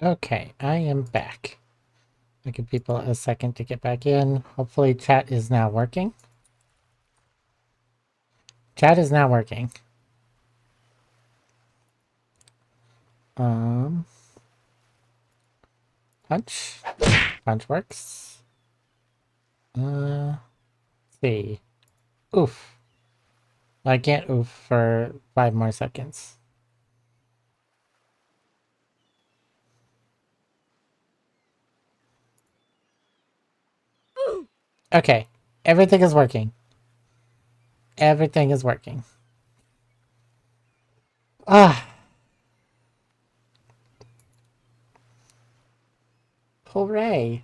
Okay, I am back. I'll give people a second to get back in. Hopefully chat is now working. Chat is now working. Um, punch. Punch works. Let's see. Oof. I can't oof for 5 more seconds. Okay, everything is working. Everything is working. Ah, hooray.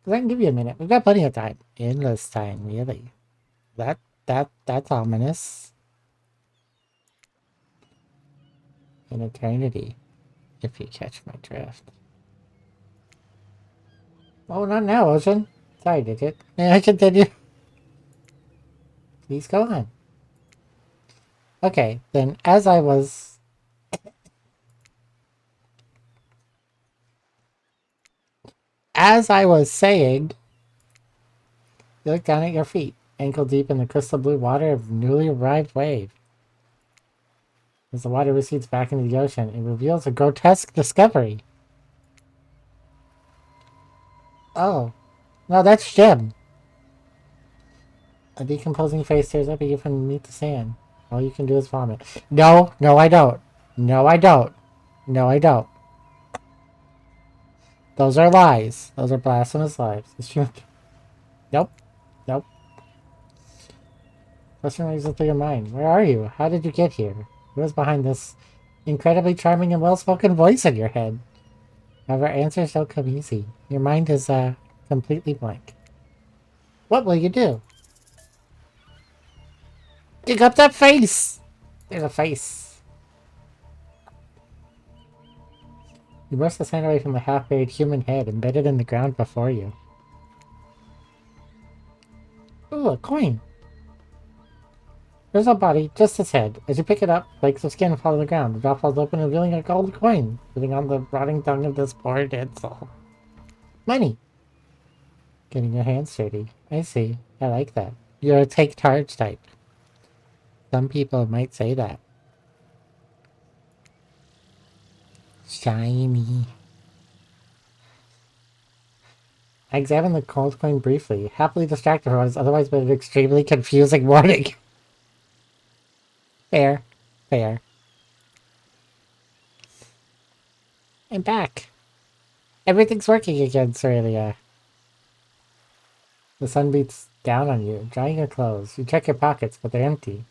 I can give you a minute. We've got plenty of time. Endless time, really. That's ominous. An eternity, if you catch my drift. Oh, not now, Ocean. Sorry, Digit. May I continue? Please go on. Okay, then as I was saying, you look down at your feet, ankle deep in the crystal blue water of a newly arrived wave. As the water recedes back into the ocean, it reveals a grotesque discovery. Oh, no, that's Jim. A decomposing face stares up at you from beneath the sand. All you can do is vomit. No, no, I don't. No, I don't. No, I don't. Those are lies. Those are blasphemous lies. It's true. Nope. Nope. Question raises through your mind. Where are you? How did you get here? Who is behind this incredibly charming and well-spoken voice in your head? However, answers don't come easy. Your mind is, completely blank. What will you do? Dig up that face! There's a face. You brush the sand away from the half-buried human head embedded in the ground before you. Ooh, a coin! There's no body, just its head. As you pick it up, flakes of skin fall to the ground. The jaw falls open, revealing a gold coin, sitting on the rotting tongue of this poor dead soul. Money! Getting your hands dirty. I see. I like that. You're a take charge type. Some people might say that. Shiny. I examined the gold coin briefly, happily distracted from what has otherwise been an extremely confusing morning. Fair. Fair. I'm back. Everything's working again, Cerelia. The sun beats down on you, drying your clothes. You check your pockets, but they're empty.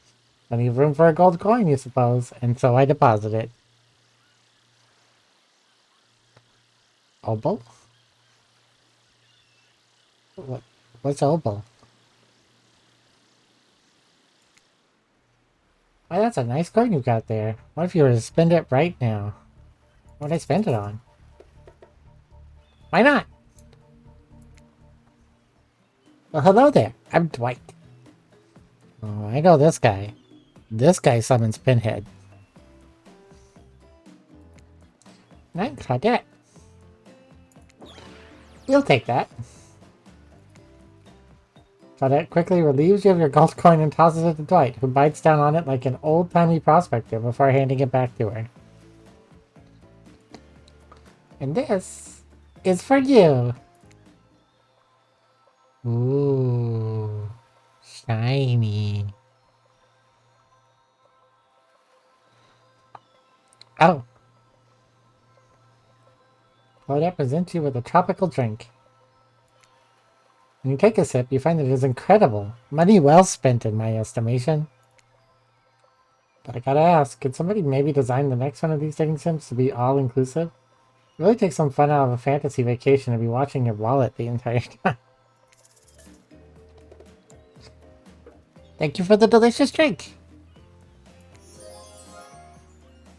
Plenty of room for a gold coin, you suppose, and so I deposit it. Opal? What's opal? Why, that's a nice coin you got there. What if you were to spend it right now? What would I spend it on? Why not? Well, hello there. I'm Dwight. Oh, I know this guy. This guy summons Pinhead. I'm Claudette. We'll take that. Claudette quickly relieves you of your gold coin and tosses it to Dwight, who bites down on it like an old-timey prospector before handing it back to her. And this is for you. Ooh, shiny. Oh. Claudette presents you with a tropical drink. When you take a sip, you find that it is incredible. Money well spent, in my estimation. But I gotta ask, could somebody maybe design the next one of these dating sims to be all-inclusive? It really takes some fun out of a fantasy vacation to be watching your wallet the entire time. Thank you for the delicious drink.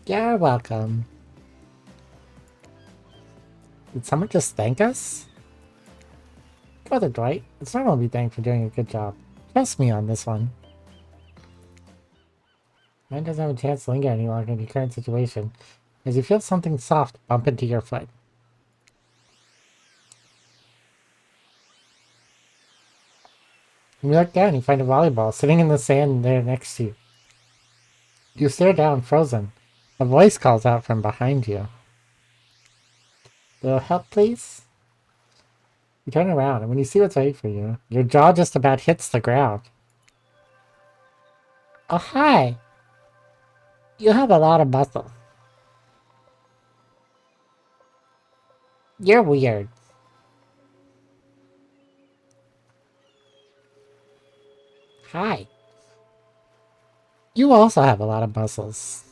You're welcome. Did someone just thank us? Go there, Dwight. It's normal to be thanked for doing a good job. Trust me on this one. Mine doesn't have a chance to linger any longer in your current situation, as you feel something soft bump into your foot. When you look down, you find a volleyball sitting in the sand there next to you. You stare down, frozen. A voice calls out from behind you. Little help, please? You turn around, and when you see what's waiting for you, your jaw just about hits the ground. Oh, hi! You have a lot of muscle. You're weird. Hi. You also have a lot of muscles.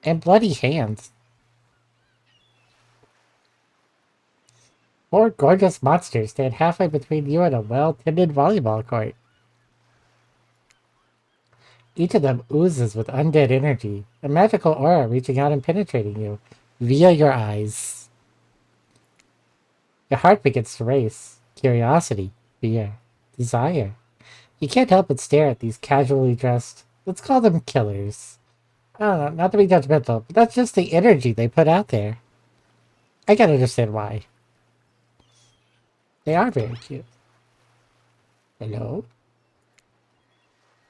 And bloody hands. Four gorgeous monsters stand halfway between you and a well-tended volleyball court. Each of them oozes with undead energy, a magical aura reaching out and penetrating you, via your eyes. Your heart begins to race. Curiosity, fear, desire. You can't help but stare at these casually dressed, let's call them killers. I don't know, not to be judgmental, but that's just the energy they put out there. I can understand why. They are very cute. Hello?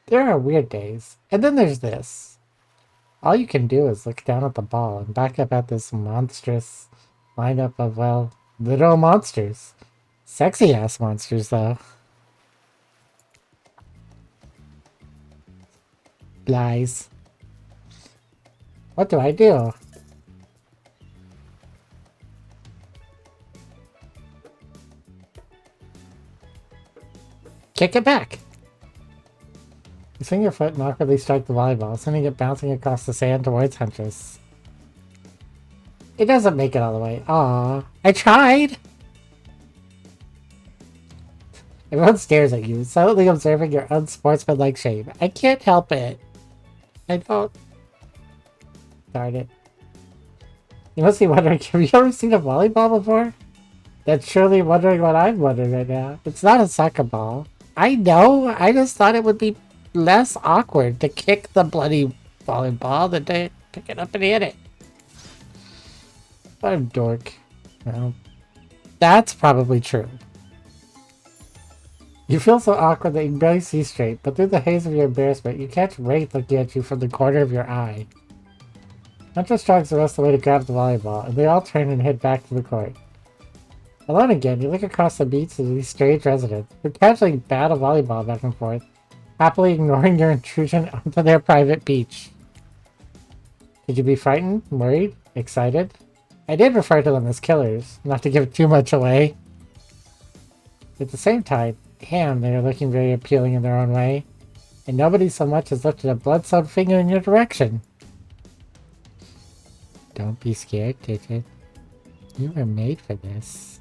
There are weird days. And then there's this. All you can do is look down at the ball and back up at this monstrous lineup of, well, literal monsters. Sexy ass monsters, though. Lies. What do I do? Kick it back! You swing your foot and awkwardly strike the volleyball, sending it bouncing across the sand towards Huntress. It doesn't make it all the way. Aww. I tried! Everyone stares at you, silently observing your unsportsmanlike shame. I can't help it. I don't... Darn it. You must be wondering, have you ever seen a volleyball before? That's surely wondering what I'm wondering right now. It's not a soccer ball. I know, I just thought it would be less awkward to kick the bloody volleyball than to pick it up and hit it. What a dork. Well, that's probably true. You feel so awkward that you can barely see straight, but through the haze of your embarrassment, you catch Wraith looking at you from the corner of your eye. Hunter strides the rest of the way to grab the volleyball, and they all turn and head back to the court. Alone again, you look across the beach to these strange residents, who casually battle volleyball back and forth, happily ignoring your intrusion onto their private beach. Could you be frightened, worried, excited? I did refer to them as killers, not to give too much away. At the same time, damn, they are looking very appealing in their own way, and nobody so much as lifted a blood-soaked finger in your direction. Don't be scared, Digit. You were made for this.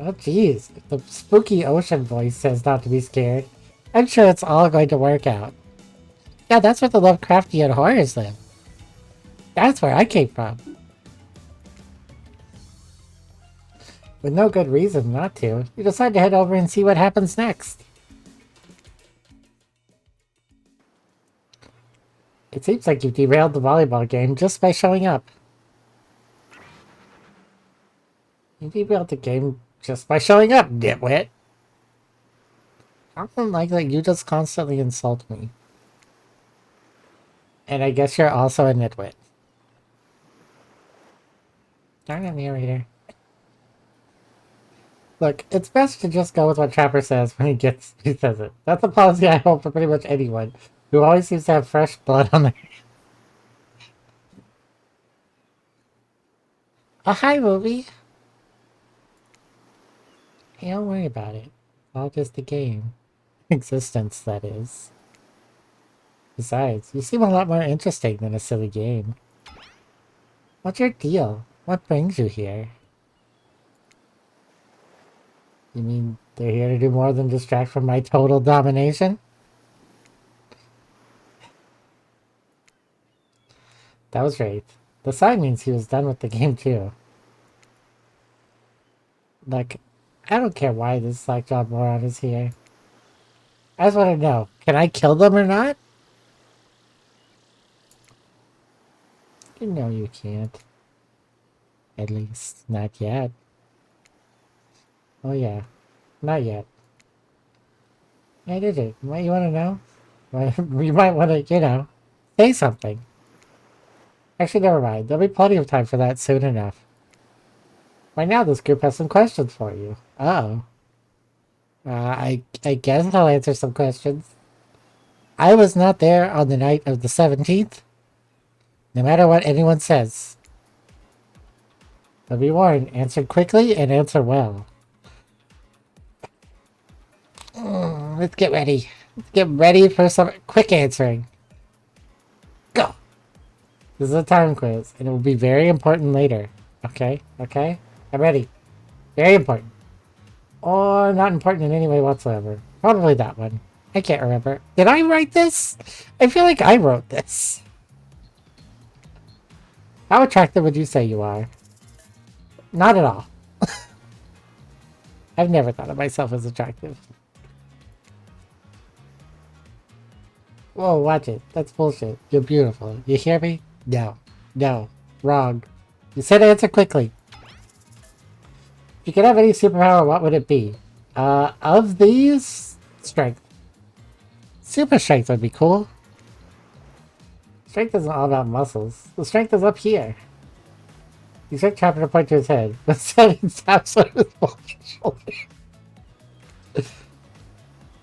Oh jeez, the spooky ocean voice says not to be scared. I'm sure it's all going to work out. Yeah, that's where the Lovecraftian horrors live. That's where I came from. With no good reason not to, you decide to head over and see what happens next. It seems like you've derailed the volleyball game just by showing up. You derailed the game just by showing up, nitwit. I don't like that you just constantly insult me. And I guess you're also a nitwit. Darn it, narrator. Look, it's best to just go with what Trapper says when he says it. That's a policy I hold for pretty much anyone who always seems to have fresh blood on their hands. Oh, hi, movie. Hey, don't worry about it. It's all just a game. Existence, that is. Besides, you seem a lot more interesting than a silly game. What's your deal? What brings you here? You mean they're here to do more than distract from my total domination? That was right. The sign means he was done with the game too. Look, I don't care why this slackjawed moron is here. I just want to know, can I kill them or not? You know you can't. At least, not yet. Oh yeah. Not yet. I did it. What you want to know? Well, you might want to, say something. Actually, never mind. There'll be plenty of time for that soon enough. Right now, this group has some questions for you. Uh-oh. I guess I'll answer some questions. I was not there on the night of the 17th. No matter what anyone says. But be warned, answer quickly and answer well. Let's get ready. Let's get ready for some quick answering. Go! This is a time quiz, and it will be very important later. Okay? Okay? I'm ready. Very important. Or not important in any way whatsoever. Probably that one. I can't remember. Did I write this? I feel like I wrote this. How attractive would you say you are? Not at all. I've never thought of myself as attractive. Whoa, watch it. That's bullshit. You're beautiful. You hear me? No. No. Wrong. You said answer quickly. If you could have any superpower, what would it be? Of these, strength. Super strength would be cool. Strength isn't all about muscles. The strength is up here. You said Chopper to point to his head, but setting taps on his shoulder.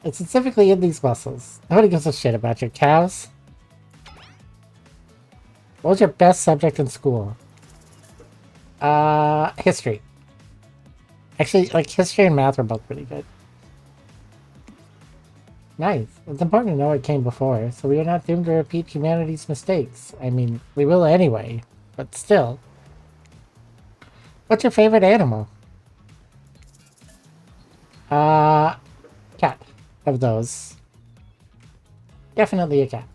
It's specifically in these muscles. Nobody gives a shit about your cows. What was your best subject in school? History. Actually, like, history and math are both pretty good. Nice. It's important to know what came before, so we are not doomed to repeat humanity's mistakes. I mean, we will anyway, but still. What's your favorite animal? Cat. Of those. Definitely a cat.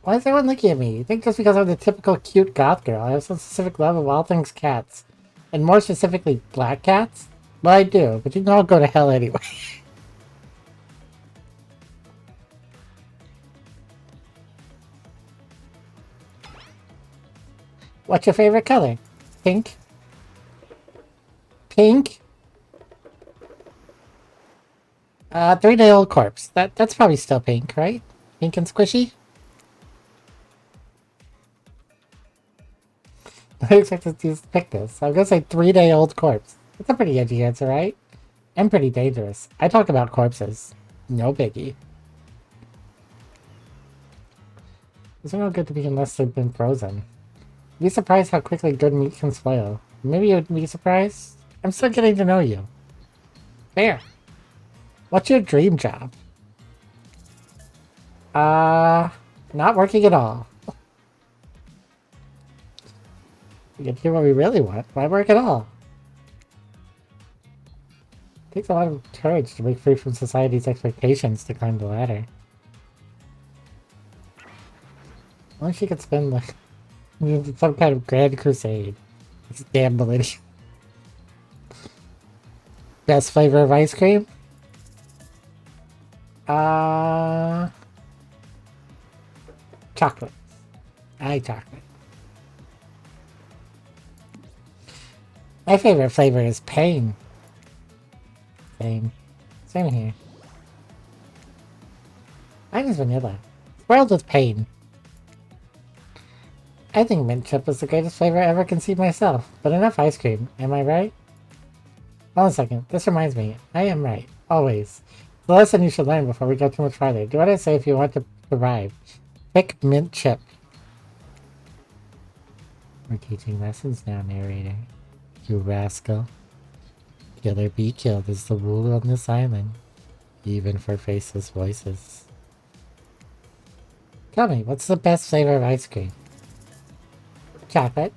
Why is everyone looking at me? You think just because I'm the typical cute goth girl, I have some specific love of all things cats. And more specifically, black cats? Well, I do, but you can all go to hell anyway. What's your favorite color? Pink? Pink? 3-day-old corpse. That's probably still pink, right? Pink and squishy? I expected to pick this. I'm gonna say 3-day-old corpse. That's a pretty edgy answer, right? And pretty dangerous. I talk about corpses. No biggie. It's not good to be unless they've been frozen. Be surprised how quickly good meat can spoil. Maybe you'd be surprised? I'm still getting to know you. There. What's your dream job? Not working at all. We can hear what we really want. Why work at all? It takes a lot of courage to break free from society's expectations to climb the ladder. Only she could spend like some kind of grand crusade. It's damn millennial. Best flavor of ice cream? Chocolate. I like chocolate. My favorite flavor is pain. Same here. Mine is vanilla. Swirled with pain. I think mint chip is the greatest flavor I ever conceived myself, but enough ice cream, am I right? Hold on a second, this reminds me, I am right, always. The lesson you should learn before we go too much farther. Do what I say if you want to survive. Pick mint chip. We're teaching lessons now, narrator. You rascal. Kill or be killed is the rule on this island. Even for faceless voices. Tell me, what's the best flavor of ice cream? Chocolate.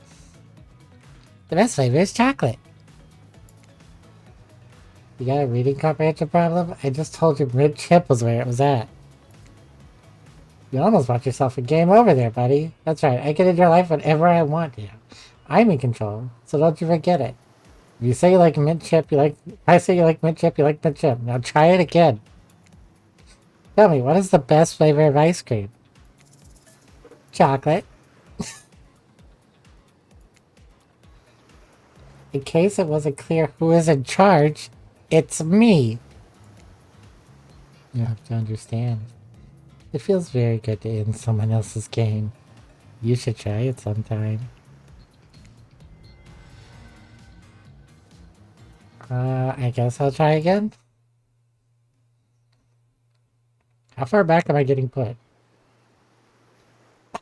The best flavor is chocolate. You got a reading comprehension problem? I just told you mint chip was where it was at. You almost bought yourself a game over there, buddy. That's right, I get in your life whenever I want to. I'm in control, so don't you forget it. If you say you like mint chip, you like... If I say you like mint chip, you like mint chip. Now try it again. Tell me, what is the best flavor of ice cream? Chocolate. In case it wasn't clear who is in charge, it's me. You have to understand. It feels very good to end someone else's game. You should try it sometime. I guess I'll try again. How far back am I getting put?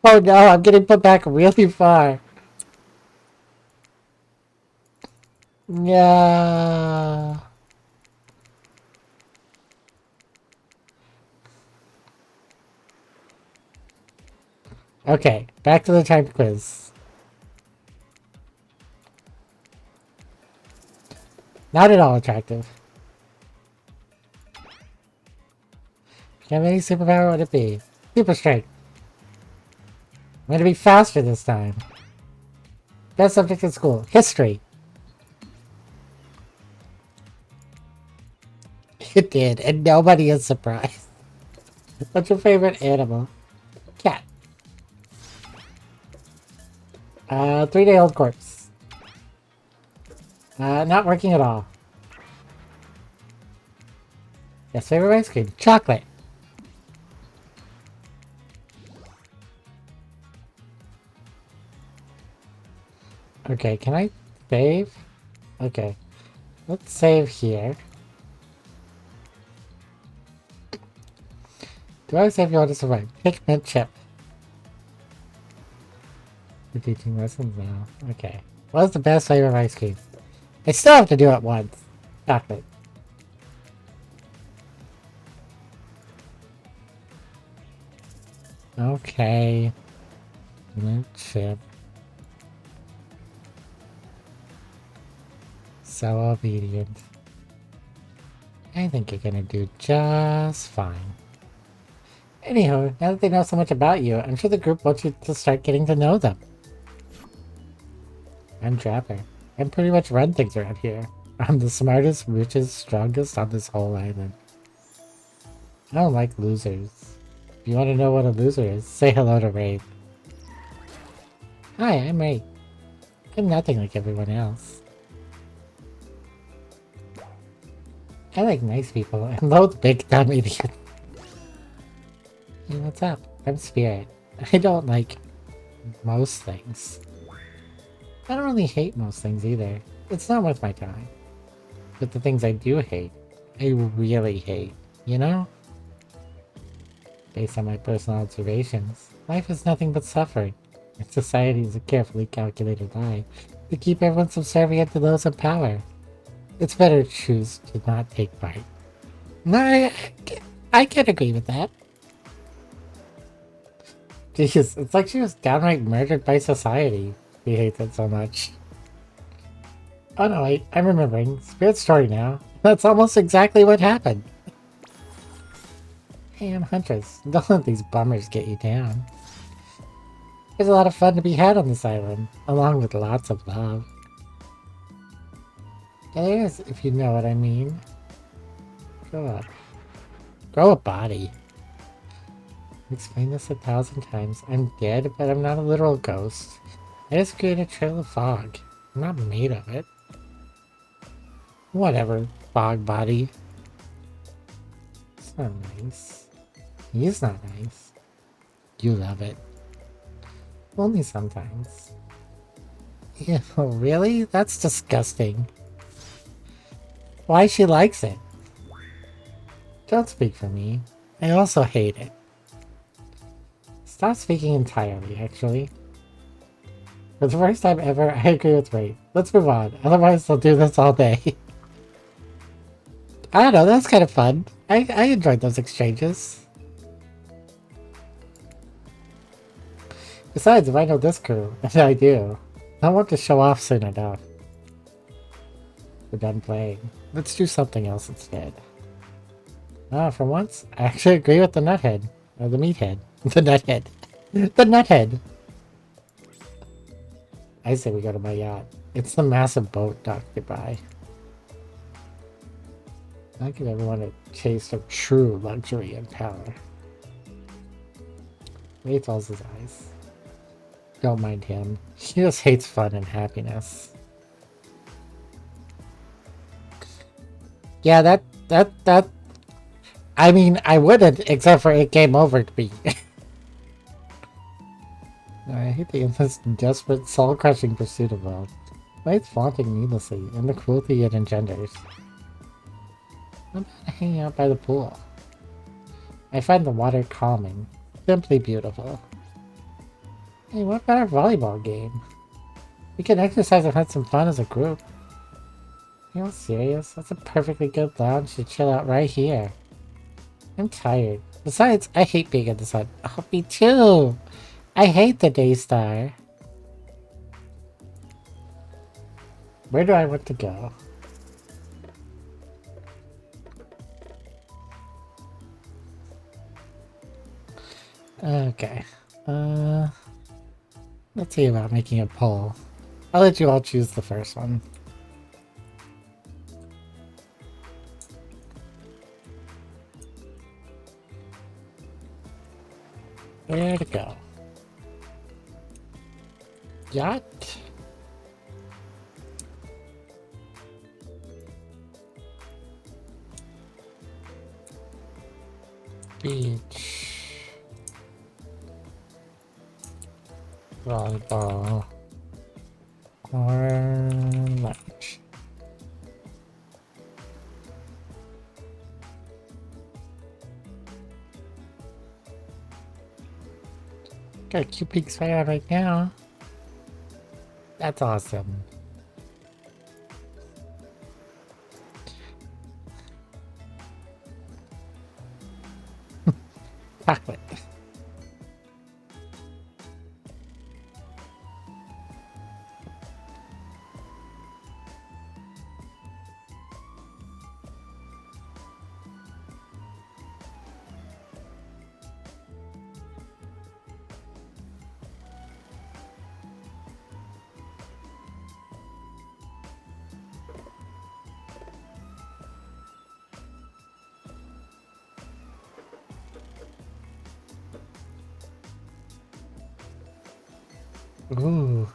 Oh no, I'm getting put back really far. Yeah. Okay, back to the time quiz. Not at all attractive. If you have any superpower, what would it be? Super strength. I'm gonna be faster this time. Best subject in school. History. It did, and nobody is surprised. What's your favorite animal? Cat. 3-day-old corpse. Not working at all. Yes, favorite ice cream. Chocolate. Okay, can I save? Okay. Let's save here. Do I save you want to survive? Pick mint chip. We're teaching lessons now. Okay. What's the best flavor of ice cream? I still have to do it once. Chocolate. Okay. Mint chip. So obedient. I think you're gonna do just fine. Anyhow, now that they know so much about you, I'm sure the group wants you to start getting to know them. I'm Trapper. I pretty much run things around here. I'm the smartest, richest, strongest on this whole island. I don't like losers. If you want to know what a loser is, say hello to Ray. Hi, I'm Ray. I'm nothing like everyone else. I like nice people and loathe big dumb idiots. Hey, what's up? I'm Spirit. I don't like most things. I don't really hate most things either. It's not worth my time. But the things I do hate, I really hate, you know? Based on my personal observations, life is nothing but suffering, and society is a carefully calculated lie to keep everyone subservient to those in power. It's better to choose to not take part. No, I can agree with that. Jeez, it's like she was downright murdered by society. We hate that so much. Oh no, wait, I'm remembering. Spirit's story now. That's almost exactly what happened. Hey, I'm Huntress. Don't let these bummers get you down. There's a lot of fun to be had on this island, along with lots of love. Yeah, there is, if you know what I mean. Grow up. Grow a body. I've explained this 1,000 times. I'm dead, but I'm not a literal ghost. I just create a trail of fog. I'm not made of it. Whatever, fog body. It's not nice. He's not nice. You love it. Only sometimes. Ew, really? That's disgusting. Why she likes it? Don't speak for me. I also hate it. Stop speaking entirely, actually. For the first time ever, I agree with Ray. Let's move on, otherwise they'll do this all day. I don't know, that's kind of fun. I enjoyed those exchanges. Besides, if I know this crew, and I do, I want to show off soon enough. We're done playing. Let's do something else instead. Ah, for once, I actually agree with the nuthead. Or the meathead. The nuthead. The nuthead! I say we go to my yacht. It's the massive boat docked nearby. I give everyone a taste of true luxury and power. Ray rolls his eyes. Don't mind him. He just hates fun and happiness. Yeah, that. I mean, I wouldn't, except for it came over to me. I hate the endless, desperate, soul-crushing pursuit of wealth. Why it's flaunting needlessly, and the cruelty it engenders. I'm about hanging out by the pool. I find the water calming, simply beautiful. Hey, what about our volleyball game? We can exercise and have some fun as a group. You all serious? That's a perfectly good lounge to chill out right here. I'm tired. Besides, I hate being in the sun. Oh, me too! I hate the Daystar. Where do I want to go? Okay. Let's see about making a poll. I'll let you all choose the first one. Where to go? Yacht? Beach. Volleyball. Or lunch. Got a cute pink spider right now. That's awesome. Chocolate. Ooh.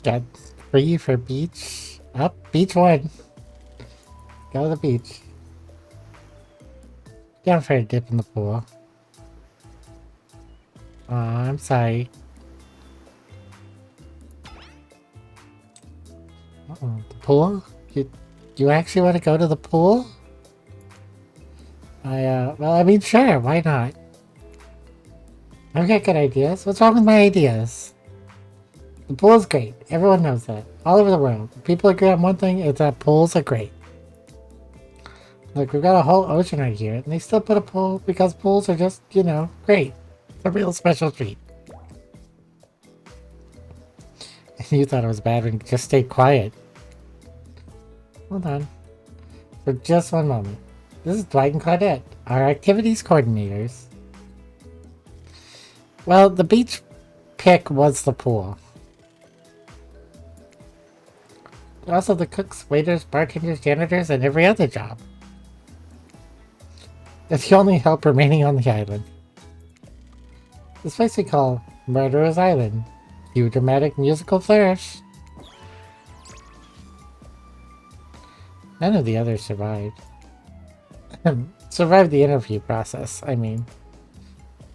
Got 3 for beach. Up, beach 1. Go to the beach. Down for a dip in the pool. Aw, I'm sorry. Uh-oh, the pool? You actually want to go to the pool? Well, I mean, sure, why not? I've got good ideas. What's wrong with my ideas? The pool is great. Everyone knows that. All over the world. People agree on one thing, it's that pools are great. Look, we've got a whole ocean right here, and they still put a pool because pools are just, you know, great. It's a real special treat. And you thought it was bad when you just stayed quiet. Hold on. For just one moment. This is Dwight and Claudette, our activities coordinators. Well, the beach pick was the pool. Also the cooks, waiters, bartenders, janitors, and every other job. It's the only help remaining on the island. This place we call Murderer's Island. Cue dramatic musical flourish. None of the others survived. Survived the interview process, I mean.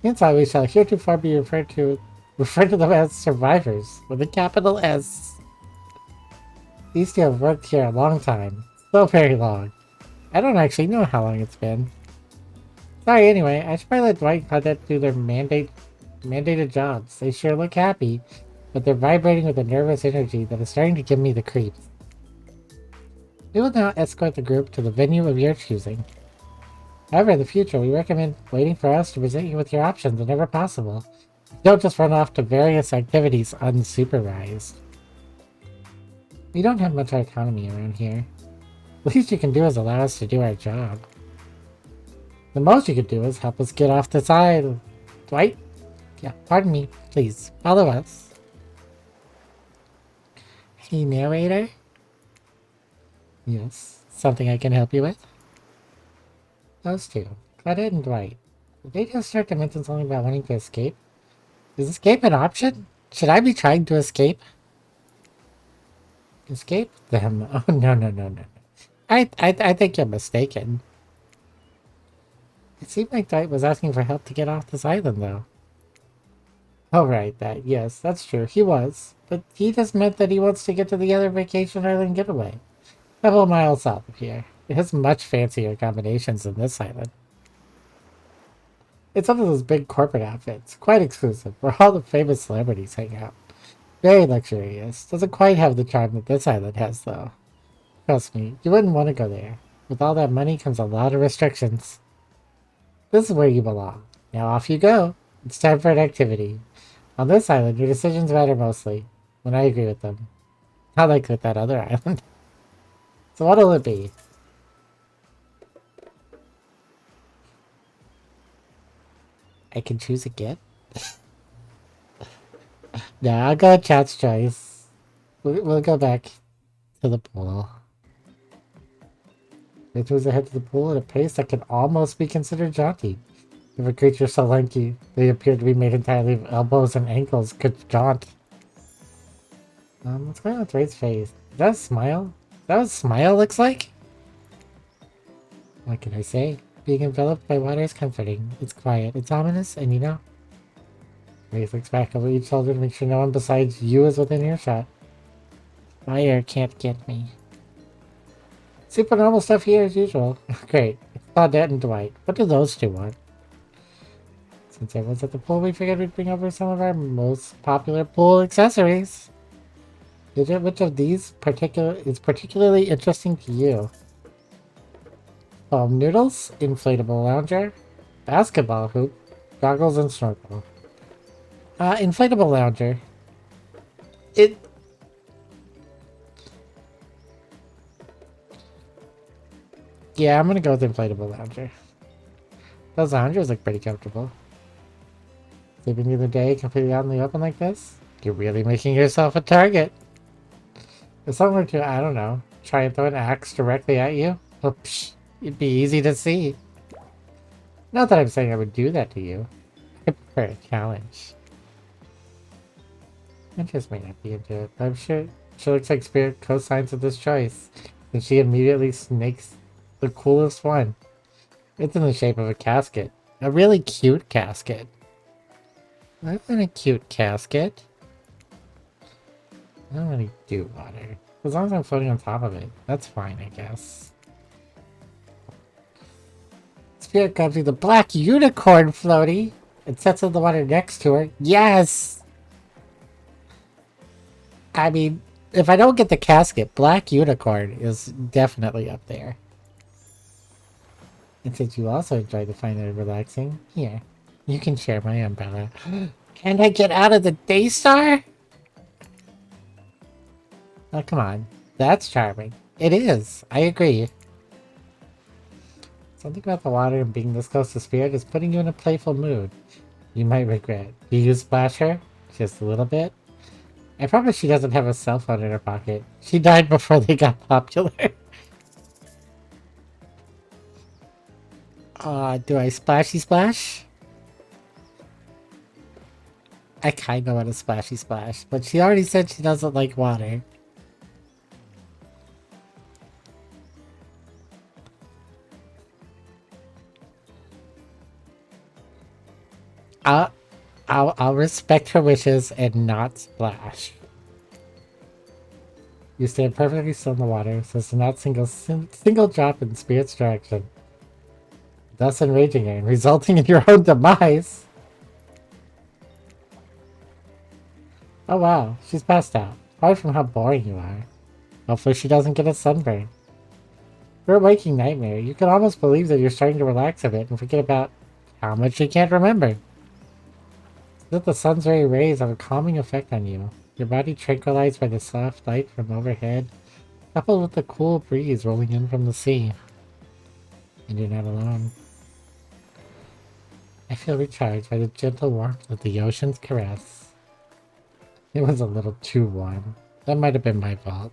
Inside we shall heretofore be referred to them as survivors, with a capital S. These two have worked here a long time. So very long. I don't actually know how long it's been. Sorry, anyway, I should probably let Dwight and Claudette do their mandated jobs. They sure look happy, but they're vibrating with a nervous energy that is starting to give me the creeps. We will now escort the group to the venue of your choosing. However, in the future, we recommend waiting for us to present you with your options whenever possible. Don't just run off to various activities unsupervised. We don't have much autonomy around here. The least you can do is allow us to do our job. The most you could do is help us get off this island. Dwight? Yeah, pardon me. Please, follow us. Hey, narrator? Yes, something I can help you with? Those two, Claudette and Dwight. Did they just start to mention something about wanting to escape? Is escape an option? Should I be trying to escape? Escape them? Oh, no, no, no, no. I think you're mistaken. It seemed like Dwight was asking for help to get off this island, though. Oh, right, yes, that's true. He was. But he just meant that he wants to get to the other vacation island getaway. Several miles south of here. It has much fancier accommodations than this island. It's one of those big corporate outfits, quite exclusive, where all the famous celebrities hang out. Very luxurious. Doesn't quite have the charm that this island has, though. Trust me, you wouldn't want to go there. With all that money comes a lot of restrictions. This is where you belong. Now off you go. It's time for an activity. On this island, your decisions matter mostly. When I agree with them. Not like with that other island. So what'll it be? I can choose a gift? No, I'll go with Chat's choice. We'll go back to the pool. It moves ahead to the pool at a pace that can almost be considered jaunty. If a creature so lanky they appear to be made entirely of elbows and ankles could jaunt. What's going on with Ray's face? Is that a smile? Is that what a smile looks like? What can I say? Being enveloped by water is comforting. It's quiet, it's ominous, and you know. Ray looks back over each shoulder to make sure no one besides you is within earshot. Fire can't get me. Super normal stuff here as usual. Great. Claudette and Dwight. What do those two want? Since everyone's at the pool, we figured we'd bring over some of our most popular pool accessories. Which of these is particularly interesting to you? Foam noodles, inflatable lounger, basketball hoop, goggles, and snorkel. Inflatable lounger. Yeah, I'm gonna go with inflatable lounger. Those loungers look pretty comfortable. Sleeping through the day completely out in the open like this? You're really making yourself a target. If someone were to, I don't know, try and throw an axe directly at you, well, it'd be easy to see. Not that I'm saying I would do that to you. I prefer a challenge. I just may not be into it, but I'm sure she looks like Spirit co-signs with this choice, and she immediately snakes the coolest one. It's in the shape of a casket. A really cute casket. I want a cute casket. I don't really do water. As long as I'm floating on top of it, that's fine, I guess. Spirit comes with the black unicorn floaty and sets in the water next to her. Yes! I mean, if I don't get the casket, black unicorn is definitely up there. And since you also enjoy the fine and relaxing, here, you can share my umbrella. Can I get out of the Daystar? Oh, come on. That's charming. It is. I agree. Something about the water and being this close to Spirit is putting you in a playful mood. You might regret. Do you splash her? Just a little bit? I promise she doesn't have a cell phone in her pocket. She died before they got popular. Do I splashy splash? I kinda want a splashy splash, but she already said she doesn't like water. I'll respect her wishes and not splash. You stand perfectly still in the water, so as to not single drop in Spirit's direction, thus enraging her and resulting in your own demise. Oh wow, she's passed out. Probably from how boring you are. Hopefully she doesn't get a sunburn. For a waking nightmare, you can almost believe that you're starting to relax a bit and forget about how much you can't remember. That the sun's very rays have a calming effect on you. Your body tranquilized by the soft light from overhead, coupled with the cool breeze rolling in from the sea. And you're not alone. I feel recharged by the gentle warmth of the ocean's caress. It was a little too warm. That might have been my fault.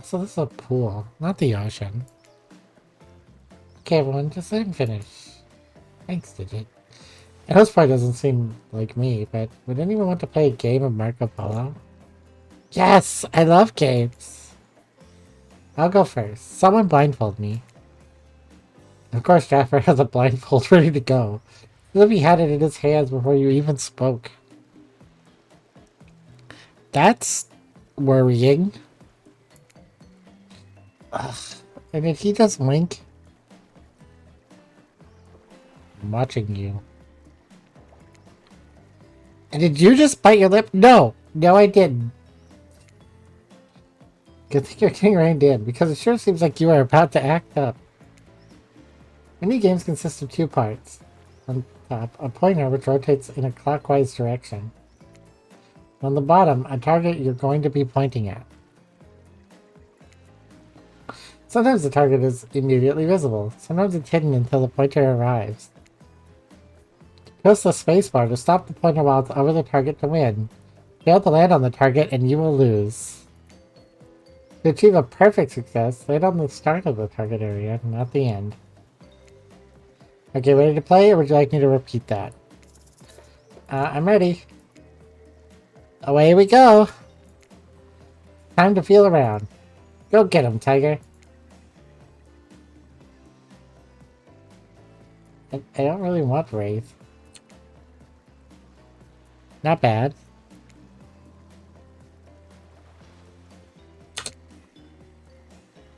So this is a pool, not the ocean. Okay everyone, just let him finish. Thanks, Digit. And this part doesn't seem like me, but would anyone want to play a game of Marco Polo? Yes! I love games! I'll go first. Someone blindfold me. Of course, Jasper has a blindfold ready to go. Libby had it in his hands before you even spoke. That's worrying. Ugh. And did he just wink? I'm watching you. And did you just bite your lip? No! No, I didn't. Good thing you're getting reined in, because it sure seems like you are about to act up. Many games consist of two parts. On top, a pointer which rotates in a clockwise direction. On the bottom, a target you're going to be pointing at. Sometimes the target is immediately visible. Sometimes it's hidden until the pointer arrives. Press the spacebar to stop the pointer while it's over the target to win. Fail to land on the target and you will lose. To achieve a perfect success, land on the start of the target area, not the end. Okay, ready to play, or would you like me to repeat that? I'm ready. Away we go! Time to feel around. Go get him, Tiger. I don't really want Wraith. Not bad.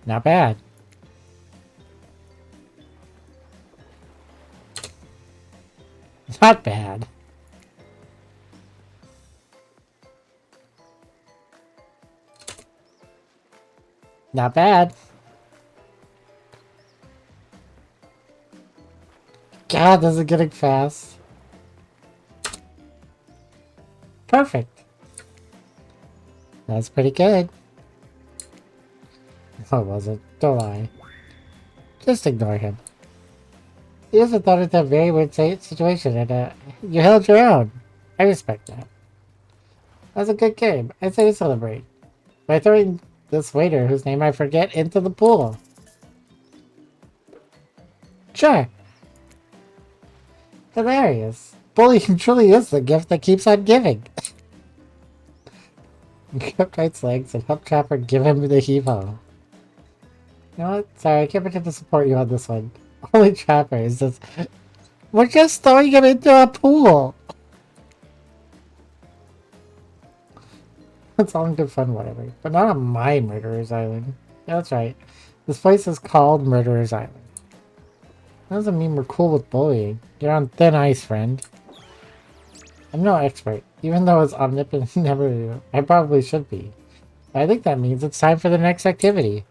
Not bad. Not bad. Not bad. God, this is getting fast. Perfect. That's pretty good. Oh, was it? Don't lie. Just ignore him. You also thought it's a very weird situation, and you held your own. I respect that. That's a good game. I say we celebrate by throwing this waiter, whose name I forget, into the pool. Sure. Hilarious. Bullying truly is the gift that keeps on giving. Grip Knight's legs and help Trapper give him the heave-ho. You know what? Sorry, I can't pretend to support you on this one. Only Trapper is just... We're just throwing him into a pool! It's all in good fun, whatever. But not on my Murderer's Island. Yeah, that's right. This place is called Murderer's Island. That doesn't mean we're cool with bullying. You're on thin ice, friend. I'm no expert, even though it's omnipotent never. I probably should be. I think that means it's time for the next activity.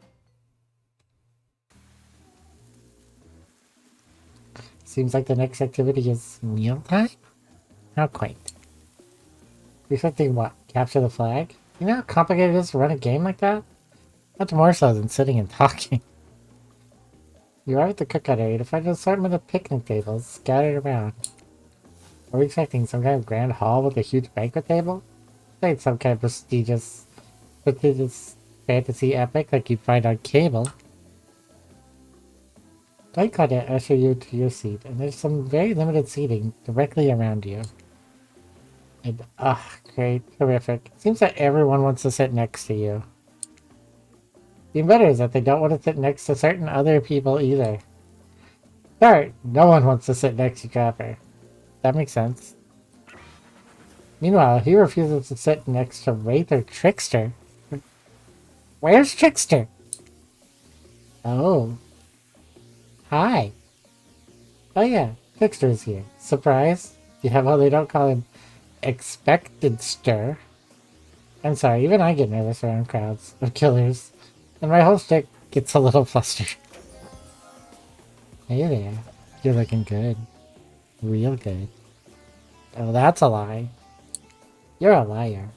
Seems like the next activity is mealtime? Not quite. You're expecting what? Capture the flag? You know how complicated it is to run a game like that? Much more so than sitting and talking. You arrive at the cookout area to find an assortment of picnic tables scattered around. Are we expecting some kind of grand hall with a huge banquet table? It ain't some kind of prestigious fantasy epic like you'd find on cable. Dwight Claudette usher you to your seat, and there's some very limited seating directly around you. And, great, terrific. Seems that everyone wants to sit next to you. Even better is that they don't want to sit next to certain other people either. Sure, no one wants to sit next to Trapper. That makes sense. Meanwhile, he refuses to sit next to Wraith or Trickster. Where's Trickster? Oh. Hi. Oh yeah, Trickster's here. Surprise? Yeah, well, they don't call him Expected-ster. I'm sorry, even I get nervous around crowds of killers. And my whole stick gets a little flustered. Hey there. You're looking good. Real good. Oh, that's a lie. You're a liar.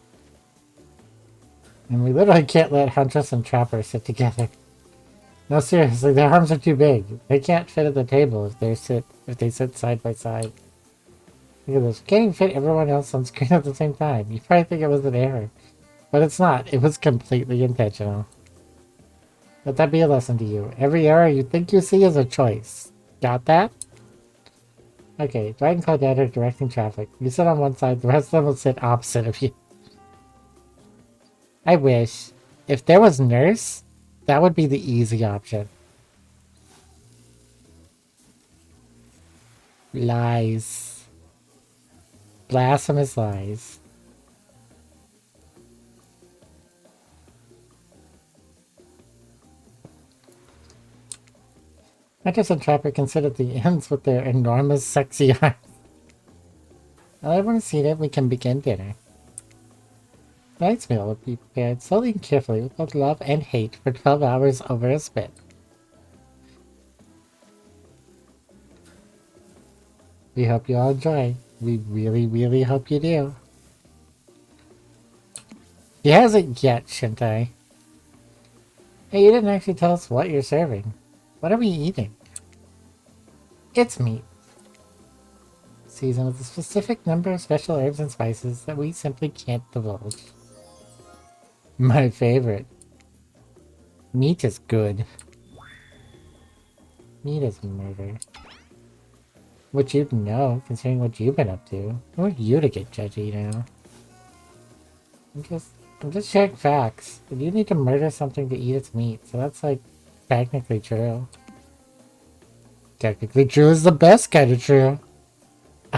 And we literally can't let Huntress and Trapper sit together. No, seriously, their arms are too big. They can't fit at the table if they sit side by side. Look at this. Can't even fit everyone else on screen at the same time. You probably think it was an error. But it's not. It was completely intentional. Let that be a lesson to you. Every error you think you see is a choice. Got that? Okay, Dwight and Claudette are directing traffic. You sit on one side, the rest of them will sit opposite of you. I wish. If there was nurse, that would be the easy option. Lies. Blasphemous lies. Hunters and Trapper considered the ends with their enormous sexy arms. Now everyone's seated, we can begin dinner. Tonight's meal will be prepared slowly and carefully with both love and hate for 12 hours over a spit. We hope you all enjoy. We really, really hope you do. He hasn't yet, Shintai. Hey, you didn't actually tell us what you're serving. What are we eating? It's meat. Seasoned with a specific number of special herbs and spices that we simply can't divulge. My favorite. Meat is good. Meat is murder. What you'd know, considering what you've been up to. Who are you to get judgy now? I'm just sharing facts. But you need to murder something to eat its meat, so that's like technically true. Technically true is the best kind of true.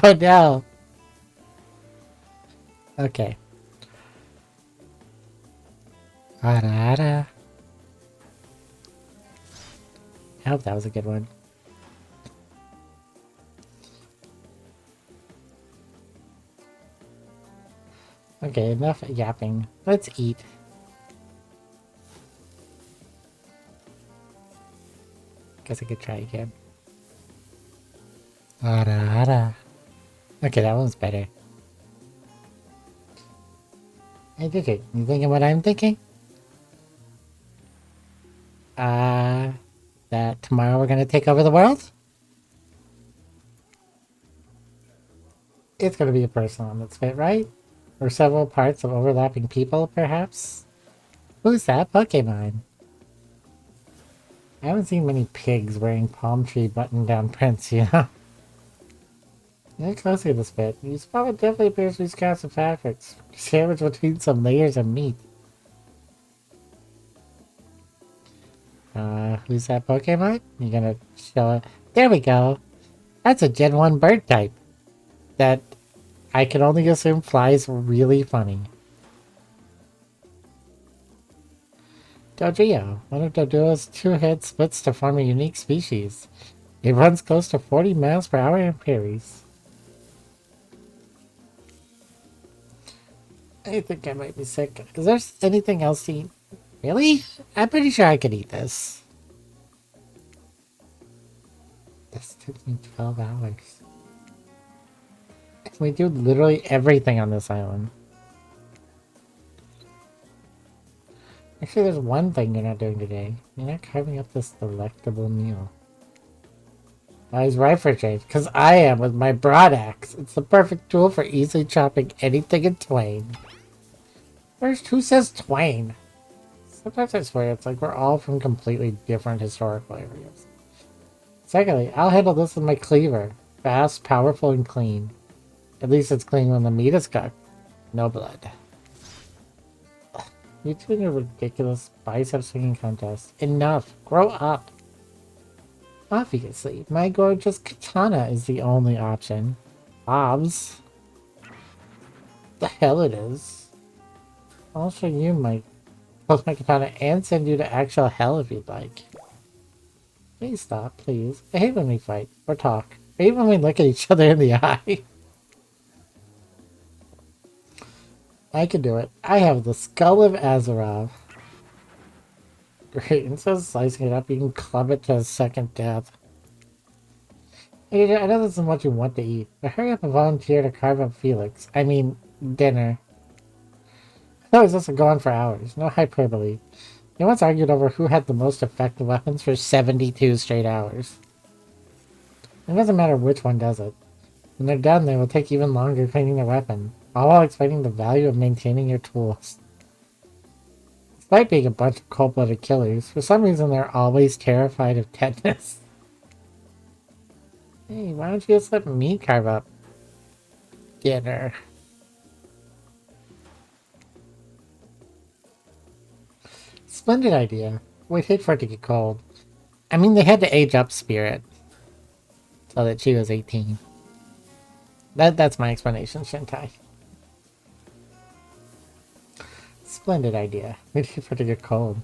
Oh no. Okay. I hope that was a good one. Okay, enough yapping. Let's eat. Guess I could try again. Okay, that one's better. Hey, Digit, you thinking what I'm thinking? That tomorrow we're gonna take over the world? It's gonna be a personal misfit, right? Or several parts of overlapping people, perhaps? Who's that Pokemon? I haven't seen many pigs wearing palm tree button-down prints, you know? Look closely at this bit. You spot what definitely appears to be scraps of fabrics, sandwiched between some layers of meat. Who's that Pokemon? You gonna show it? There we go! That's a Gen 1 bird type. That I can only assume flies really funny. Dodrio, one of Doduo's two-head splits to form a unique species. It runs close to 40 miles per hour in prairies. I think I might be sick. Is there anything else to eat? Really? I'm pretty sure I could eat this. This took me 12 hours. We do literally everything on this island. Actually, there's one thing you're not doing today. You're not carving up this delectable meal. I was right for a change, because I am with my broad axe. It's the perfect tool for easily chopping anything in twain. First, who says twain? Sometimes I swear it's like we're all from completely different historical areas. Secondly, I'll handle this with my cleaver. Fast, powerful, and clean. At least it's clean when the meat is cooked. No blood. You two in your ridiculous bicep swinging contest. Enough. Grow up. Obviously, my gorgeous katana is the only option. Bob's. The hell it is. I'll show you my katana and send you to actual hell if you'd like. Please stop, please. I hate when we fight or talk. I hate when we look at each other in the eye. I can do it. I have the skull of Azeroth. Great, instead of slicing it up, you can club it to a second death. Hey, I know this isn't what you want to eat, but hurry up and volunteer to carve up Felix. I mean, dinner. Otherwise this will go on for hours. No hyperbole. They once argued over who had the most effective weapons for 72 straight hours. It doesn't matter which one does it. When they're done, they will take even longer cleaning their weapon, all while explaining the value of maintaining your tools. Despite being a bunch of cold-blooded killers, for some reason they're always terrified of tetanus. Hey, why don't you just let me carve up dinner? Splendid idea. We'd hate for it to get cold. I mean, they had to age up Spirit so that she was 18. That's my explanation, Shintai. Splendid idea. We'd hate for it to get cold.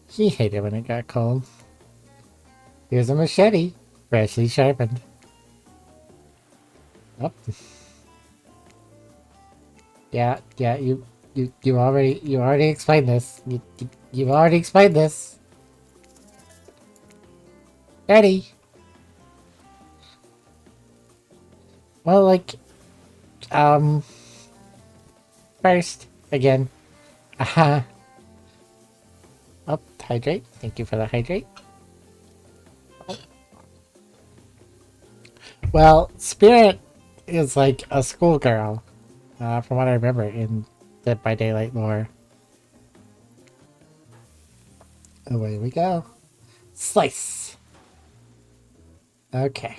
He hated when it got cold. Here's a machete, freshly sharpened. Oh. Yeah, you already explained this. You've already explained this. Ready? Well, like, first, again. Aha. Oh, hydrate. Thank you for the hydrate. Well, Spirit is like a schoolgirl, from what I remember in Dead by Daylight lore. Away we go. Slice! Okay.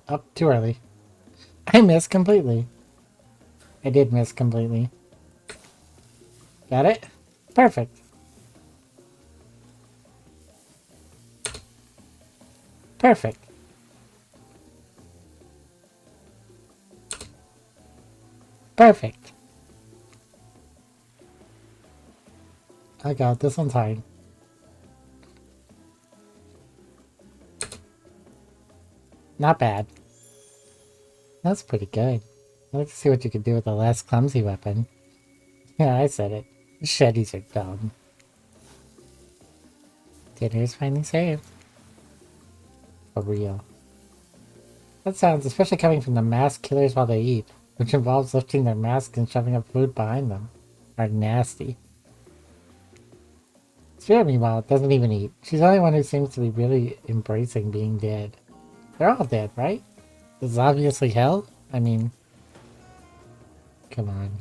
Up too early. I missed completely. I did miss completely. Got it? Perfect. Perfect. Perfect. I got this on time. Not bad. That's pretty good. I'd like to see what you can do with the last clumsy weapon. Yeah, I said it. Machetes are dumb. Dinner is finally served. For real. That sounds, especially coming from the masked killers while they eat, which involves lifting their masks and shoving up food behind them, are nasty. Spirit, meanwhile, doesn't even eat. She's the only one who seems to be really embracing being dead. They're all dead, right? This is obviously hell? I mean... Come on.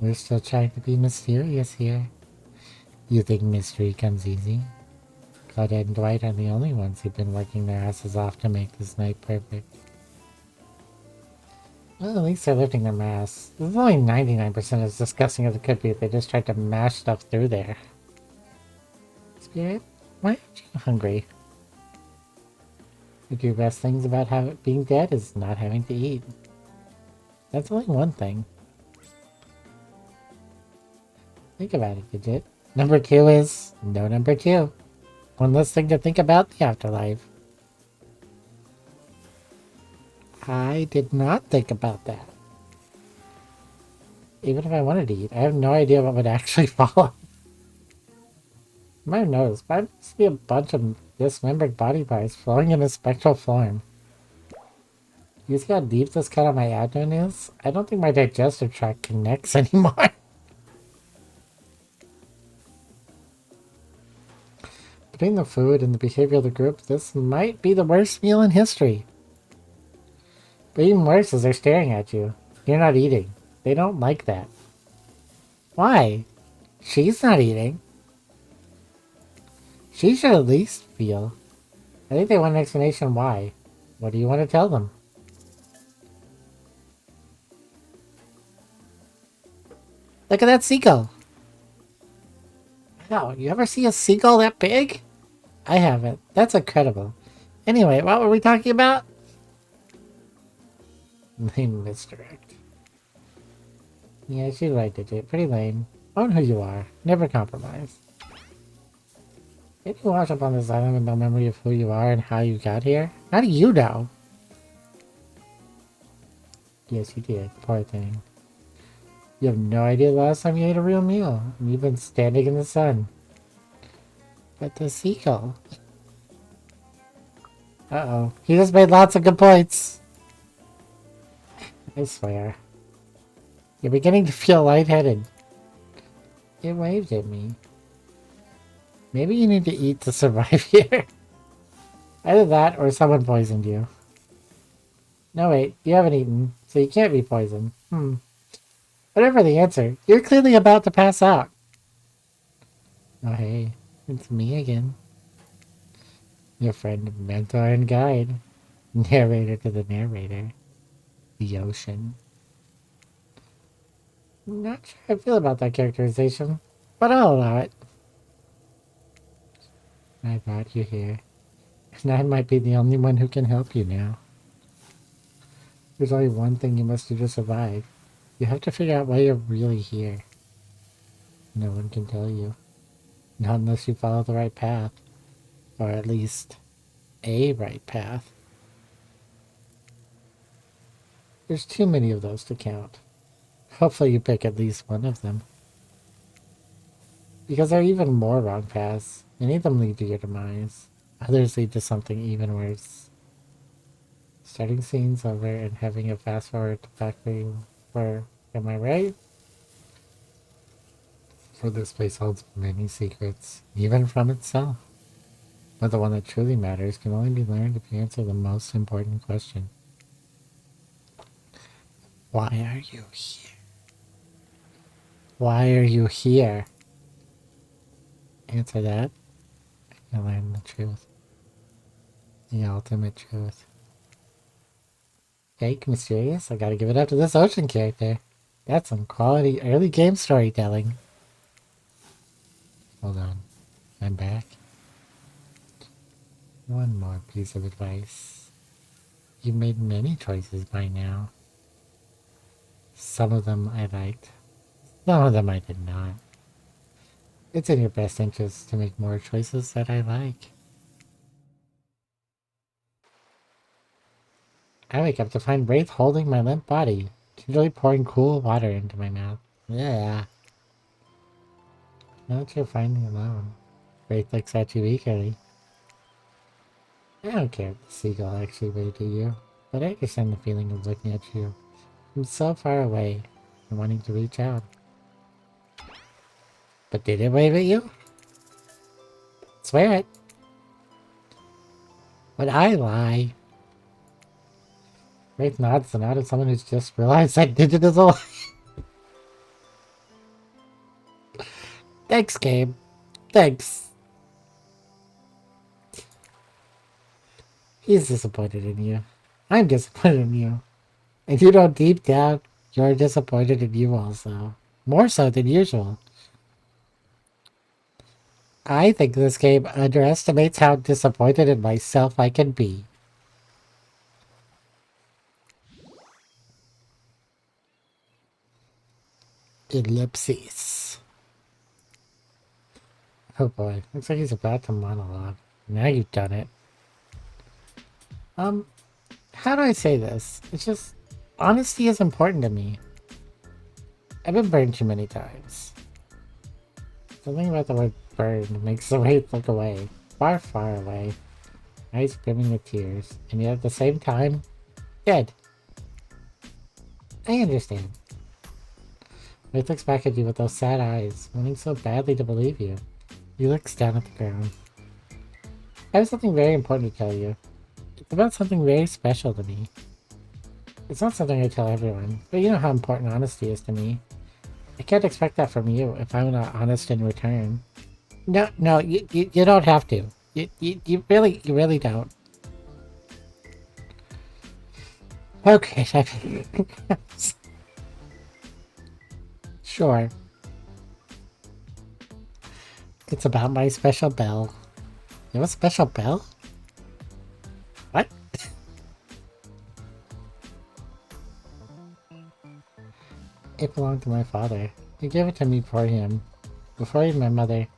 We're still trying to be mysterious here. You think mystery comes easy? Claudette and Dwight are the only ones who've been working their asses off to make this night perfect. Well, at least they're lifting their masks. This is only 99% as disgusting as it could be if they just tried to mash stuff through there. Spirit, why aren't you hungry? The two best things about being dead is not having to eat. That's only one thing. Think about it, Digit. Number 2 is no number 2. One less thing to think about the afterlife. I did not think about that. Even if I wanted to eat, I have no idea what would actually follow. You might have noticed, but I see a bunch of dismembered body parts flowing in a spectral form. You see how deep this cut on my abdomen is? I don't think my digestive tract connects anymore. Between the food and the behavior of the group, this might be the worst meal in history. But even worse is they're staring at you. You're not eating. They don't like that. Why? She's not eating. She should at least feel. I think they want an explanation why. What do you want to tell them? Look at that seagull. Wow, you ever see a seagull that big? I haven't. That's incredible. Anyway, what were we talking about? Lame misdirect. Yeah, she's right, Digit. Pretty lame. Own who you are. Never compromise. Did you wash up on this island with no memory of who you are and how you got here? How do you know? Yes, you did. Poor thing. You have no idea the last time you ate a real meal. And you've been standing in the sun. But the seagull... Uh-oh. He just made lots of good points. I swear. You're beginning to feel lightheaded. It waved at me. Maybe you need to eat to survive here. Either that or someone poisoned you. No, wait. You haven't eaten, so you can't be poisoned. Whatever the answer, you're clearly about to pass out. Oh, hey. It's me again. Your friend, mentor, and guide. Narrator to the narrator. The ocean. I'm not sure how I feel about that characterization, but I'll allow it. I brought you here, and I might be the only one who can help you now. There's only one thing you must do to survive. You have to figure out why you're really here. No one can tell you. Not unless you follow the right path. Or at least, a right path. There's too many of those to count. Hopefully you pick at least one of them. Because there are even more wrong paths. Many of them lead to your demise. Others lead to something even worse. Starting scenes over and having a fast forward to where am I right? For this place holds many secrets, even from itself. But the one that truly matters can only be learned if you answer the most important question. Why are you here? Why are you here? Answer that, and you'll learn the truth. The ultimate truth. Fake, mysterious? I gotta give it up to this ocean character. That's some quality early game storytelling. Hold on. I'm back. One more piece of advice. You've made many choices by now. Some of them I liked. Some of them I did not. It's in your best interest to make more choices that I like. I wake up to find Wraith holding my limp body, gingerly pouring cool water into my mouth. Yeah. Now that you're finally alone, Wraith looks at you eagerly. I don't care if the seagull actually waved at you, but I understand the feeling of looking at you from so far away and wanting to reach out. But did it wave at you? Swear it. Would I lie? Wraith nods the nod of someone who's just realized that Digit is alive. Thanks, Gabe. Thanks. He's disappointed in you. I'm disappointed in you. And you know deep down, you're disappointed in you also. More so than usual. I think this game underestimates how disappointed in myself I can be. Ellipses. Oh boy, looks like he's about to monologue. Now you've done it. How do I say this? It's just, honesty is important to me. I've been burned too many times. Something about the word burned makes the Wraith look away. Far, far away. Eyes brimming with tears. And yet at the same time, dead. I understand. Wraith looks back at you with those sad eyes, wanting so badly to believe you. He looks down at the ground. I have something very important to tell you. It's about something very special to me. It's not something I tell everyone, but you know how important honesty is to me. I can't expect that from you if I'm not honest in return. No, you don't have to. You really don't. Okay, sure. It's about my special bell. You have a special bell? What? It belonged to my father. He gave it to me for him. Before he and my mother...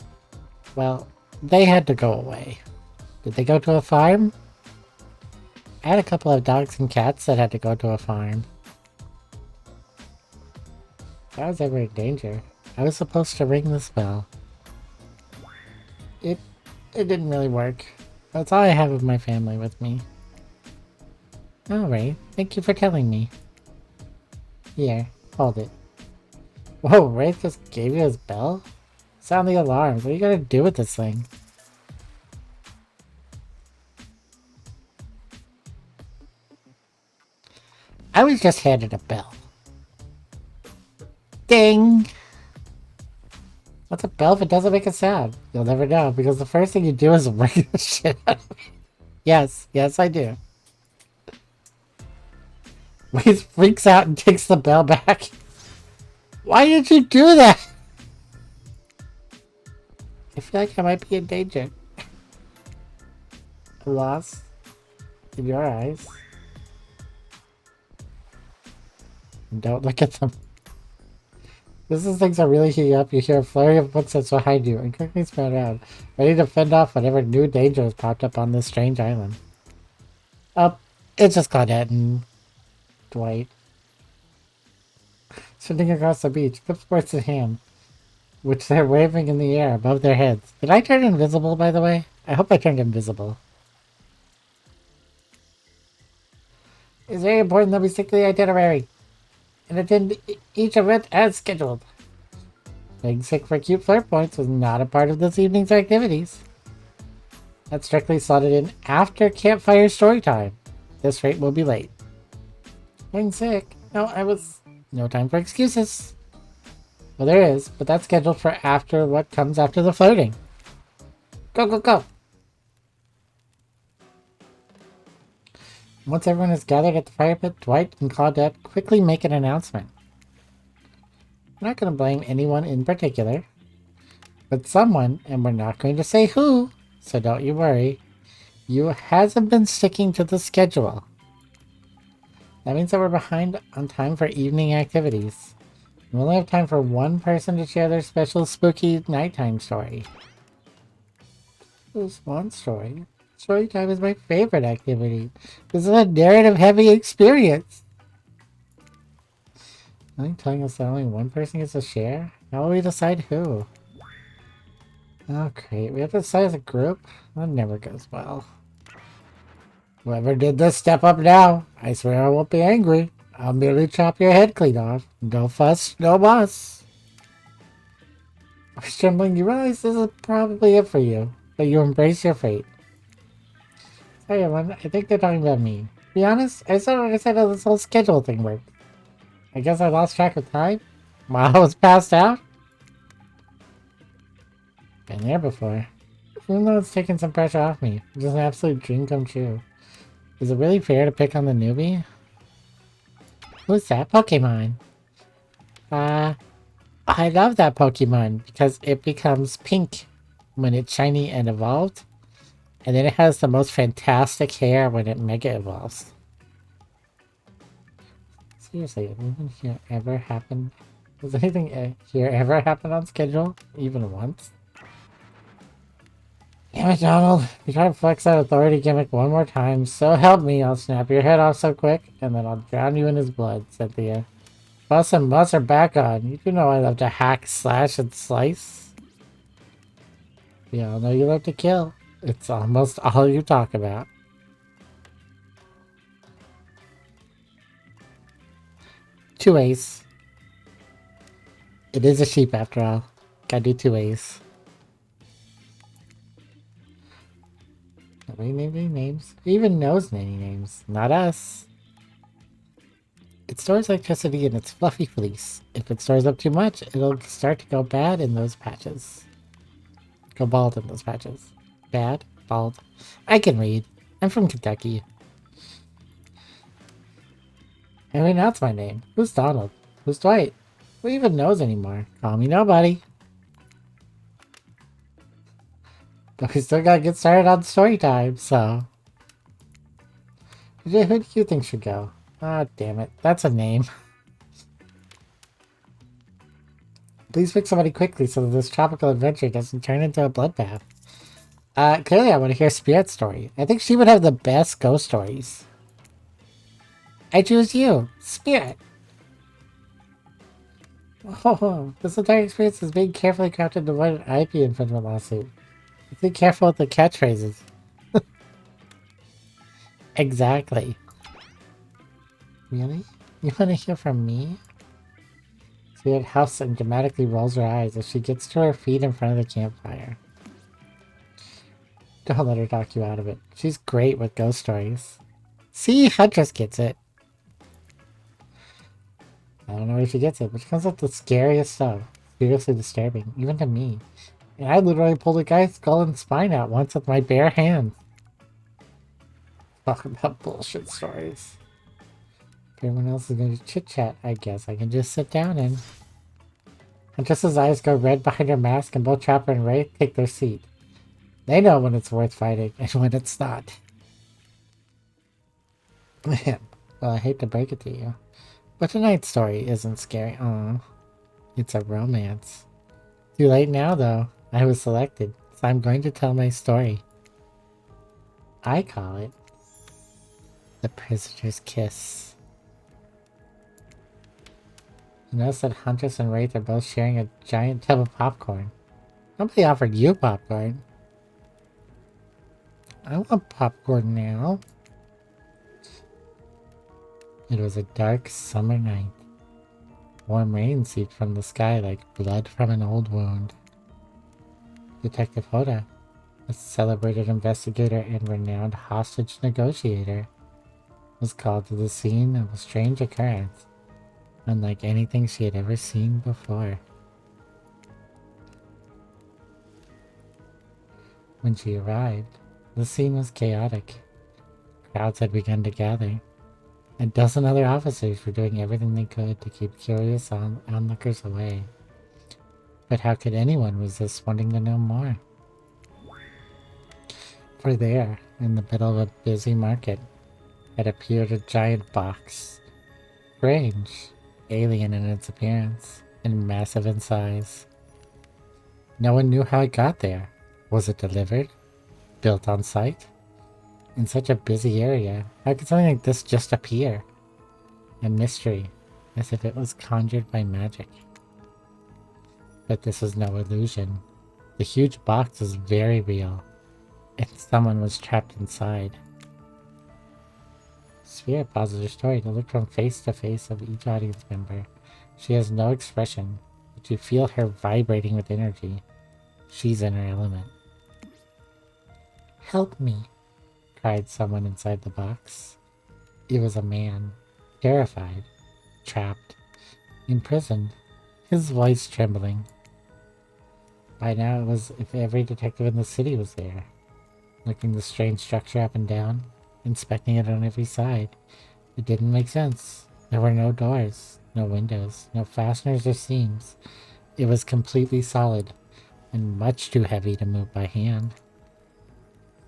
Well, they had to go away. Did they go to a farm? I had a couple of dogs and cats that had to go to a farm. If I was ever in danger, I was supposed to ring this bell. It didn't really work. That's all I have of my family with me. Alright, thank you for telling me. Here, hold it. Whoa, Wraith just gave you his bell? Sound the alarms. What are you gonna do with this thing? I was just handed a bell. Ding! What's a bell if it doesn't make a sound? You'll never know, because the first thing you do is ring the shit out of me. Yes, I do. Wraith freaks out and takes the bell back. Why did you do that? I feel like I might be in danger. A loss in your eyes. And don't look at them. This is things that really heat you up. You hear a flurry of footsteps behind you and quickly spin around, ready to fend off whatever new danger has popped up on this strange island. Oh, it's just Claudette and Dwight. Sitting across the beach, clipboards in hand, which they're waving in the air above their heads. Did I turn invisible, by the way? I hope I turned invisible. It's very important that we stick to the itinerary and attend each event as scheduled. Being sick for cute flirt points was not a part of this evening's activities. That's strictly slotted in after campfire story time. This rate will be late. Being sick? No, no time for excuses. Well, there is, but that's scheduled for after what comes after the flirting. Go, go, go! Once everyone is gathered at the fire pit, Dwight and Claudette quickly make an announcement. I'm not going to blame anyone in particular, but someone, and we're not going to say who, so don't you worry, you hasn't been sticking to the schedule. That means that we're behind on time for evening activities. We only have time for one person to share their special spooky nighttime story. This one story. Story time is my favorite activity. This is a narrative-heavy experience. Are you telling us that only one person gets to share? How will we decide who? Oh, great. We have to decide as a group? That never goes well. Whoever did this, step up now. I swear I won't be angry. I'll merely chop your head clean off. No fuss, no muss. I was trembling. You realize this is probably it for you, but you embrace your fate. Sorry, everyone. I think they're talking about me. To be honest, I still don't understand how this whole schedule thing worked. I guess I lost track of time while I was passed out. Been there before. Even though it's taken some pressure off me, it's just an absolute dream come true. Is it really fair to pick on the newbie? Who's that Pokemon? I love that Pokemon because it becomes pink when it's shiny and evolved. And then it has the most fantastic hair when it mega evolves. Seriously, has anything here ever happened? Has anything here ever happened on schedule? Even once? Damn it, Donald. You try to flex that authority gimmick one more time, so help me, I'll snap your head off so quick, and then I'll drown you in his blood, Cynthia. Fuss and muss are back on. You do know I love to hack, slash, and slice. We all know you love to kill. It's almost all you talk about. Two ways. It is a sheep after all. Gotta do two ways. Nobody named any names. Who even knows any names? Not us. It stores electricity in its fluffy fleece. If it stores up too much, it'll start to go bad in those patches. Go bald in those patches. Bad? Bald? I can read. I'm from Kentucky. I mean, that's my name. Who's Donald? Who's Dwight? Who even knows anymore? Call me nobody. But we still gotta get started on story time, so... Who do you think should go? Ah, damn it. That's a name. Please pick somebody quickly so that this tropical adventure doesn't turn into a bloodbath. Clearly I want to hear Spirit's story. I think she would have the best ghost stories. I choose you, Spirit. Oh, this entire experience is being carefully crafted to avoid an IP infringement lawsuit. Be careful with the catchphrases. Exactly. Really? You want to hear from me? Spirit huffs and dramatically rolls her eyes as she gets to her feet in front of the campfire. Don't let her talk you out of it. She's great with ghost stories. See, Huntress gets it. I don't know where she gets it, but she comes up with the scariest stuff. Seriously disturbing, even to me. And I literally pulled a guy's skull and spine out once with my bare hands. Talk about bullshit stories. If everyone else is going to chit-chat, I guess I can just sit down and... And just as eyes go red behind her mask and both Trapper and Ray take their seat. They know when it's worth fighting and when it's not. Man, well, I hate to break it to you, but tonight's story isn't scary. Aw, it's a romance. Too late now, though. I was selected, so I'm going to tell my story. I call it The Prisoner's Kiss. You notice that Huntress and Wraith are both sharing a giant tub of popcorn. Nobody offered you popcorn. I want popcorn now. It was a dark summer night. Warm rain seeped from the sky like blood from an old wound. Detective Hoda, a celebrated investigator and renowned hostage negotiator, was called to the scene of a strange occurrence, unlike anything she had ever seen before. When she arrived, the scene was chaotic. Crowds had begun to gather. A dozen other officers were doing everything they could to keep curious onlookers away. But how could anyone resist wanting to know more? For there, in the middle of a busy market, had appeared a giant box. Strange, alien in its appearance, and massive in size. No one knew how it got there. Was it delivered? Built on site? In such a busy area, how could something like this just appear? A mystery, as if it was conjured by magic. But this was no illusion. The huge box was very real, and someone was trapped inside. Spirit pauses her story to look from face to face of each audience member. She has no expression, but you feel her vibrating with energy. She's in her element. "Help me," cried someone inside the box. It was a man, terrified, trapped, imprisoned, his voice trembling. By now it was as if every detective in the city was there, looking the strange structure up and down, inspecting it on every side. It didn't make sense. There were no doors, no windows, no fasteners or seams. It was completely solid, and much too heavy to move by hand.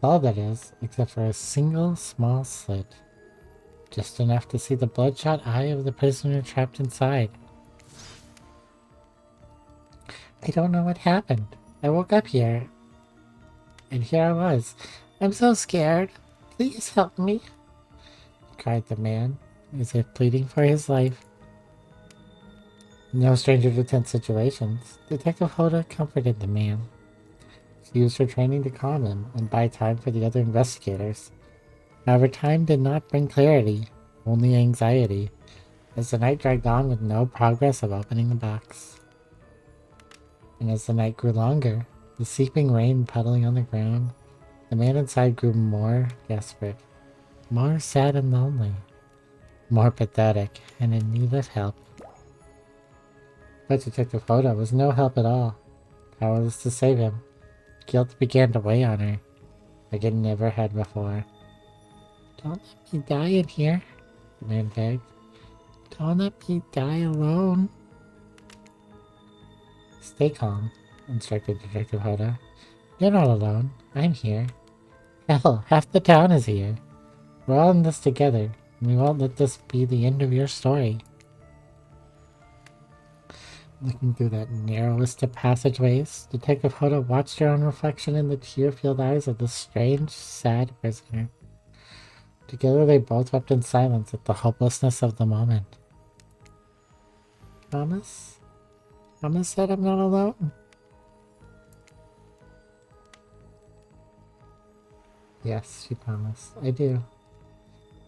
All that is, except for a single small slit. Just enough to see the bloodshot eye of the prisoner trapped inside. "I don't know what happened. I woke up here, and here I was. I'm so scared. Please help me," cried the man, as if pleading for his life. No stranger to tense situations, Detective Hoda comforted the man. She used her training to calm him and buy time for the other investigators. However, time did not bring clarity, only anxiety, as the night dragged on with no progress of opening the box. And as the night grew longer, the seeping rain puddling on the ground, the man inside grew more desperate, more sad and lonely, more pathetic, and in need of help. But Detective Hoda was no help at all, powerless to save him. Guilt began to weigh on her, like it never had before. "Don't let me die in here," the man begged. "Don't let me die alone." "Stay calm," instructed Detective Hoda. "You're not alone. I'm here. Hell, half the town is here. We're all in this together, and we won't let this be the end of your story." Looking through that narrowest of passageways, Detective Hoda watched her own reflection in the tear-filled eyes of the strange, sad prisoner. Together they both wept in silence at the hopelessness of the moment. "Promise? Promise that I'm not alone?" "Yes," she promised. "I do."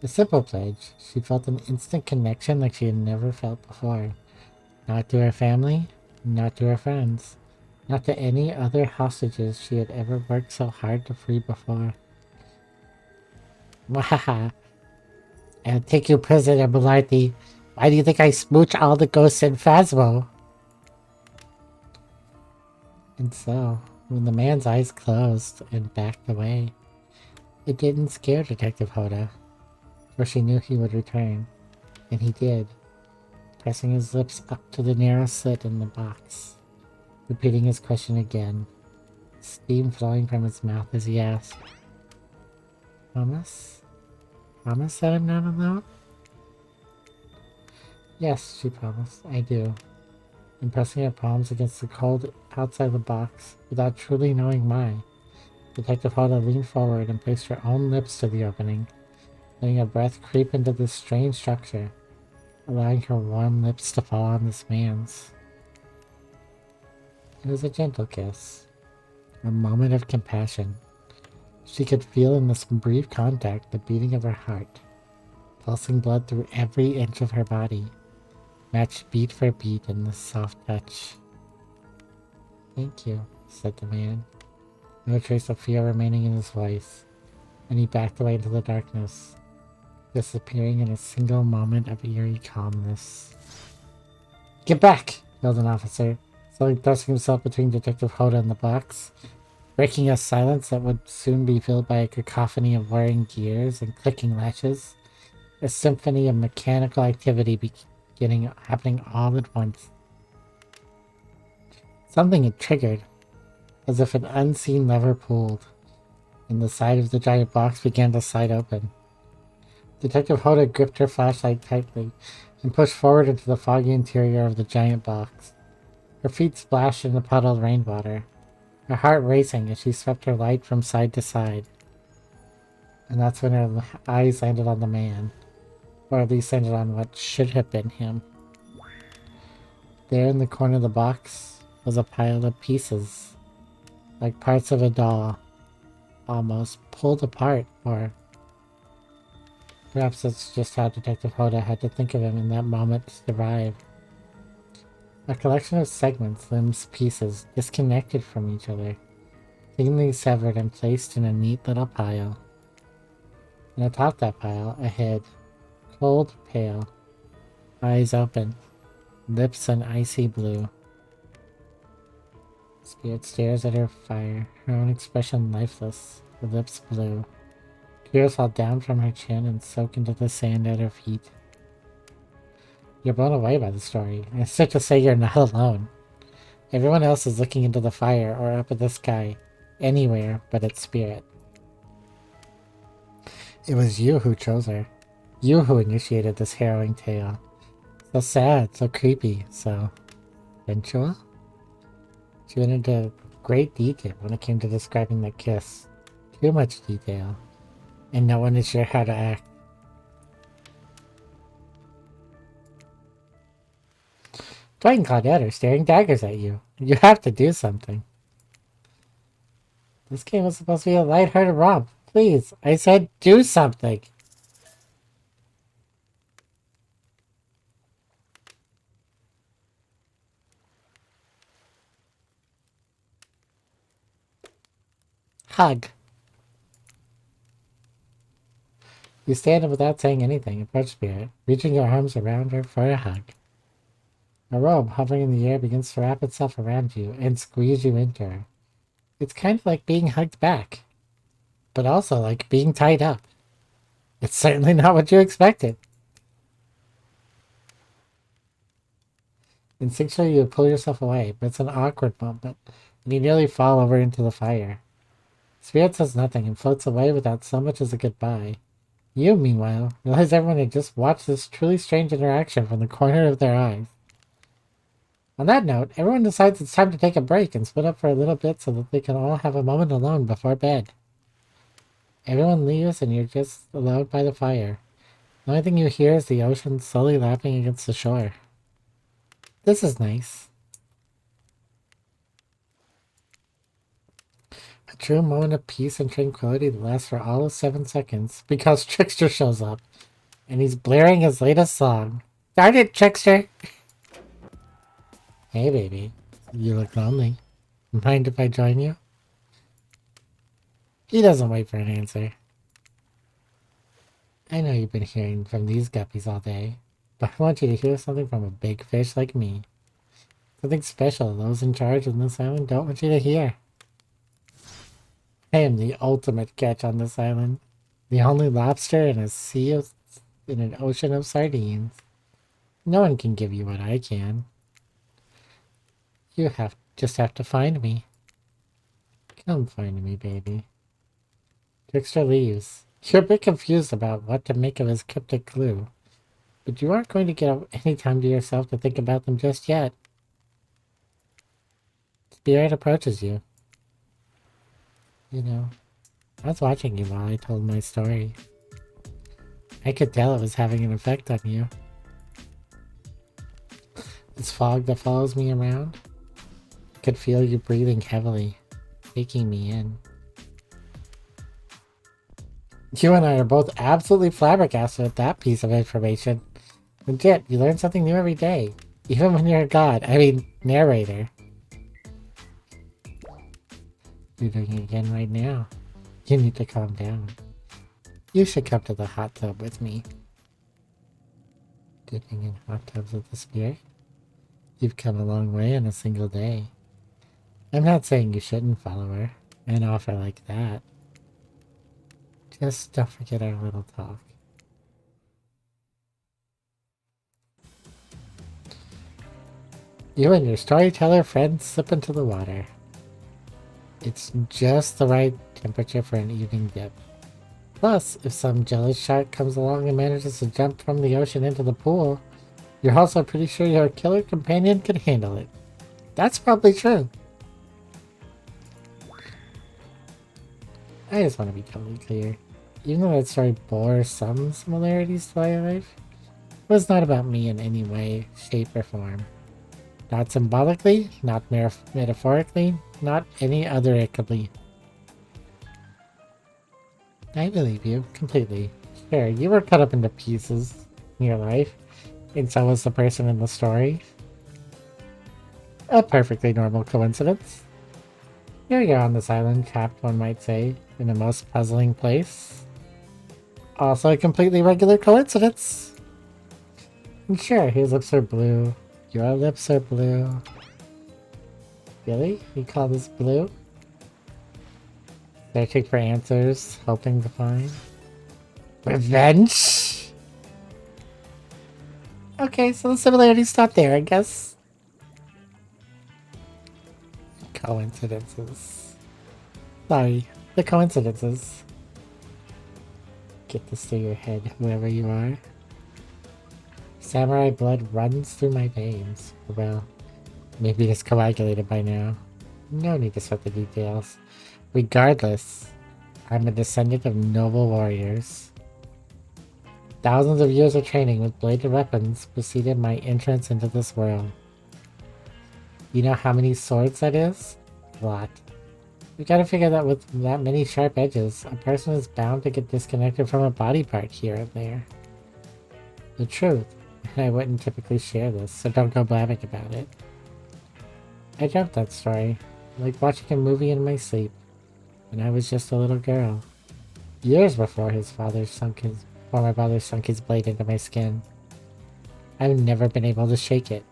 A simple pledge. She felt an instant connection like she had never felt before. Not to her family, not to her friends, not to any other hostages she had ever worked so hard to free before. "Wahaha! I'll take you prisoner, Malarty. Why do you think I smooch all the ghosts in Phasmo?" And so, when the man's eyes closed and backed away, it didn't scare Detective Hoda, for she knew he would return, and he did. pressing his lips up to the narrow slit in the box, repeating his question again, steam flowing from his mouth as he asked, Promise? Promise that I'm not alone? Yes, she promised. I do. And pressing her palms against the cold outside the box, without truly knowing why, Detective Hoda leaned forward and placed her own lips to the opening, letting her breath creep into this strange structure, allowing her warm lips to fall on this man's. It was a gentle kiss, a moment of compassion. She could feel in this brief contact the beating of her heart, pulsing blood through every inch of her body, matched beat for beat in this soft touch. Thank you, said the man, no trace of fear remaining in his voice, and he backed away into the darkness, disappearing in a single moment of eerie calmness. Get back! Yelled an officer, slowly thrusting himself between Detective Hoda and the box, breaking a silence that would soon be filled by a cacophony of whirring gears and clicking latches, a symphony of mechanical activity happening all at once. Something had triggered, as if an unseen lever pulled, and the side of the giant box began to slide open. Detective Hoda gripped her flashlight tightly and pushed forward into the foggy interior of the giant box. Her feet splashed in the puddled rainwater, her heart racing as she swept her light from side to side. And that's when her eyes landed on the man, or at least landed on what should have been him. There in the corner of the box was a pile of pieces, like parts of a doll, almost pulled apart, or perhaps that's just how Detective Hoda had to think of him in that moment to survive. A collection of segments, limbs, pieces, disconnected from each other, cleanly severed and placed in a neat little pile. And atop that pile, a head, cold, pale, eyes open, lips an icy blue. Spirit stares at her fire, her own expression lifeless, her lips blue. Tears fall down from her chin and soak into the sand at her feet. You're blown away by the story, and it's safe to say you're not alone. Everyone else is looking into the fire or up at the sky, anywhere but at Spirit. It was you who chose her. You who initiated this harrowing tale. So sad, so creepy, so sensual? She went into great detail when it came to describing that kiss. Too much detail. And no one is sure how to act. Dwight and Claudette are staring daggers at you. You have to do something. This game was supposed to be a lighthearted romp. Please, I said do something. Hug. You stand up without saying anything, approach Spirit, reaching your arms around her for a hug. A robe hovering in the air begins to wrap itself around you and squeeze you into her. It's kind of like being hugged back, but also like being tied up. It's certainly not what you expected. Instinctually, you pull yourself away, but it's an awkward moment, and you nearly fall over into the fire. Spirit says nothing and floats away without so much as a goodbye. You, meanwhile, realize everyone had just watched this truly strange interaction from the corner of their eyes. On that note, everyone decides it's time to take a break and split up for a little bit so that they can all have a moment alone before bed. Everyone leaves and you're just alone by the fire. The only thing you hear is the ocean slowly lapping against the shore. This is nice. A true moment of peace and tranquility that lasts for all of 7 seconds because Trickster shows up and he's blaring his latest song. Darn it, Trickster! Hey, baby. You look lonely. Mind if I join you? He doesn't wait for an answer. I know you've been hearing from these guppies all day, but I want you to hear something from a big fish like me. Something special those in charge on this island don't want you to hear. I am the ultimate catch on this island. The only lobster in a sea of... in an ocean of sardines. No one can give you what I can. You just have to find me. Come find me, baby. Trickster leaves. You're a bit confused about what to make of his cryptic clue, but you aren't going to get any time to yourself to think about them just yet. Spirit approaches you. You know, I was watching you while I told my story. I could tell it was having an effect on you. This fog that follows me around, I could feel you breathing heavily, taking me in. You and I are both absolutely flabbergasted at that piece of information. Legit, you learn something new every day. Even when you're a god. I mean, narrator. You're doing it again right now. You need to calm down. You should come to the hot tub with me. Dipping in hot tubs with the spirit? You've come a long way in a single day. I'm not saying you shouldn't follow her. An offer like that. Just don't forget our little talk. You and your storyteller friend slip into the water. It's just the right temperature for an evening dip. Plus, if some jealous shark comes along and manages to jump from the ocean into the pool, you're also pretty sure your killer companion can handle it. That's probably true. I just want to be totally clear. Even though that story bore some similarities to my life, it was not about me in any way, shape, or form. Not symbolically, not metaphorically, not any otherically. I believe you, completely. Sure, you were cut up into pieces in your life, and so was the person in the story. A perfectly normal coincidence. Here you're on this island, trapped, one might say, in the most puzzling place. Also a completely regular coincidence. And sure, his lips are blue. Your lips are blue. Really? You call this blue? Searching for answers, hoping to find revenge? Okay, so the similarities stop there, I guess. Coincidences. Sorry, the coincidences. Get this through your head, whoever you are. Samurai blood runs through my veins. Well, maybe it's coagulated by now. No need to sweat the details. Regardless, I'm a descendant of noble warriors. Thousands of years of training with bladed weapons preceded my entrance into this world. You know how many swords that is? A lot. We gotta figure that with that many sharp edges, a person is bound to get disconnected from a body part here and there. The truth, and I wouldn't typically share this, so don't go blabbing about it. I dreamt that story, like watching a movie in my sleep, when I was just a little girl. Years before my father sunk his blade into my skin. I've never been able to shake it.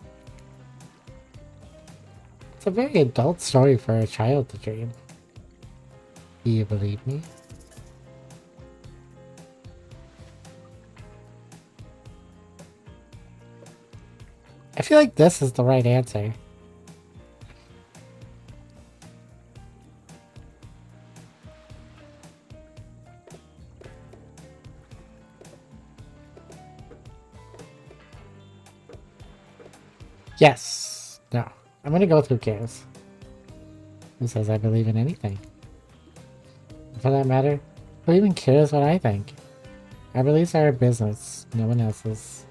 It's a very adult story for a child to dream. Do you believe me? I feel like this is the right answer. Yes. No. I'm gonna go with who cares. Who says I believe in anything? For that matter, who even cares what I think? Our beliefs are our business, no one else's.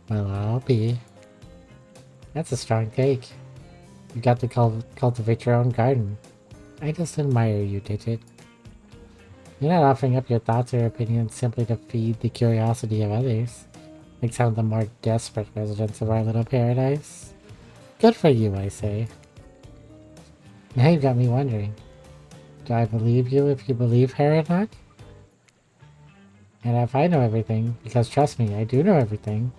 Well, I'll be. That's a strong take. You got to cultivate your own garden. I just admire you, Digit. You're not offering up your thoughts or opinions simply to feed the curiosity of others, like some of the more desperate residents of our little paradise. Good for you, I say. Now you've got me wondering. Do I believe you if you believe her or not? And if I know everything, because trust me, I do know everything,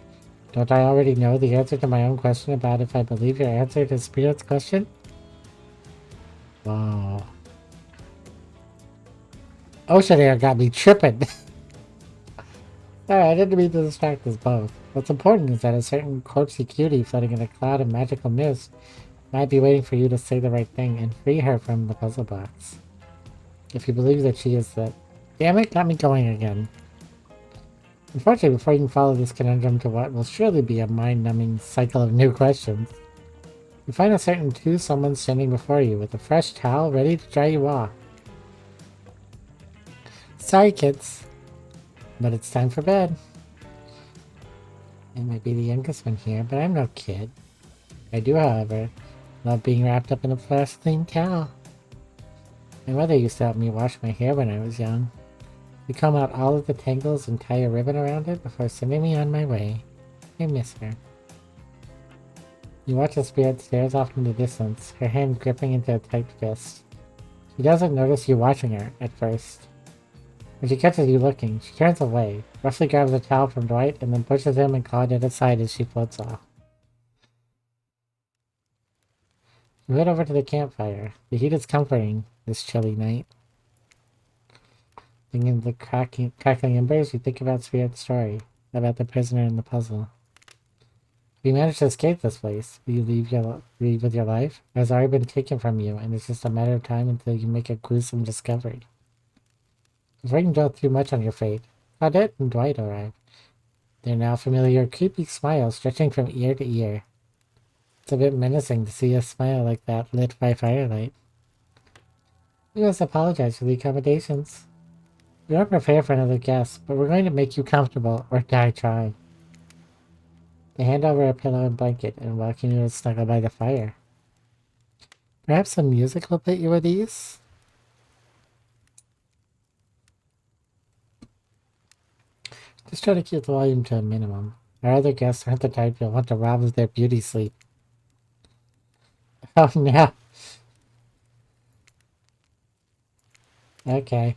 don't I already know the answer to my own question about if I believe your answer to Spirit's question? Whoa. Ocean air got me tripping. Sorry, I didn't mean to distract us both. What's important is that a certain corpsey cutie floating in a cloud of magical mist might be waiting for you to say the right thing and free her from the puzzle box. If you believe that she is the... Damn it, got me going again. Unfortunately, before you can follow this conundrum to what will surely be a mind-numbing cycle of new questions, you find a certain someone standing before you with a fresh towel ready to dry you off. Sorry, kids, but it's time for bed. I might be the youngest one here, but I'm no kid. I do, however, love being wrapped up in a fresh, clean towel. My mother used to help me wash my hair when I was young. We comb out all of the tangles and tie a ribbon around it before sending me on my way. I miss her. You watch the spirit stares off in the distance, her hand gripping into a tight fist. She doesn't notice you watching her at first. When she catches you looking, she turns away, roughly grabs a towel from Dwight, and then pushes him and Claude it aside as she floats off. You head over to the campfire. The heat is comforting this chilly night. Thinking of the crackling embers, you think about Spirit's story, about the prisoner and the puzzle. If you manage to escape this place, will you leave with your life? It has already been taken from you, and it's just a matter of time until you make a gruesome discovery. Before you can dwell too much on your fate, Claudette and Dwight arrive. Their now familiar creepy smile stretching from ear to ear. It's a bit menacing to see a smile like that lit by firelight. We must apologize for the accommodations. We aren't prepared for another guest, but we're going to make you comfortable or die trying. They hand over a pillow and blanket and welcome you to snuggle by the fire. Perhaps some music will put you at ease? Just try to keep the volume to a minimum. Our other guests aren't the type you'll want to rob of their beauty sleep. Oh no. Okay.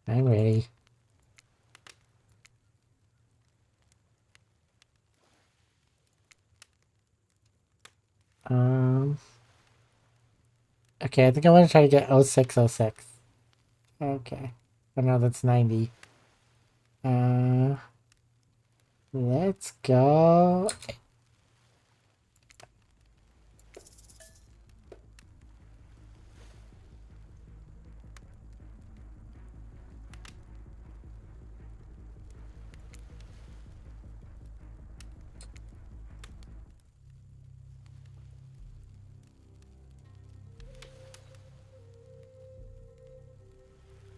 I'm ready. Okay, I think I want to try to get 0606. Okay. Oh no, that's 90. Let's go.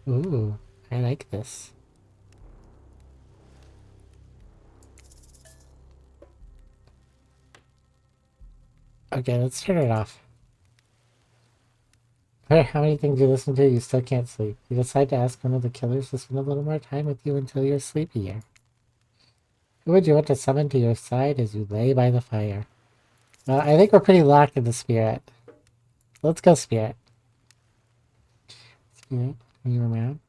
Ooh, I like this. Okay, let's turn it off. How many things you listen to, you still can't sleep. You decide to ask one of the killers to spend a little more time with you until you're sleepier. Who would you want to summon to your side as you lay by the fire? I think we're pretty locked in the spirit. Let's go, spirit. Spirit, are you around?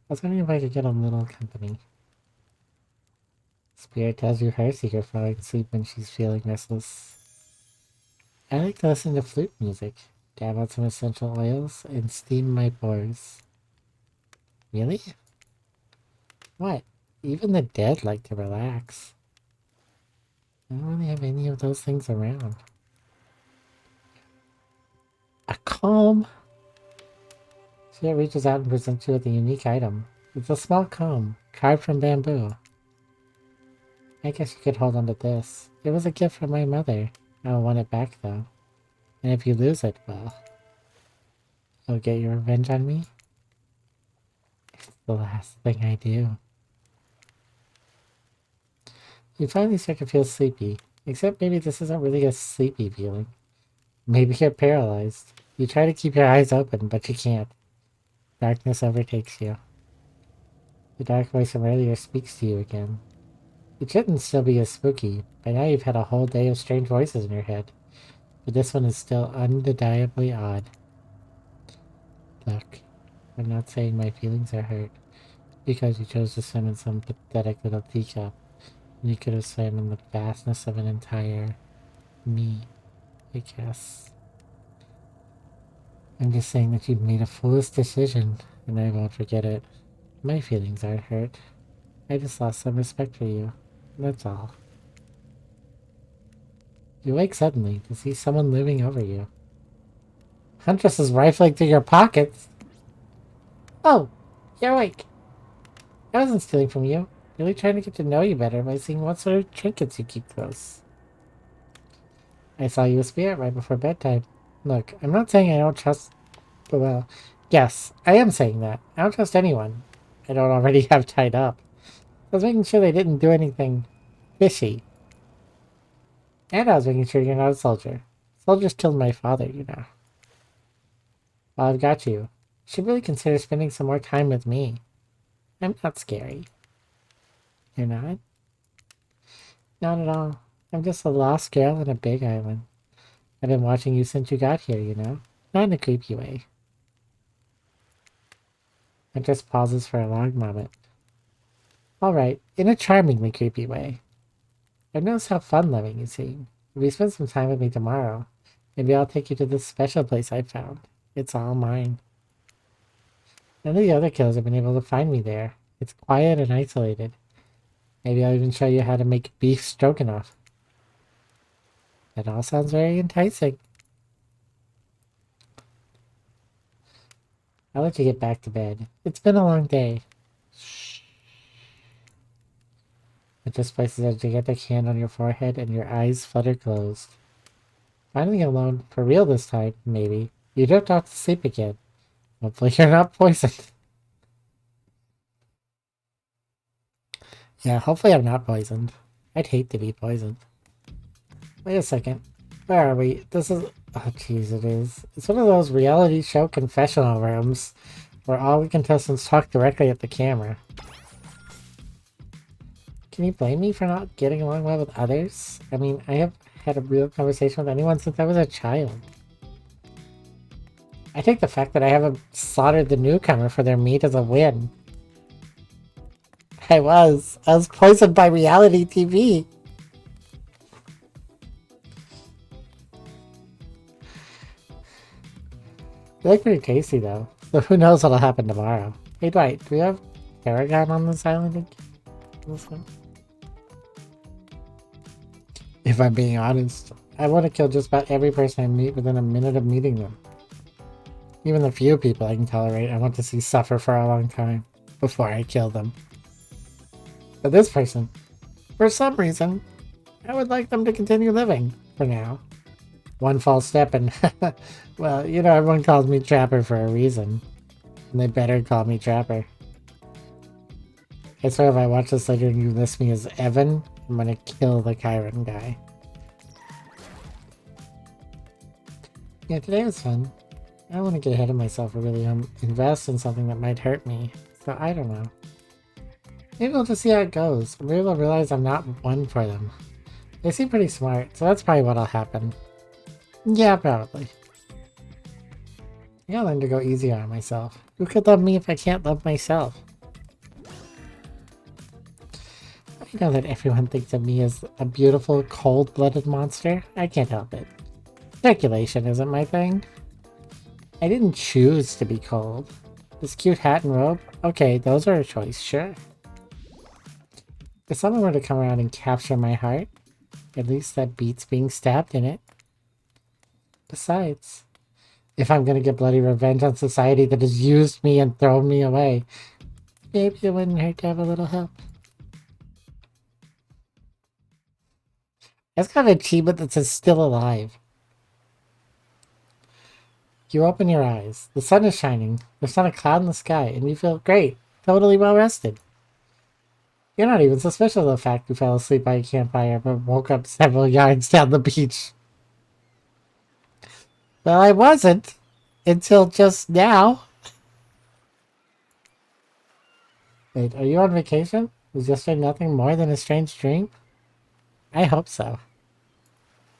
I was wondering if I could get a little company. Spirit tells you her secret for falling asleep when she's feeling restless. I like to listen to flute music, dab out some essential oils, and steam my pores. Really? What? Even the dead like to relax. I don't really have any of those things around. A comb! Spirit reaches out and presents you with a unique item. It's a small comb, carved from bamboo. I guess you could hold on to this. It was a gift from my mother. I'll want it back, though. And if you lose it, well... you'll get your revenge on me? It's the last thing I do. You finally start to feel sleepy. Except maybe this isn't really a sleepy feeling. Maybe you're paralyzed. You try to keep your eyes open, but you can't. Darkness overtakes you. The dark voice from earlier speaks to you again. It shouldn't still be as spooky. By now you've had a whole day of strange voices in your head. But this one is still undeniably odd. Look, I'm not saying my feelings are hurt. Because you chose to swim in some pathetic little teacup. And you could have swam in the vastness of an entire... me, I guess. I'm just saying that you made a foolish decision. And I won't forget it. My feelings aren't hurt. I just lost some respect for you. That's all. You wake suddenly to see someone looming over you. Huntress is rifling through your pockets. Oh, you're awake. I wasn't stealing from you. Really trying to get to know you better by seeing what sort of trinkets you keep close. I saw you a spirit right before bedtime. Look, I'm not saying I don't trust... Well, yes, I am saying that. I don't trust anyone I don't already have tied up. I was making sure they didn't do anything fishy. And I was making sure you're not a soldier. Soldiers killed my father, you know. Well, I've got you. You should really consider spending some more time with me. I'm not scary. You're not? Not at all. I'm just a lost girl on a big island. I've been watching you since you got here, you know? Not in a creepy way. It just pauses for a long moment. Alright, in a charmingly creepy way. I've noticed how fun-loving you seem. If you spend some time with me tomorrow, maybe I'll take you to this special place I found. It's all mine. None of the other killers have been able to find me there. It's quiet and isolated. Maybe I'll even show you how to make beef stroganoff. That all sounds very enticing. I'll let you get back to bed. It's been a long day. Shh. It just places a gigantic hand on your forehead and your eyes flutter closed. Finally alone, for real this time, maybe. You drift off to sleep again. Hopefully you're not poisoned. Yeah, hopefully I'm not poisoned. I'd hate to be poisoned. Wait a second. Where are we? This is... Oh, jeez, it is. It's one of those reality show confessional rooms where all the contestants talk directly at the camera. Can you blame me for not getting along well with others? I mean, I have had a real conversation with anyone since I was a child. I take the fact that I haven't slaughtered the newcomer for their meat as a win. I was poisoned by reality TV. They look pretty tasty though, so who knows what'll happen tomorrow. Hey Dwight, do we have Paragon on this island again? This one? If I'm being honest, I want to kill just about every person I meet within a minute of meeting them. Even the few people I can tolerate, I want to see suffer for a long time before I kill them. But this person, for some reason, I would like them to continue living for now. One false step and, well, you know, everyone calls me Trapper for a reason. And they better call me Trapper. I swear if I watch this later and you list me as Evan, I'm gonna kill the Chiron guy. Yeah, today was fun. I don't want to get ahead of myself or really invest in something that might hurt me. So I don't know. Maybe we'll just see how it goes. Maybe they'll realize I'm not one for them. They seem pretty smart, so that's probably what'll happen. Yeah, probably. I gotta learn to go easier on myself. Who could love me if I can't love myself? I know that everyone thinks of me as a beautiful, cold-blooded monster. I can't help it. Speculation isn't my thing. I didn't choose to be cold. This cute hat and robe? Okay, those are a choice, sure. If someone were to come around and capture my heart, at least that beats being stabbed in it. Besides, if I'm gonna get bloody revenge on society that has used me and thrown me away, maybe it wouldn't hurt to have a little help. That's got an achievement that says still alive. You open your eyes. The sun is shining. There's not a cloud in the sky, and you feel great. Totally well rested. You're not even suspicious of the fact you fell asleep by a campfire but woke up several yards down the beach. Well, I wasn't. Until just now. Wait, are you on vacation? Was yesterday nothing more than a strange dream? I hope so.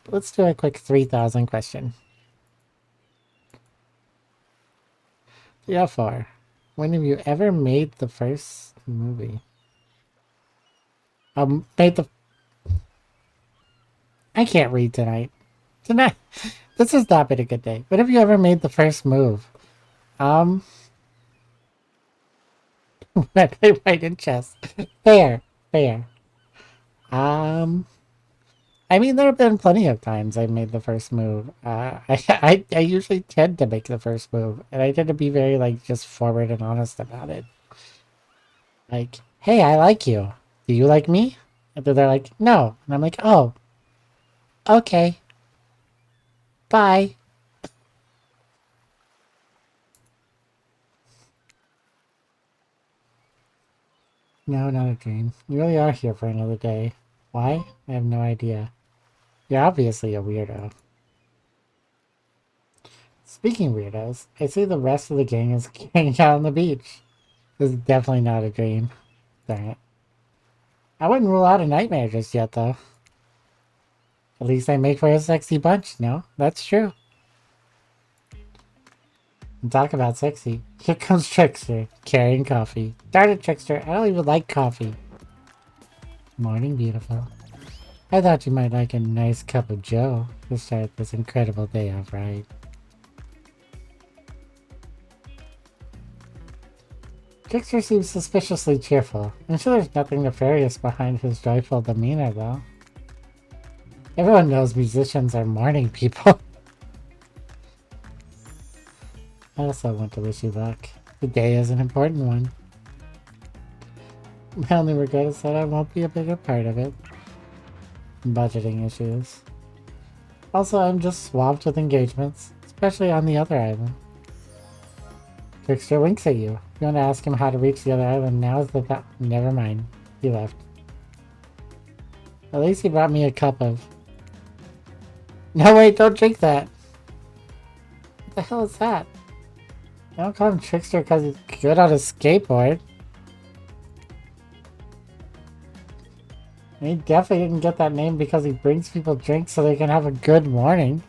Let's do a quick 3,000 question. Yeah, far. When have you ever made the first movie? Made the... I can't read tonight. This has not been a good day. When have you ever made the first move? when I play white in chess. Fair, fair. Um, I mean, there have been plenty of times I made the first move. I usually tend to make the first move, and I tend to be very, like, just forward and honest about it. Like, hey, I like you. Do you like me? And then they're like, no. And I'm like, oh, okay. Bye. No, not a dream. You really are here for another day. Why? I have no idea. You're obviously a weirdo. Speaking of weirdos, I see the rest of the gang is hanging out on the beach. This is definitely not a dream. Darn it. I wouldn't rule out a nightmare just yet, though. At least I make for a sexy bunch, no? That's true. And talk about sexy. Here comes Trickster, carrying coffee. Darn it, Trickster, I don't even like coffee. Morning, beautiful. I thought you might like a nice cup of joe to start this incredible day off right. Trickster seems suspiciously cheerful. I'm sure there's nothing nefarious behind his joyful demeanor, though. Everyone knows musicians are morning people. I also want to wish you luck. The day is an important one. My only regret is that I won't be a bigger part of it. Budgeting issues. Also, I'm just swamped with engagements, especially on the other island. Trickster winks at you. If you want to ask him how to reach the other island, now is the time. Never mind. He left. At least he brought me a cup of... No, wait, don't drink that! What the hell is that? I don't call him Trickster because he's good on a skateboard. And he definitely didn't get that name because he brings people drinks so they can have a good morning.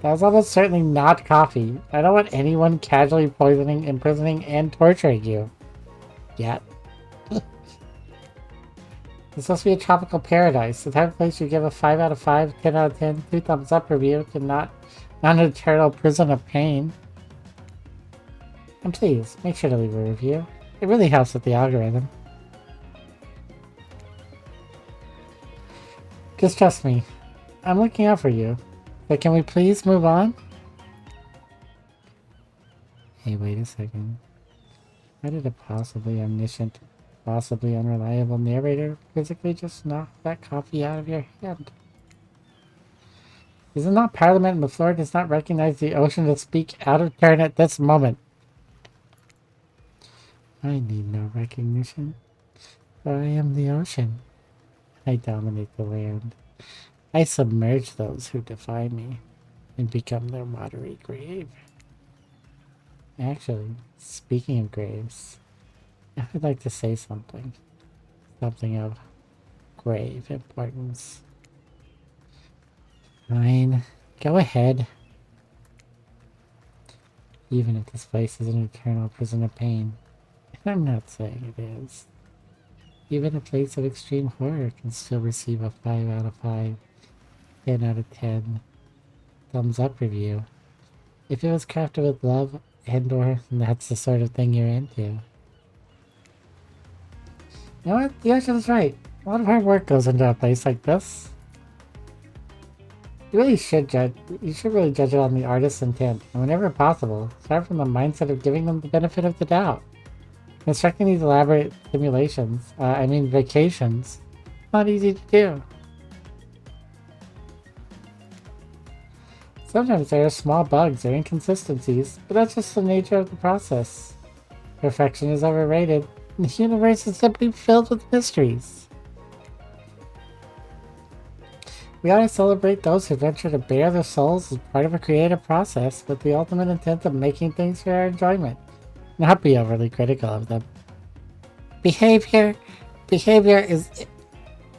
That was almost certainly not coffee. I don't want anyone casually poisoning, imprisoning, and torturing you. Yet. It's supposed to be a tropical paradise. The type of place you give a 5 out of 5, 10 out of 10, 2 thumbs up review to not an eternal prison of pain. And please, make sure to leave a review. It really helps with the algorithm. Just trust me. I'm looking out for you. But can we please move on? Hey, wait a second. How did a possibly omniscient, possibly unreliable narrator physically just knock that coffee out of your hand? Is it not Parliament and the floor does not recognize the ocean to speak out of turn at this moment? I need no recognition, for I am the ocean. I dominate the land. I submerge those who defy me and become their watery grave. Actually, speaking of graves, I would like to say something. Something of grave importance. Fine. Go ahead. Even if this place is an eternal prison of pain. And I'm not saying it is. Even a place of extreme horror can still receive a 5 out of 5, 10 out of 10 thumbs up review. If it was crafted with love and/or that's the sort of thing you're into. You know what? The ocean's right. A lot of hard work goes into a place like this. You really should judge. You should really judge it on the artist's intent, and whenever possible, start from the mindset of giving them the benefit of the doubt. Constructing these elaborate simulations, vacations, not easy to do. Sometimes there are small bugs or inconsistencies, but that's just the nature of the process. Perfection is overrated, and the universe is simply filled with mysteries. We ought to celebrate those who venture to bare their souls as part of a creative process with the ultimate intent of making things for our enjoyment, not be overly critical of them. Behavior is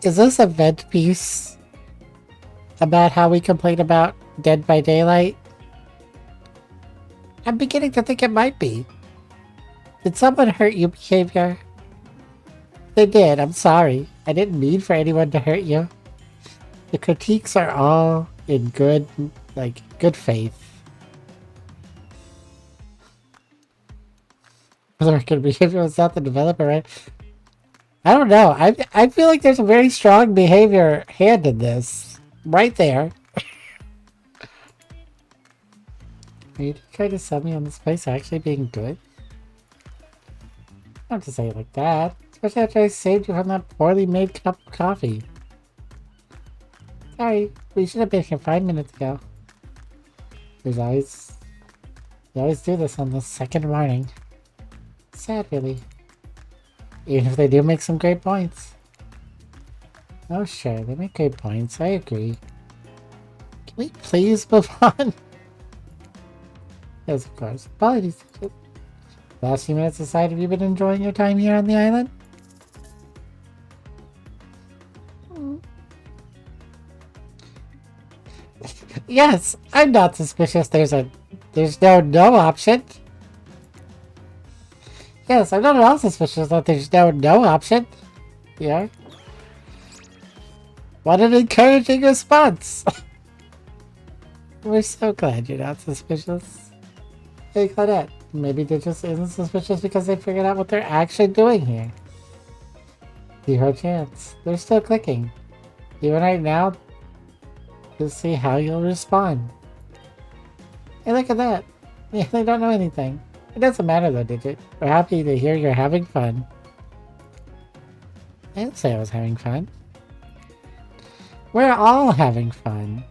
this a vent piece about how we complain about Dead by Daylight? I'm beginning to think it might be. Did someone hurt you, Behavior? They did, I'm sorry. I didn't mean for anyone to hurt you. The critiques are all in good faith. record behavior was not the developer, right? I don't know. I feel like there's a very strong behavior hand in this. Right there. Are you trying to sell me on this place actually being good? I don't have to say it like that. Especially after I saved you from that poorly made cup of coffee. Sorry, we should have been here 5 minutes ago. There's always... They always do this on the second morning. Sad, really. Even if they do make some great points. Oh, sure, they make great points. I agree. Can we please move on? Yes, of course. Apologies. Last few minutes aside, have you been enjoying your time here on the island? Yes, I'm not suspicious. There's no option. Yes, I'm not at all suspicious that there's no option. Yeah. What an encouraging response. We're so glad you're not suspicious. Hey, Claudette, maybe they're just isn't suspicious because they figured out what they're actually doing here. Zero chance. They're still clicking. Even right now, to see how you'll respond. Hey, look at that. Yeah, they don't know anything. It doesn't matter though, Digit. We're happy to hear you're having fun. I didn't say I was having fun. We're all having fun.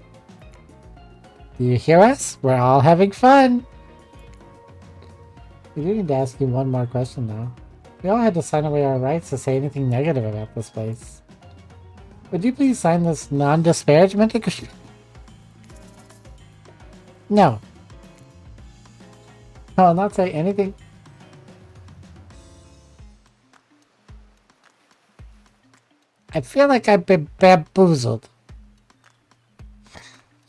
Do you hear us? We're all having fun. We do need to ask you one more question though. We all had to sign away our rights to say anything negative about this place. Would you please sign this non-disparagement agreement? No. I'll not say anything. I feel like I've been bamboozled.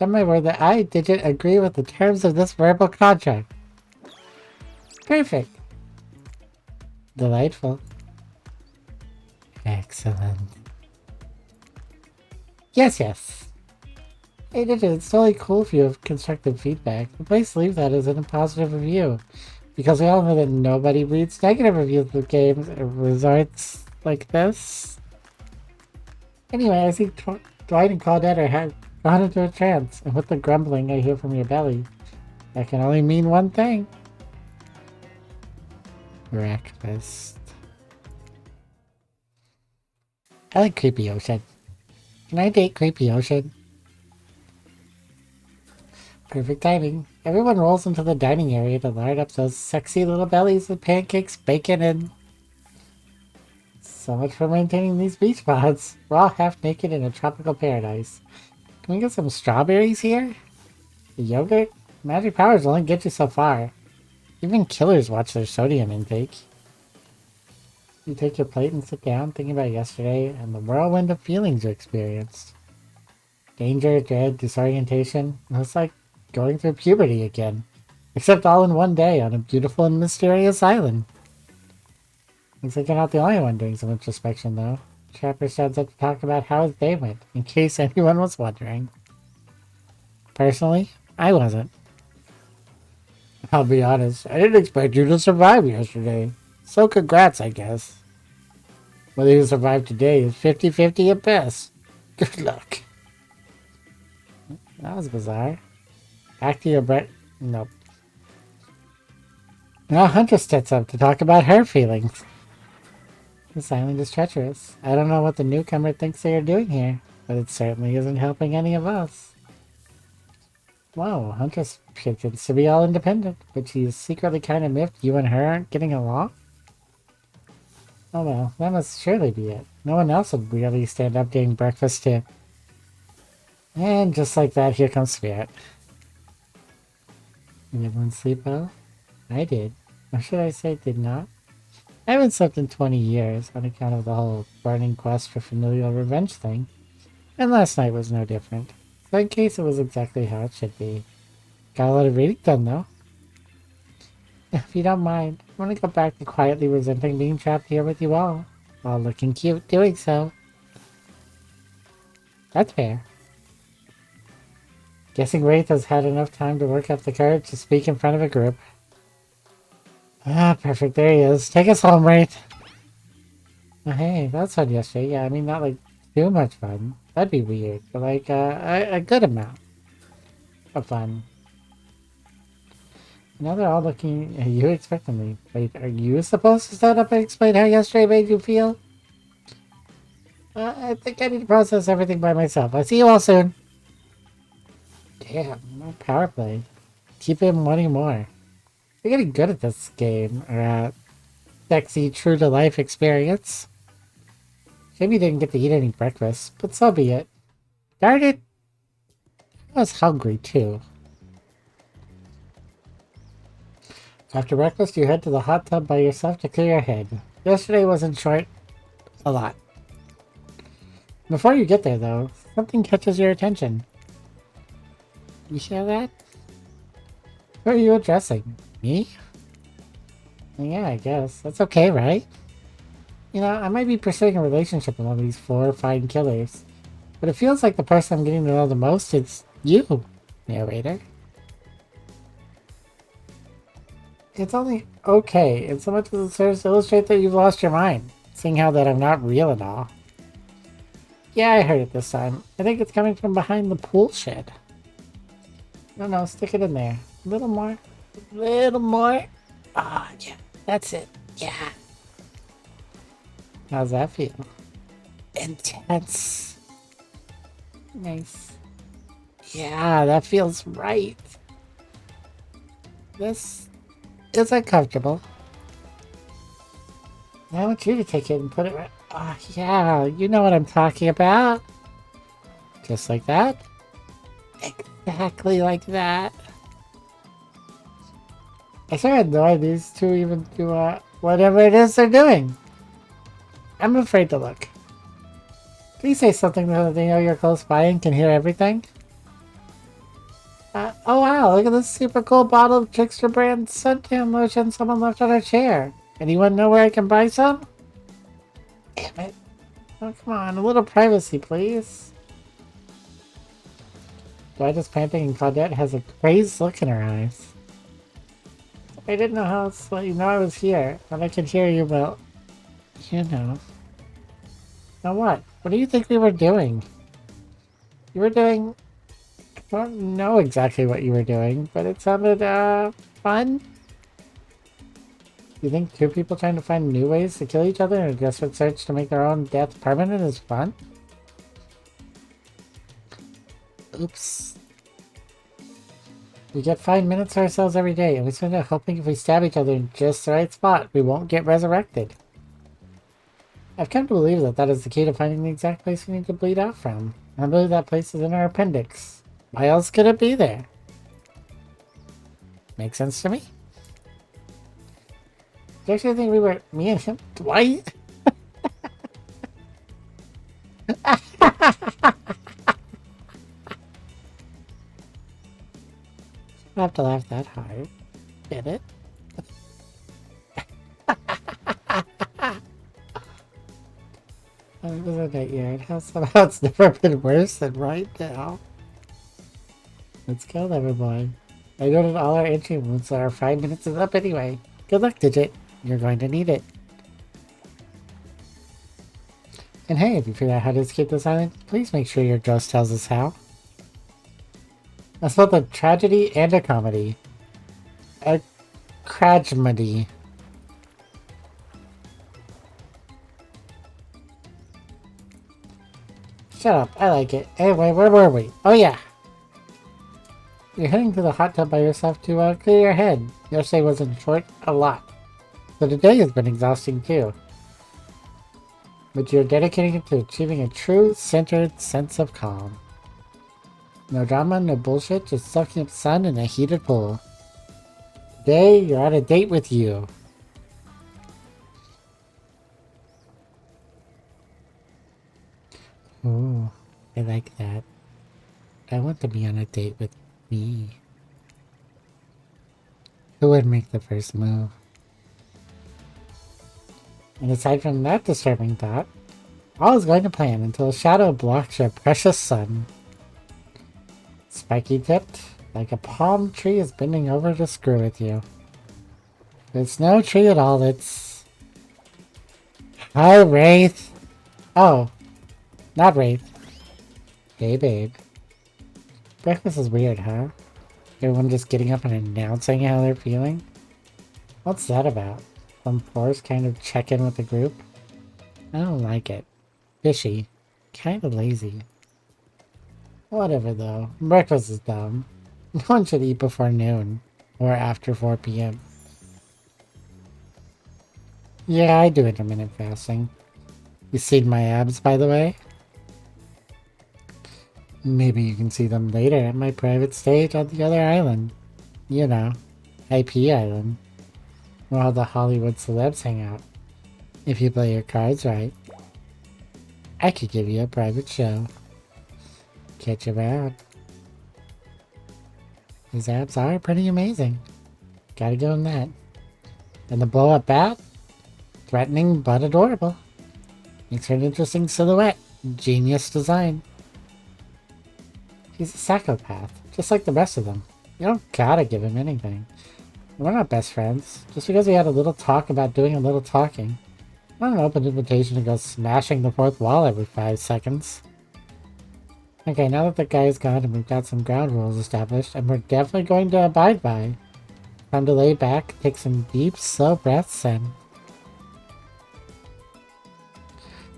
On my word that I didn't agree with the terms of this verbal contract. Perfect. Delightful. Excellent. Yes, yes. Hey, it's totally cool if you have constructive feedback. The place leaves that as a positive review. Because we all know that nobody reads negative reviews of games or resorts like this. Anyway, I think Dwight and Claudette are gone into a trance, and with the grumbling I hear from your belly, that can only mean one thing. Breakfast. I like Creepy Ocean. Can I date Creepy Ocean? Perfect timing. Everyone rolls into the dining area to lard up those sexy little bellies with pancakes, bacon, and... So much for maintaining these beach pods. We're all half naked in a tropical paradise. Can we get some strawberries here? The yogurt? Magic powers only get you so far. Even killers watch their sodium intake. You take your plate and sit down, thinking about yesterday and the whirlwind of feelings you experienced. Danger, dread, disorientation. It's like going through puberty again. Except all in one day on a beautiful and mysterious island. Looks like you're not the only one doing some introspection, though. Trapper stands up to talk about how his day went, in case anyone was wondering. Personally, I wasn't. I'll be honest, I didn't expect you to survive yesterday. So congrats, I guess. Whether you survive today is 50-50 at best. Good luck. That was bizarre. Back to your Nope. Now Hunter steps up to talk about her feelings. This island is treacherous. I don't know what the newcomer thinks they are doing here, but it certainly isn't helping any of us. Whoa, Huntress pretends to be all independent, but she's secretly kind of miffed you and her aren't getting along? Oh well, that must surely be it. No one else would really stand up during breakfast to... And just like that, here comes Spirit. Did everyone sleep well? I did. Or should I say did not? I haven't slept in 20 years on account of the whole burning quest for familial revenge thing. And last night was no different. So in case it was exactly how it should be. Got a lot of reading done though. If you don't mind, I want to go back to quietly resenting being trapped here with you all. While looking cute doing so. That's fair. Guessing Wraith has had enough time to work up the courage to speak in front of a group. Ah, perfect. There he is. Take us home, right? Oh, hey, that's fun yesterday. Yeah, I mean, not like too much fun. That'd be weird, but like a good amount of fun. Now they're all looking at you expectantly. Wait, are you supposed to stand up and explain how yesterday made you feel? I think I need to process everything by myself. I'll see you all soon. Damn, no power play. Keep him wanting more. You're getting good at this game, or sexy, true-to-life experience. Shame you didn't get to eat any breakfast, but so be it. Darn it! I was hungry, too. After breakfast, you head to the hot tub by yourself to clear your head. Yesterday was, in short, a lot. Before you get there, though, something catches your attention. You hear that? Who are you addressing? Me? Yeah, I guess. That's okay, right? You know, I might be pursuing a relationship with one of these 4 fine killers, but it feels like the person I'm getting to know the most is you, narrator. It's only okay, in so much as it serves to illustrate that you've lost your mind, seeing how that I'm not real at all. Yeah, I heard it this time. I think it's coming from behind the pool shed. No, stick it in there. A little more. A little more. Ah, yeah, that's it. Yeah. How's that feel? Intense. Nice. Yeah, that feels right. This is uncomfortable. I want you to take it and put it right. Ah, yeah, you know what I'm talking about. Just like that. Exactly like that. I sure had no idea these two even do whatever it is they're doing. I'm afraid to look. Please say something so that they know you're close by and can hear everything. Oh wow, look at this super cool bottle of Trickster brand suntan lotion someone left on a chair. Anyone know where I can buy some? Damn it. Oh, come on, a little privacy, please. Dwight is panting and Claudette has a crazed look in her eyes. I didn't know how else to let you know I was here, but I could hear you, well, you know. Now what? What do you think we were doing? You were doing... I don't know exactly what you were doing, but it sounded, fun? You think 2 people trying to find new ways to kill each other in a desperate search to make their own death permanent is fun? Oops. We get 5 minutes to ourselves every day, and we spend it hoping if we stab each other in just the right spot, we won't get resurrected. I've come to believe that that is the key to finding the exact place we need to bleed out from. I believe that place is in our appendix. Why else could it be there? Makes sense to me? Do you actually think we were me and him? Dwight? I don't have to laugh that hard. Get it? It was a nightmare. How somehow it's never been worse than right now. Let's kill everyone. I noted all our entry wounds, so our 5 minutes is up anyway. Good luck, Digit. You're going to need it. And hey, if you figure out how to escape this island, please make sure your ghost tells us how. That's both a tragedy and a comedy. A cragmedy. Shut up, I like it. Anyway, where were we? Oh yeah! You're heading to the hot tub by yourself to clear your head. Yesterday was in short a lot. So today has been exhausting too. But you're dedicating it to achieving a true, centered sense of calm. No drama, no bullshit, just soaking up sun in a heated pool. Today, you're on a date with you. Ooh, I like that. I want to be on a date with me. Who would make the first move? And aside from that disturbing thought, all is going to plan until a shadow blocks your precious sun. Spiky tipped, like a palm tree is bending over to screw with you. It's no tree at all, it's... Hi, Wraith! Oh, not Wraith. Hey, babe. Breakfast is weird, huh? Everyone just getting up and announcing how they're feeling? What's that about? Some forced kind of check-in with the group? I don't like it. Fishy. Kinda lazy. Whatever though. Breakfast is dumb. No one should eat before noon. Or after 4 p.m. Yeah, I do intermittent fasting. You seen my abs, by the way? Maybe you can see them later at my private stage on the other island. You know, IP Island. Where all the Hollywood celebs hang out. If you play your cards right. I could give you a private show. Catch you around. His abs are pretty amazing. Gotta give him that. And the blow-up bat? Threatening but adorable. Makes her an interesting silhouette. Genius design. He's a psychopath, just like the rest of them. You don't gotta give him anything. We're not best friends. Just because we had a little talk about doing a little talking. Not an open invitation to go smashing the fourth wall every 5 seconds. Okay, now that the guy's gone and we've got some ground rules established, and we're definitely going to abide by. Time to lay back, take some deep, slow breaths, and...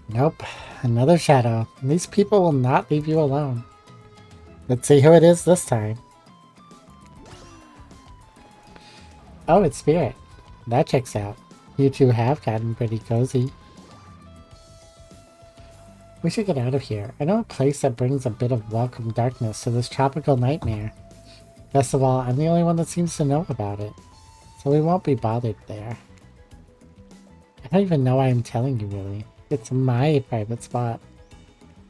Nope. Another shadow. These people will not leave you alone. Let's see who it is this time. Oh, it's Spirit. That checks out. You two have gotten pretty cozy. We should get out of here. I know a place that brings a bit of welcome darkness to this tropical nightmare. Best of all, I'm the only one that seems to know about it. So we won't be bothered there. I don't even know why I'm telling you, really. It's my private spot.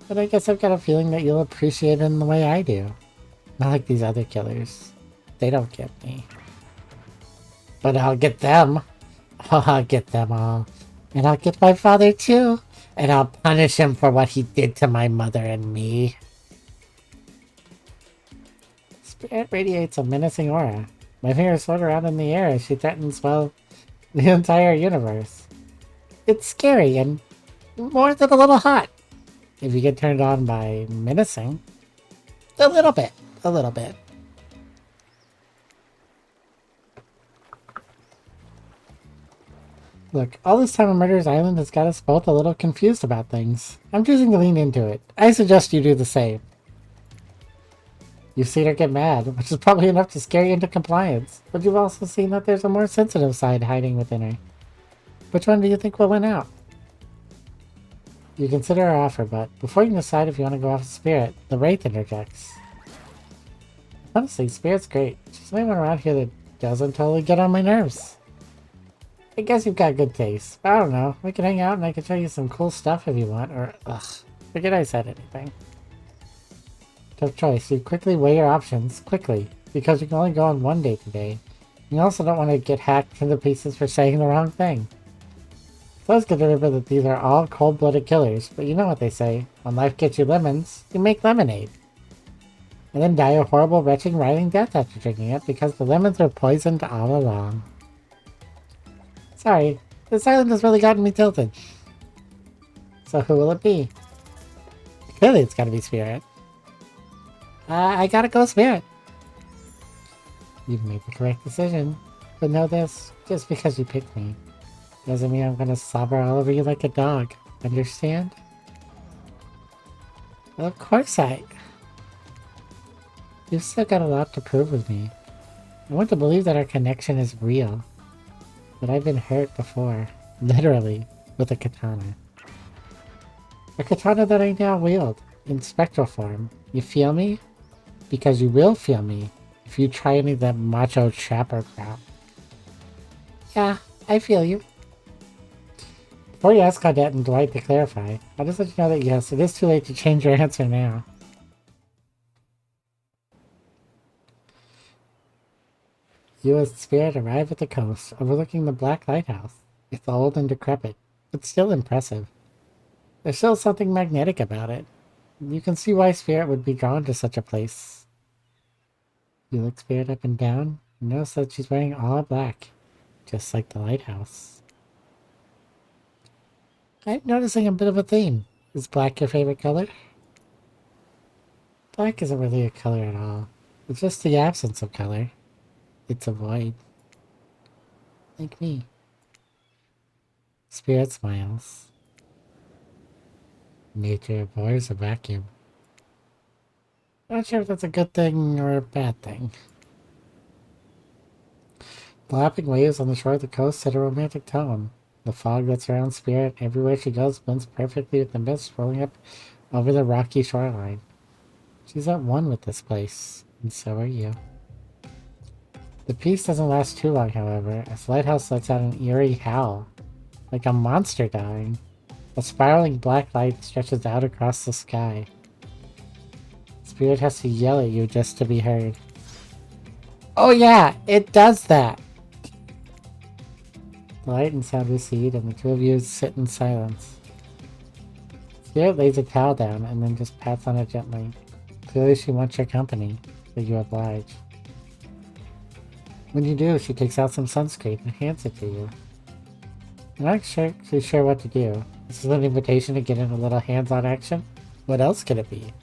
But I guess I've got a feeling that you'll appreciate it in the way I do. Not like these other killers. They don't get me. But I'll get them. I'll get them all. And I'll get my father too. And I'll punish him for what he did to my mother and me. Spirit radiates a menacing aura. My fingers float around in the air as she threatens, well, the entire universe. It's scary and more than a little hot. If you get turned on by menacing. A little bit. A little bit. Look, all this time on Murder's Island has got us both a little confused about things. I'm choosing to lean into it. I suggest you do the same. You've seen her get mad, which is probably enough to scare you into compliance. But you've also seen that there's a more sensitive side hiding within her. Which one do you think will win out? You consider our offer, but before you can decide if you want to go off Spirit, the Wraith interjects. Honestly, Spirit's great. She's the only one around here that doesn't totally get on my nerves. I guess you've got good taste. I don't know. We can hang out and I can show you some cool stuff if you want, or... Ugh. Forget I said anything. Tough choice. You quickly weigh your options. Quickly. Because you can only go on one date today. You also don't want to get hacked into pieces for saying the wrong thing. It's always good to remember that these are all cold-blooded killers, but you know what they say. When life gets you lemons, you make lemonade. And then die a horrible, retching, writhing death after drinking it because the lemons are poisoned all along. Sorry, this island has really gotten me tilted. So who will it be? Clearly it's gotta be Spirit. I gotta go Spirit. You've made the correct decision. But know this, just because you picked me, doesn't mean I'm gonna slobber all over you like a dog. Understand? Well, of course You've still got a lot to prove with me. I want to believe that our connection is real. But I've been hurt before. Literally. With a katana. A katana that I now wield. In spectral form. You feel me? Because you will feel me. If you try any of that macho trapper crap. Yeah, I feel you. Before you ask Claudette and Dwight to clarify, I'll just let you know that yes, it is too late to change your answer now. You and Spirit arrive at the coast, overlooking the Black Lighthouse. It's old and decrepit, but still impressive. There's still something magnetic about it. You can see why Spirit would be drawn to such a place. You look Spirit up and down, and notice that she's wearing all black. just like the lighthouse. I'm noticing a bit of a theme. Is black your favorite color? Black isn't really a color at all. It's just the absence of color. It's a void. Like me. Spirit smiles. Nature abhors a vacuum. Not sure if that's a good thing or a bad thing. The lapping waves on the shore of the coast set a romantic tone. The fog that surrounds Spirit everywhere she goes blends perfectly with the mist rolling up over the rocky shoreline. She's at one with this place, and so are you. The peace doesn't last too long, however, as the lighthouse lets out an eerie howl, like a monster dying. A spiraling black light stretches out across the sky. Spirit has to yell at you just to be heard. Oh yeah, it does that! The light and sound recede, and the two of you sit in silence. Spirit lays a towel down and then just pats on it gently. Clearly she wants your company, but you oblige. When you do, she takes out some sunscreen and hands it to you. I'm not actually sure what to do. This is an invitation to get in a little hands-on action? What else could it be?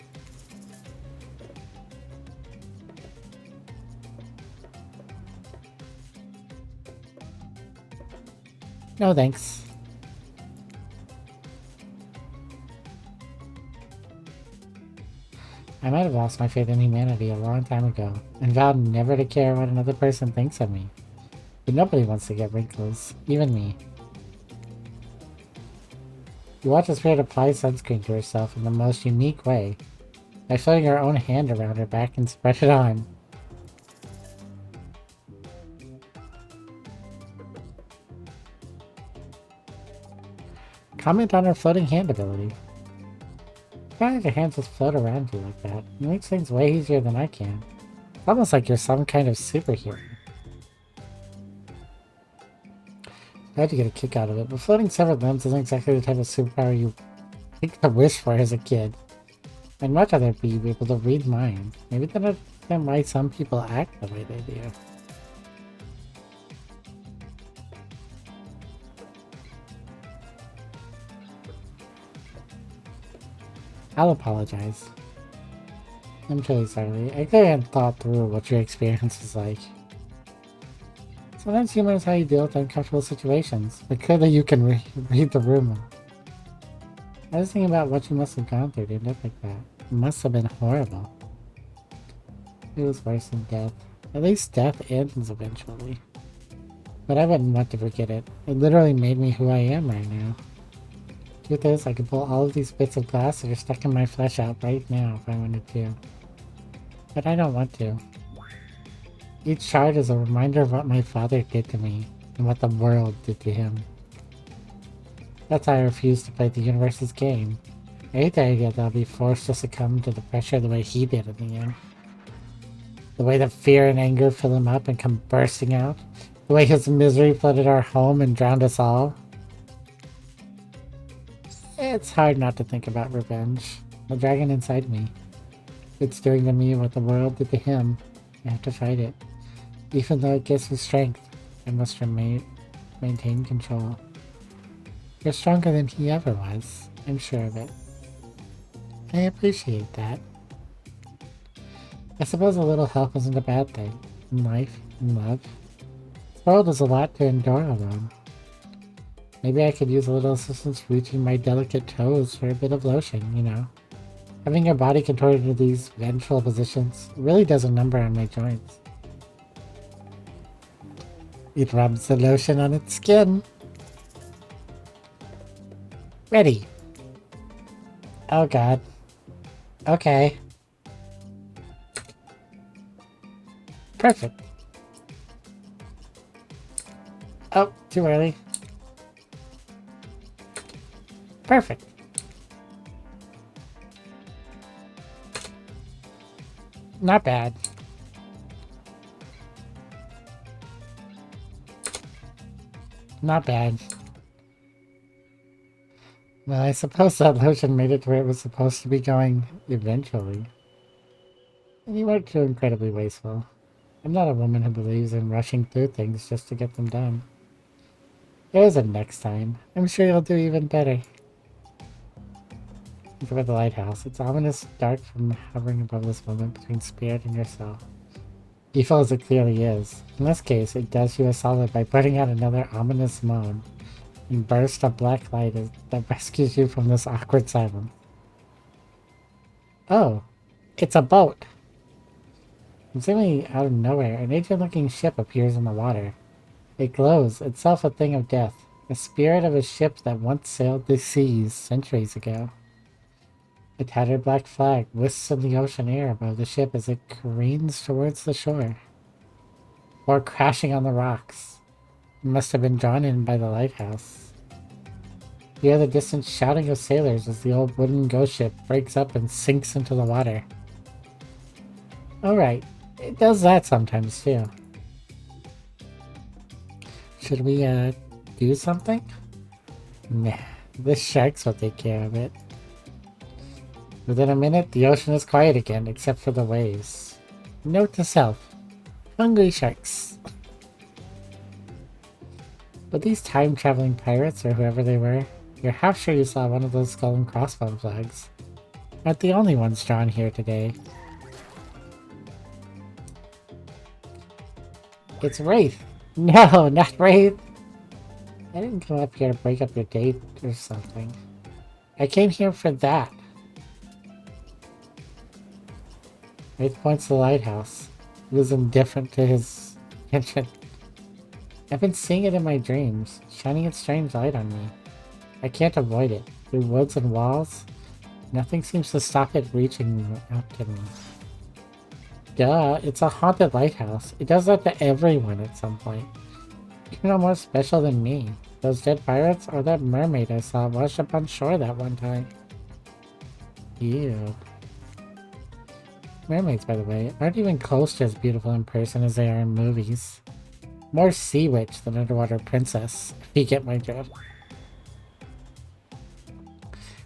No thanks. I might have lost my faith in humanity a long time ago, and vowed never to care what another person thinks of me. But nobody wants to get wrinkles, even me. You watch a Spirit apply sunscreen to herself in the most unique way, by floating her own hand around her back and spread it on. Comment on her floating hand ability. Why don't your hands just float around you like that? It makes things way easier than I can. It's almost like you're some kind of superhero. I had to get a kick out of it, but floating severed limbs isn't exactly the type of superpower you think to wish for as a kid. I'd much rather be able to read minds. Maybe that's why some people act the way they do. I'll apologize. I'm truly sorry. I clearly hadn't thought through what your experience is like. Sometimes humor is how you deal with uncomfortable situations, but clearly you can read the room. I was thinking about what you must have gone through to end up like that. It must have been horrible. It was worse than death. At least death ends eventually. But I wouldn't want to forget it. It literally made me who I am right now. Truth is, I could pull all of these bits of glass that are stuck in my flesh out right now if I wanted to. But I don't want to. Each shard is a reminder of what my father did to me, and what the world did to him. That's why I refuse to play the universe's game. I hate the idea that I'll be forced to succumb to the pressure the way he did in the end. The way the fear and anger fill him up and come bursting out. The way his misery flooded our home and drowned us all. It's hard not to think about revenge. The dragon inside me. It's doing to me what the world did to him. I have to fight it. Even though it gives me strength, I must maintain control. You're stronger than he ever was. I'm sure of it. I appreciate that. I suppose a little help isn't a bad thing. In life, in love. This world is a lot to endure alone. Maybe I could use a little assistance reaching my delicate toes for a bit of lotion, you know. Having your body contorted into these vengeful positions really does a number on my joints. It rubs the lotion on its skin. Ready. Oh god. Okay. Perfect. Oh, too early. Perfect. Not bad. Not bad. Well, I suppose that lotion made it to where it was supposed to be going eventually. And you weren't too incredibly wasteful. I'm not a woman who believes in rushing through things just to get them done. There's a next time. I'm sure you'll do even better. Look about the lighthouse. It's ominous dark from hovering above this moment between spirit and yourself. Evil as it clearly is. In this case, it does you a solid by putting out another ominous moan and burst of black light that rescues you from this awkward silence. Oh, it's a boat! Seemingly out of nowhere, an ancient-looking ship appears in the water. It glows, itself a thing of death, a spirit of a ship that once sailed the seas centuries ago. A tattered black flag whisks in the ocean air above the ship as it careens towards the shore. Or crashing on the rocks. It must have been drawn in by the lighthouse. You hear the distant shouting of sailors as the old wooden ghost ship breaks up and sinks into the water. Alright, it does that sometimes too. Should we, do something? Nah, the sharks will take care of it. Within a minute, the ocean is quiet again, except for the waves. Note to self: hungry sharks. But these time-traveling pirates, or whoever they were, you're half sure you saw one of those skull and crossbones flags. Aren't the only ones drawn here today. It's Wraith! No, not Wraith! I didn't come up here to break up your date or something. I came here for that. Wraith points to the lighthouse. He was indifferent to his attention. I've been seeing it in my dreams, shining its strange light on me. I can't avoid it. Through woods and walls, nothing seems to stop it reaching out to me. Duh, it's a haunted lighthouse. It does that to everyone at some point. You're no more special than me. Those dead pirates or that mermaid I saw washed up on shore that one time. Ew. Mermaids, by the way, aren't even close to as beautiful in person as they are in movies. More sea witch than underwater princess, if you get my drift.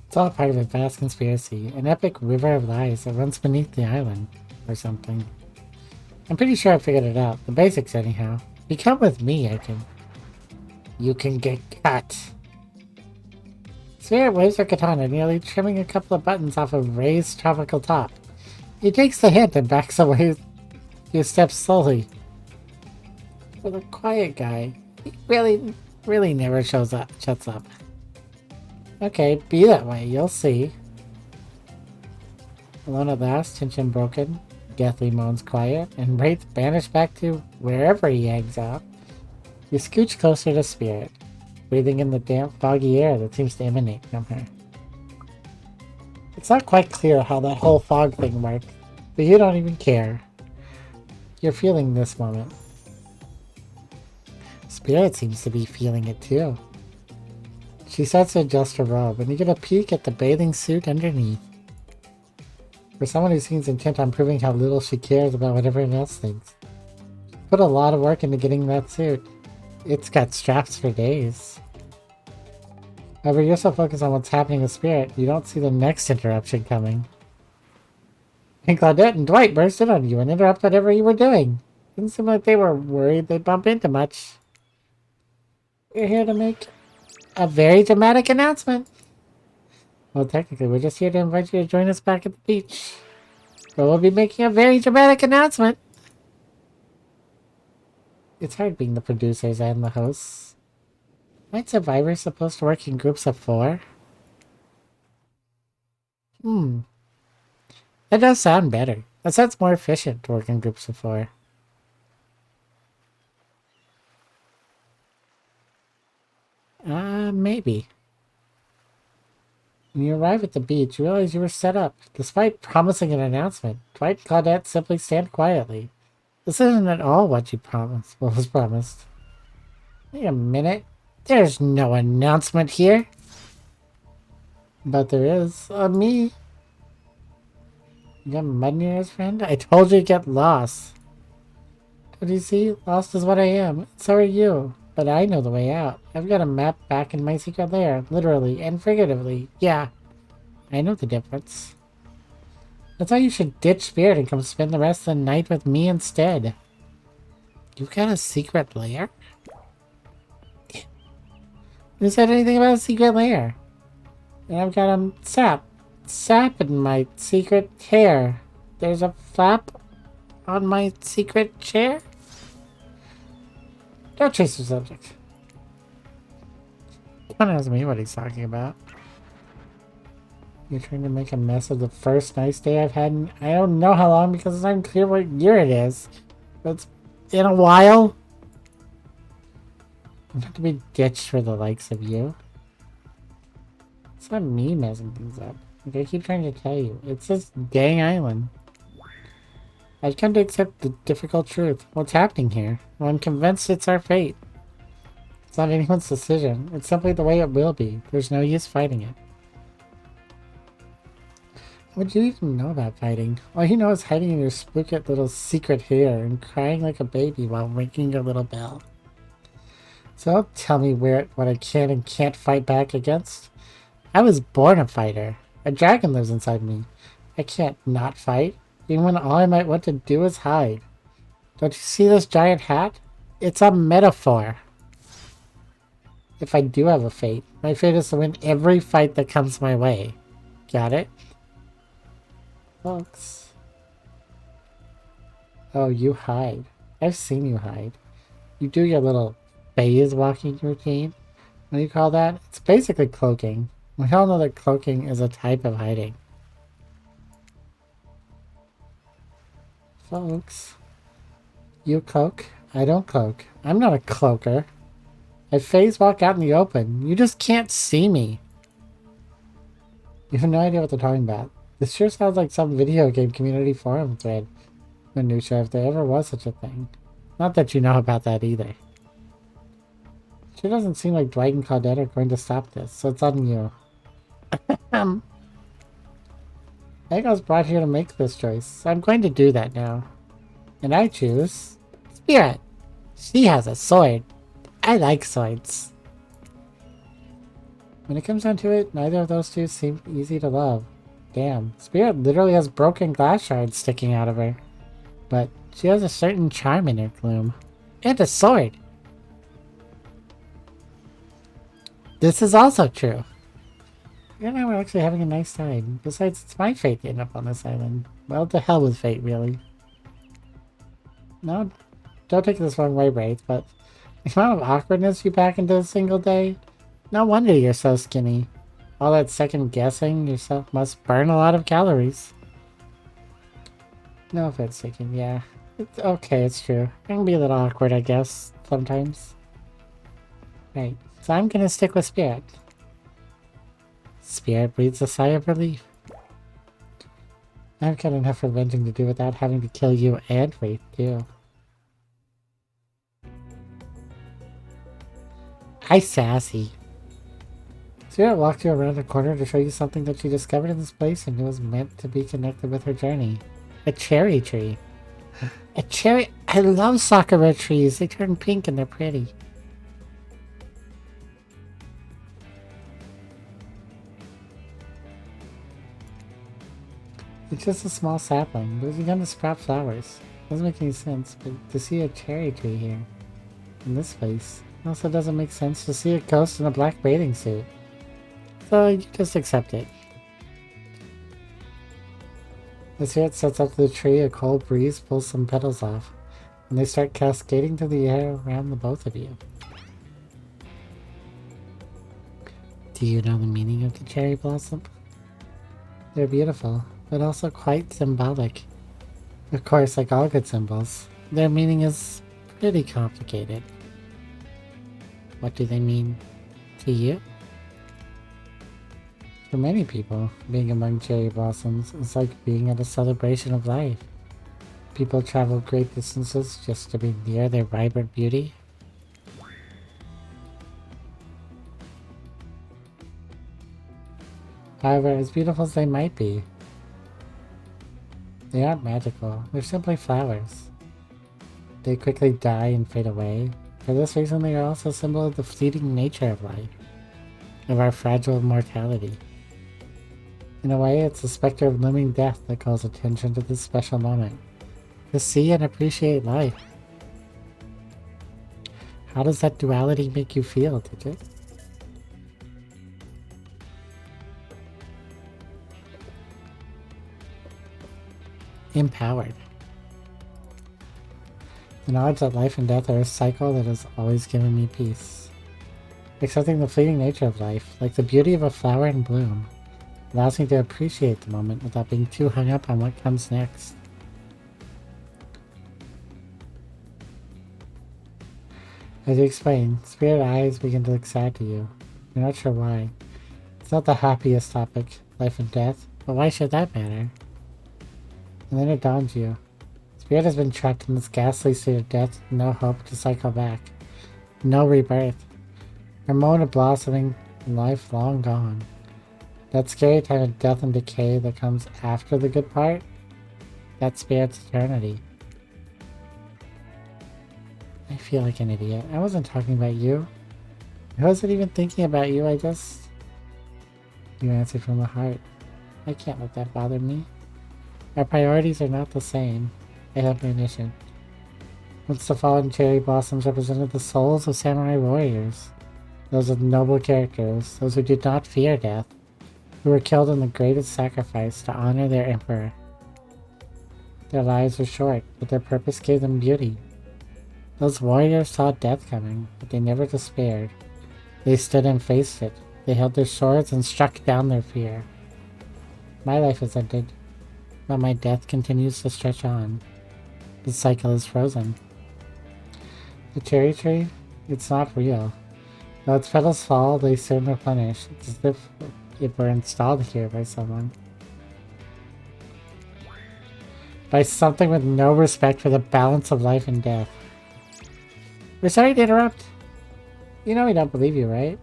It's all part of a vast conspiracy, an epic river of lies that runs beneath the island, or something. I'm pretty sure I figured it out, the basics anyhow. If you come with me, I can... You can get cut. Spirit waves her katana, nearly trimming a couple of buttons off a raised tropical top. He takes the hint and backs away a few steps slowly. For the quiet guy, he really never shuts up. Okay, be that way, you'll see. Alone at last, tension broken, deathly moans quiet, and Wraith banished back to wherever he hangs out. You scooch closer to Spirit, breathing in the damp, foggy air that seems to emanate from her. It's not quite clear how that whole fog thing worked, but you don't even care. You're feeling this moment. Spirit seems to be feeling it too. She starts to adjust her robe, and you get a peek at the bathing suit underneath. For someone who seems intent on proving how little she cares about what everyone else thinks, put a lot of work into getting that suit. It's got straps for days. However, you're so focused on what's happening with Spirit, you don't see the next interruption coming. And Claudette and Dwight burst in on you and interrupt whatever you were doing. Didn't seem like they were worried they'd bump into much. We're here to make a very dramatic announcement. Well, technically, we're just here to invite you to join us back at the beach. But we'll be making a very dramatic announcement. It's hard being the producers and the hosts. Aren't survivors supposed to work in groups of 4? That does sound better. That sounds more efficient to work in groups of 4. Maybe. When you arrive at the beach, you realize you were set up. Despite promising an announcement, Dwight and Claudette simply stand quietly. This isn't at all what was promised. Wait a minute. There's no announcement here. But there is. Me. You got mud in your ears, friend? I told you to get lost. Don't you see? Lost is what I am. So are you. But I know the way out. I've got a map back in my secret lair. Literally and figuratively. Yeah. I know the difference. That's why you should ditch Spirit and come spend the rest of the night with me instead. You've got a secret lair? Who said anything about a secret lair? And I've got sap in my secret hair. There's a flap on my secret chair? Don't chase the subject. Don't ask me what he's talking about. You're trying to make a mess of the first nice day I've had in I don't know how long because it's unclear what year it is. But it's in a while. I'm not to be ditched for the likes of you. It's not me messing things up. Like I keep trying to tell you. It's this dang island. I've come to accept the difficult truth. What's happening here? Well, I'm convinced it's our fate. It's not anyone's decision. It's simply the way it will be. There's no use fighting it. What do you even know about fighting? All you know is hiding in your spooky little secret hair and crying like a baby while ringing your little bell. So don't tell me what I can and can't fight back against. I was born a fighter. A dragon lives inside me. I can't not fight, even when all I might want to do is hide. Don't you see this giant hat? It's a metaphor. If I do have a fate, my fate is to win every fight that comes my way. Got it? Folks. Oh, you hide. I've seen you hide. You do your little phase walking routine. What do you call that? It's basically cloaking. We all know that cloaking is a type of hiding. Folks. You cloak. I don't cloak. I'm not a cloaker. I phase walk out in the open. You just can't see me. You have no idea what they're talking about. This sure sounds like some video game community forum thread. Minutia, if there ever was such a thing. Not that you know about that either. Sure doesn't seem like Dwight and Claudette are going to stop this, so it's on you. I was brought here to make this choice, so I'm going to do that now. And I choose Spirit. She has a sword. I like swords. When it comes down to it, neither of those two seem easy to love. Damn, Spirit literally has broken glass shards sticking out of her. But she has a certain charm in her gloom. And a sword. This is also true. You and I were actually having a nice time. Besides, it's my fate to end up on this island. Well, to hell with fate, really. No, don't take this wrong way, Wraith, but the amount of awkwardness you pack into a single day? No wonder you're so skinny. All that second guessing yourself must burn a lot of calories. No offense taken, yeah. It's okay, it's true. I can be a little awkward, I guess, sometimes. Right, so I'm gonna stick with Spirit. Spirit breathes a sigh of relief. I've got enough revenging to do without having to kill you and Wraith, too. Hi, sassy. Spirit walked you around a corner to show you something that she discovered in this place and it was meant to be connected with her journey. A cherry tree. A cherry... I love sakura trees. They turn pink and they're pretty. It's just a small sapling, but it's begun to sprout flowers. Doesn't make any sense, but to see a cherry tree here, in this place, it also doesn't make sense to see a ghost in a black bathing suit. So you just accept it. As Spirit sets up to the tree, a cold breeze pulls some petals off, and they start cascading through the air around the both of you. Do you know the meaning of the cherry blossom? They're beautiful, but also quite symbolic. Of course, like all good symbols, their meaning is pretty complicated. What do they mean to you? For many people, being among cherry blossoms is like being at a celebration of life. People travel great distances just to be near their vibrant beauty. However, as beautiful as they might be, they aren't magical. They're simply flowers. They quickly die and fade away. For this reason, they are also a symbol of the fleeting nature of life, of our fragile mortality. In a way, it's the specter of looming death that calls attention to this special moment. To see and appreciate life. How does that duality make you feel, Digit? empowered. The knowledge that life and death are a cycle that has always given me peace. Accepting the fleeting nature of life, like the beauty of a flower in bloom, allows me to appreciate the moment without being too hung up on what comes next. As you explain, spirit eyes begin to look sad to you. You're not sure why. It's not the happiest topic, life and death, but why should that matter? And then it dawns you. Spirit has been trapped in this ghastly state of death, no hope to cycle back. No rebirth. Her moment of blossoming, life long gone. That scary time of death and decay that comes after the good part, that's Spirit's eternity. I feel like an idiot. I wasn't talking about you. I wasn't even thinking about you, I just... You answered from the heart. I can't let that bother me. Our priorities are not the same. I have ammunition. Once the fallen cherry blossoms represented the souls of samurai warriors. Those with noble characters, those who did not fear death, who were killed in the greatest sacrifice to honor their emperor. Their lives were short, but their purpose gave them beauty. Those warriors saw death coming, but they never despaired. They stood and faced it. They held their swords and struck down their fear. My life has ended, but my death continues to stretch on. The cycle is frozen. The cherry tree? It's not real. Though its petals fall, they soon replenish. It's as if it were installed here by someone. By something with no respect for the balance of life and death. We're sorry to interrupt. You know we don't believe you, right?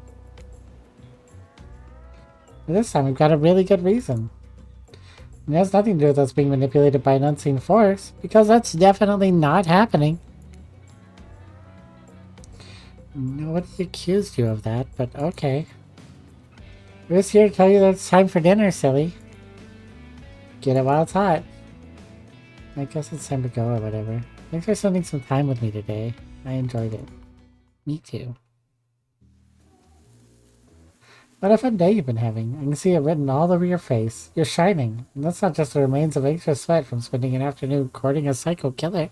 But this time we've got a really good reason. And it has nothing to do with us being manipulated by an unseen force, because that's definitely not happening. Nobody accused you of that, but okay. We're just here to tell you that it's time for dinner, silly. Get it while it's hot. I guess it's time to go or whatever. Thanks for spending some time with me today. I enjoyed it. Me too. What a fun day you've been having. I can see it written all over your face. You're shining. And that's not just the remains of extra sweat from spending an afternoon courting a psycho killer.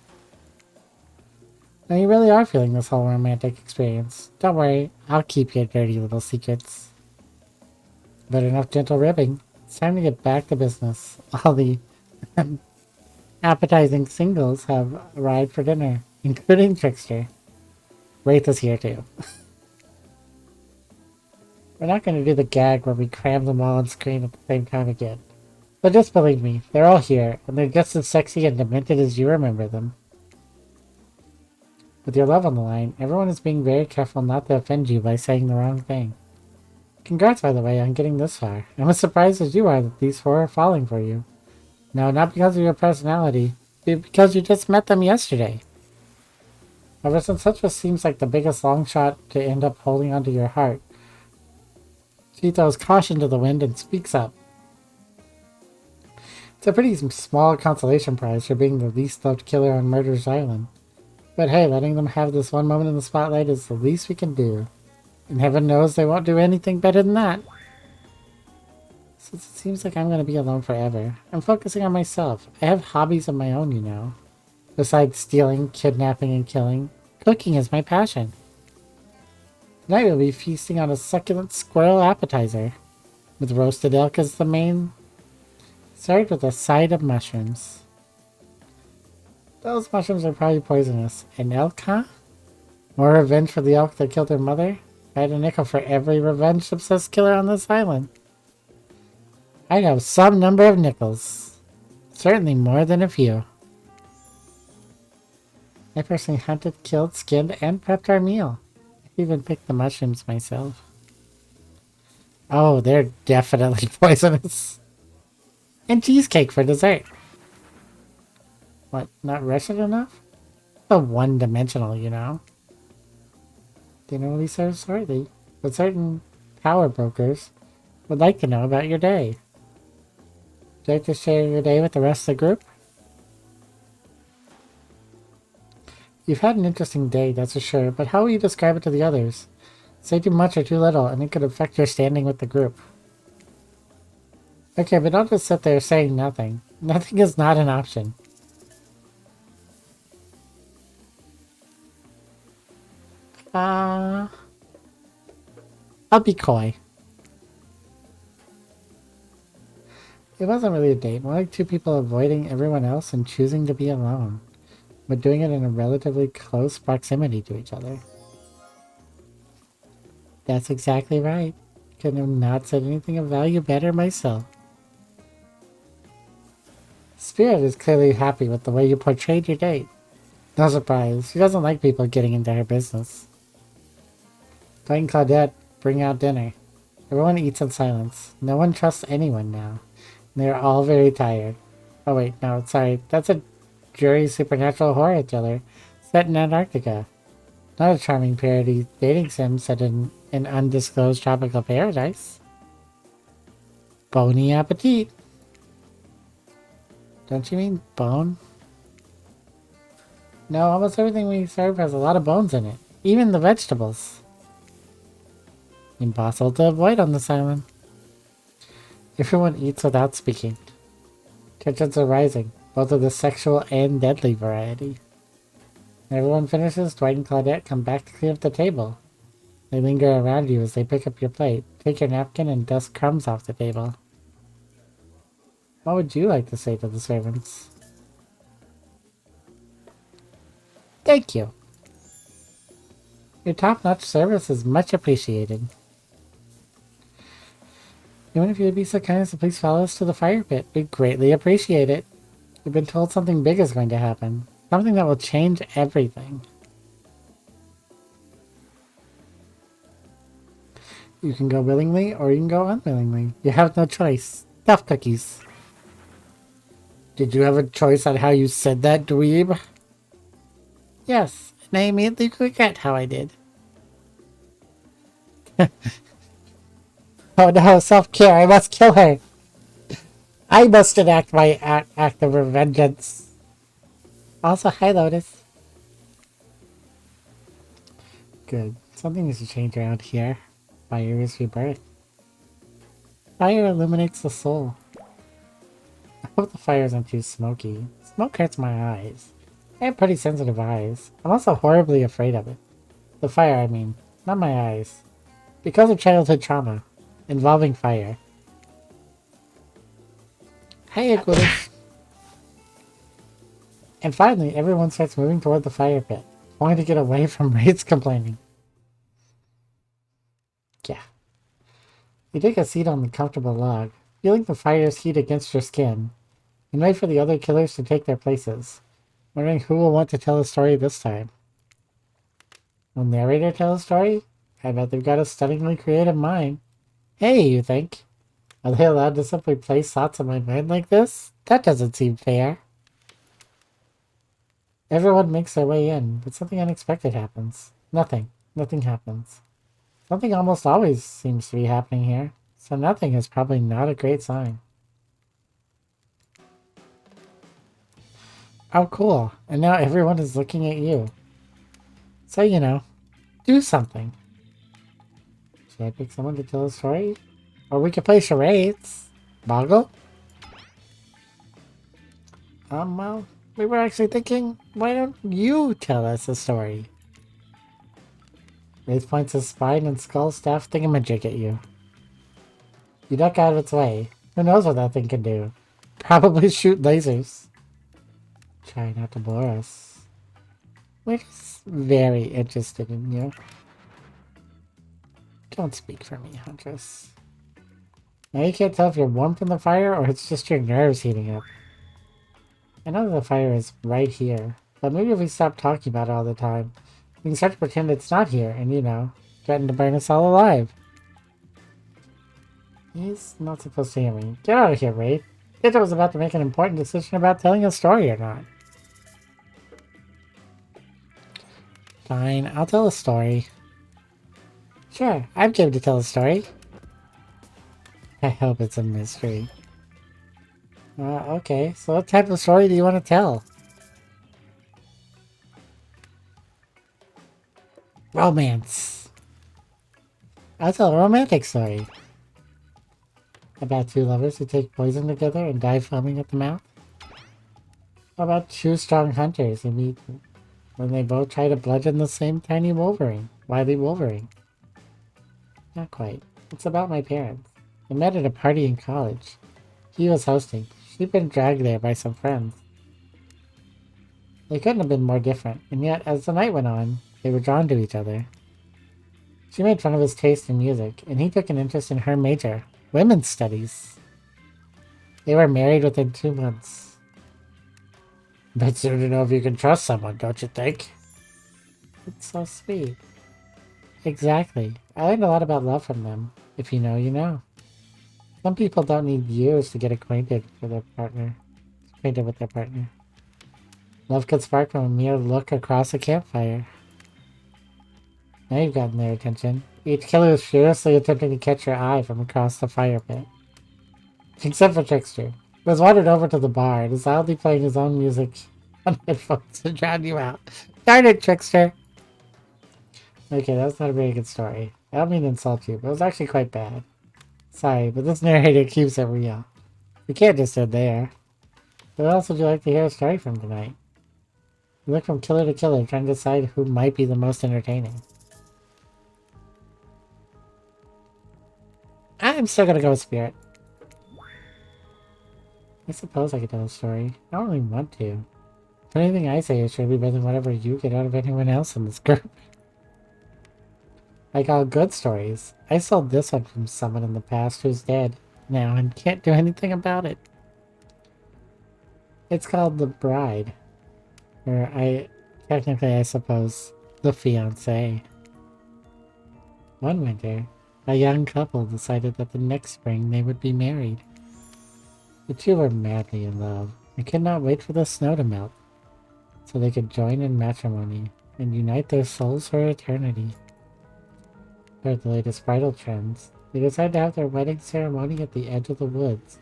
Now you really are feeling this whole romantic experience. Don't worry, I'll keep your dirty little secrets. But enough gentle ribbing. It's time to get back to business. All the appetizing singles have arrived for dinner, including Trickster. Wraith is here too. We're not going to do the gag where we cram them all on screen at the same time again. But just believe me, they're all here, and they're just as sexy and demented as you remember them. With your love on the line, everyone is being very careful not to offend you by saying the wrong thing. Congrats, by the way, on getting this far. I'm as surprised as you are that these four are falling for you. No, not because of your personality, but because you just met them yesterday. However, since such seems like the biggest long shot to end up holding onto your heart, she throws caution to the wind and speaks up. It's a pretty small consolation prize for being the least loved killer on Murder's Island. But hey, letting them have this one moment in the spotlight is the least we can do. And heaven knows they won't do anything better than that. Since it seems like I'm going to be alone forever, I'm focusing on myself. I have hobbies of my own, you know. Besides stealing, kidnapping, and killing, cooking is my passion. Tonight we'll be feasting on a succulent squirrel appetizer, with roasted elk as the main, served with a side of mushrooms. Those mushrooms are probably poisonous. An elk, huh? More revenge for the elk that killed their mother? I had a nickel for every revenge-obsessed killer on this island. I'd have some number of nickels. Certainly more than a few. I personally hunted, killed, skinned, and prepped our meal. I even picked the mushrooms myself. Oh, they're definitely poisonous. And cheesecake for dessert. What, not Russian enough? So one-dimensional, you know. Dinner will be served shortly, but certain power brokers would like to know about your day. Would you like to share your day with the rest of the group? You've had an interesting day, that's for sure, but how will you describe it to the others? Say too much or too little, and it could affect your standing with the group. Okay, but don't just sit there saying nothing. Nothing is not an option. I'll be coy. It wasn't really a date, more like two people avoiding everyone else and choosing to be alone, but doing it in a relatively close proximity to each other. That's exactly right. Couldn't have not said anything of value better myself. Spirit is clearly happy with the way you portrayed your date. No surprise, she doesn't like people getting into her business. Dwight and Claudette bring out dinner. Everyone eats in silence. No one trusts anyone now. They're all very tired. Oh wait, no, sorry. That's a dreary supernatural horror thriller set in Antarctica. Not a charming parody dating sim set in an undisclosed tropical paradise. Bony appetit. Don't you mean bone? No, almost everything we serve has a lot of bones in it. Even the vegetables. Impossible to avoid on this island. Everyone eats without speaking. Tensions are rising, both of the sexual and deadly variety. When everyone finishes, Dwight and Claudette come back to clean up the table. They linger around you as they pick up your plate, take your napkin, and dust crumbs off the table. What would you like to say to the servants? Thank you. Your top-notch service is much appreciated. Even if you'd be so kind as to please follow us to the fire pit, we'd greatly appreciate it. We've been told something big is going to happen. Something that will change everything. You can go willingly or you can go unwillingly. You have no choice. Stuff cookies. Did you have a choice on how you said that, dweeb? Yes, and I immediately regret how I did. Oh no, self-care, I must kill her. I must enact my act of vengeance. Also, hi Lotus. Good. Something needs to change around here. Fire is rebirth. Fire illuminates the soul. I hope the fire isn't too smoky. Smoke hurts my eyes. I have pretty sensitive eyes. I'm also horribly afraid of it. The fire, I mean. Not my eyes. Because of childhood trauma. Involving fire. Hey, Iguodis. And finally, everyone starts moving toward the fire pit, wanting to get away from Wraith's complaining. Yeah. You take a seat on the comfortable log, feeling the fire's heat against your skin, and wait for the other killers to take their places, wondering who will want to tell a story this time. Will narrator tell a story? I bet they've got a stunningly creative mind. Hey, you think? Are they allowed to simply place thoughts in my mind like this? That doesn't seem fair. Everyone makes their way in, but something unexpected happens. Nothing. Nothing happens. Something almost always seems to be happening here, so nothing is probably not a great sign. Oh, cool. And now everyone is looking at you. So, you know, do something. Should I pick someone to tell a story? Or we could play charades. Boggle? Well, we were actually thinking, why don't you tell us a story? Wraith points his spine and skull staff thingamajig at you. You duck out of its way. Who knows what that thing can do? Probably shoot lasers. Try not to bore us. We're just very interested in you. Don't speak for me, Huntress. Now you can't tell if you're warm from the fire or it's just your nerves heating up. I know that the fire is right here, but maybe if we stop talking about it all the time, we can start to pretend it's not here and, you know, threaten to burn us all alive. He's not supposed to hear me. Get out of here, Wraith. Kiddo was about to make an important decision about telling a story or not. Fine, I'll tell a story. Sure, I'm game to tell a story. I hope it's a mystery. Okay, so what type of story do you want to tell? Romance. I'll tell a romantic story. About two lovers who take poison together and die foaming at the mouth? How about two strong hunters who meet when they both try to bludgeon the same tiny wily Wolverine? Not quite. It's about my parents. They met at a party in college. He was hosting. She'd been dragged there by some friends. They couldn't have been more different, and yet, as the night went on, they were drawn to each other. She made fun of his taste in music, and he took an interest in her major, women's studies. They were married within 2 months. But soon to know if you can trust someone, don't you think? It's so sweet. Exactly. I learned a lot about love from them. If you know, you know. Some people don't need years to get acquainted with their partner. Love could spark from a mere look across a campfire. Now you've gotten their attention. Each killer is furiously attempting to catch your eye from across the fire pit. Except for Trickster, who has wandered over to the bar and is loudly playing his own music on headphones to drown you out. Darn it, Trickster! Okay, that's not a very good story. I don't mean to insult you, but it was actually quite bad. Sorry, but this narrator keeps it real. We can't just end there. What else would you like to hear a story from tonight? We look from killer to killer, trying to decide who might be the most entertaining. I'm still gonna go with Spirit. I suppose I could tell a story. I don't really want to. But anything I say is surely better than whatever you get out of anyone else in this group. Like all good stories, I sold this one from someone in the past who's dead now and can't do anything about it. It's called The Bride. Or technically I suppose, The Fiancé. One winter, a young couple decided that the next spring they would be married. The two were madly in love and could not wait for the snow to melt, so they could join in matrimony and unite their souls for eternity. Per the latest bridal trends, they decided to have their wedding ceremony at the edge of the woods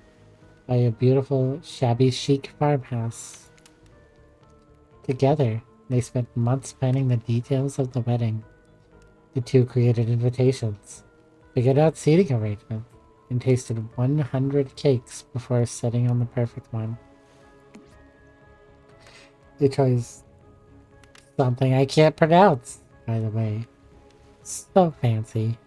by a beautiful, shabby chic farmhouse. Together, they spent months planning the details of the wedding. The two created invitations, figured out seating arrangements, and tasted 100 cakes before setting on the perfect one. They chose something I can't pronounce, by the way. So fancy.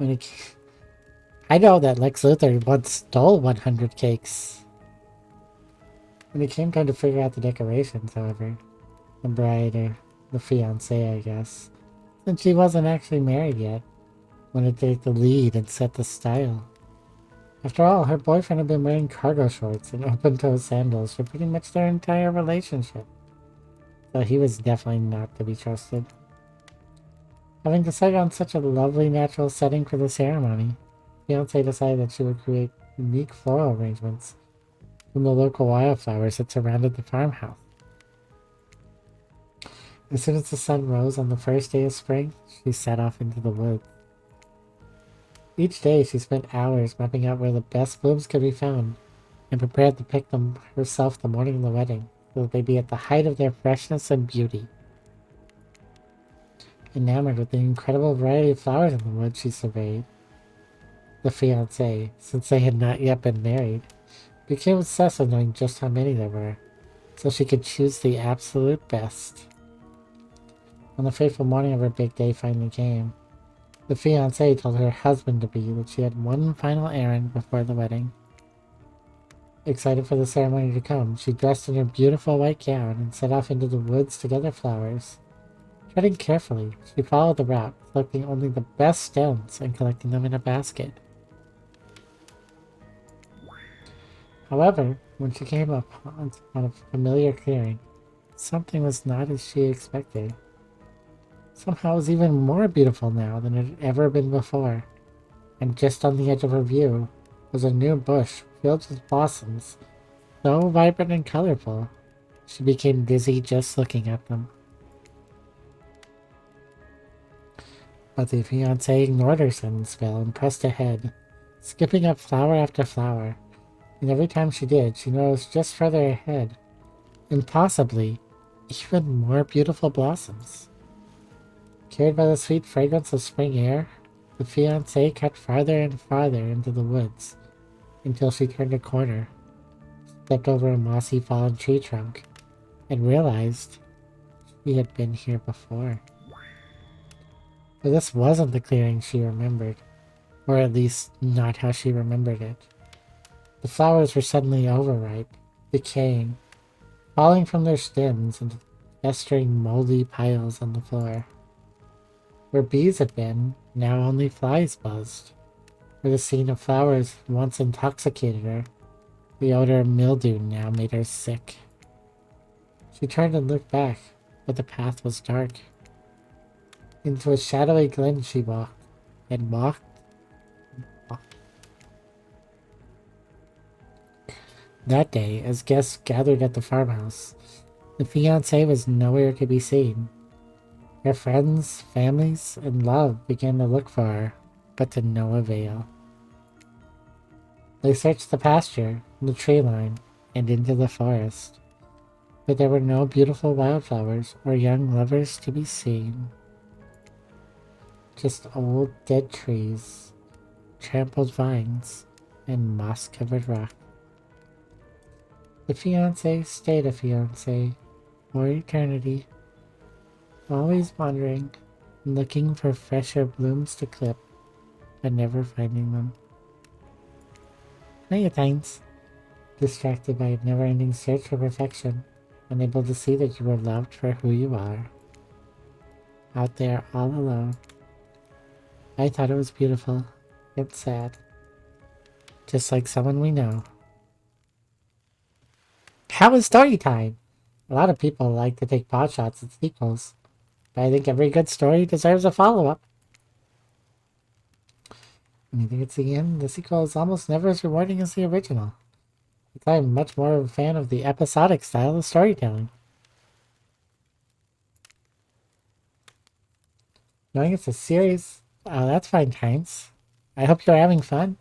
I know that Lex Luthor once stole 100 cakes. When it came time to figure out the decorations, however, the bride, or the fiancé, I guess, since she wasn't actually married yet, wanted to take the lead and set the style. After all, her boyfriend had been wearing cargo shorts and open-toe sandals for pretty much their entire relationship. So he was definitely not to be trusted. Having decided on such a lovely natural setting for the ceremony, Fiancé decided that she would create unique floral arrangements from the local wildflowers that surrounded the farmhouse. As soon as the sun rose on the first day of spring, she set off into the woods. Each day she spent hours mapping out where the best blooms could be found and prepared to pick them herself the morning of the wedding, so that they'd be at the height of their freshness and beauty. Enamored with the incredible variety of flowers in the woods she surveyed, the fiancé, since they had not yet been married, became obsessed with knowing just how many there were, so she could choose the absolute best. When the fateful morning of her big day finally came, the fiancé told her husband-to-be that she had one final errand before the wedding. Excited for the ceremony to come, she dressed in her beautiful white gown and set off into the woods to gather flowers. Treading carefully, she followed the route, selecting only the best stems and collecting them in a basket. However, when she came upon a familiar clearing, something was not as she expected. Somehow it was even more beautiful now than it had ever been before, and just on the edge of her view was a new bush filled with blossoms, so vibrant and colorful, she became dizzy just looking at them. But the fiancé ignored her sudden spell and pressed ahead, skipping up flower after flower, and every time she did, she noticed just further ahead, and possibly even more beautiful blossoms. Carried by the sweet fragrance of spring air, The fiancé cut farther and farther into the woods until she turned a corner, stepped over a mossy fallen tree trunk, and realized she had been here before. But this wasn't the clearing she remembered, or at least not how she remembered it. The flowers were suddenly overripe, decaying, falling from their stems into festering moldy piles on the floor. Where bees had been, now only flies buzzed. Where the scene of flowers once intoxicated her, the odor of mildew now made her sick. She turned and looked back, but the path was dark. Into a shadowy glen she walked, and walked. That day, as guests gathered at the farmhouse, the fiancé was nowhere to be seen. Her friends, families, and love began to look for her, but to no avail. They searched the pasture, the tree line, and into the forest, but there were no beautiful wildflowers or young lovers to be seen. Just old dead trees, trampled vines, and moss-covered rock. The fiancé stayed a fiancé for eternity, always wandering, looking for fresher blooms to clip, but never finding them. Many times, distracted by a never-ending search for perfection, unable to see that you were loved for who you are. Out there all alone. I thought it was beautiful, yet sad. Just like someone we know. How is story time? A lot of people like to take pot shots at sequels, but I think every good story deserves a follow-up. And I think it's the end. The sequel is almost never as rewarding as the original. I'm much more of a fan of the episodic style of storytelling. Knowing it's a series, that's fine times. I hope you're having fun.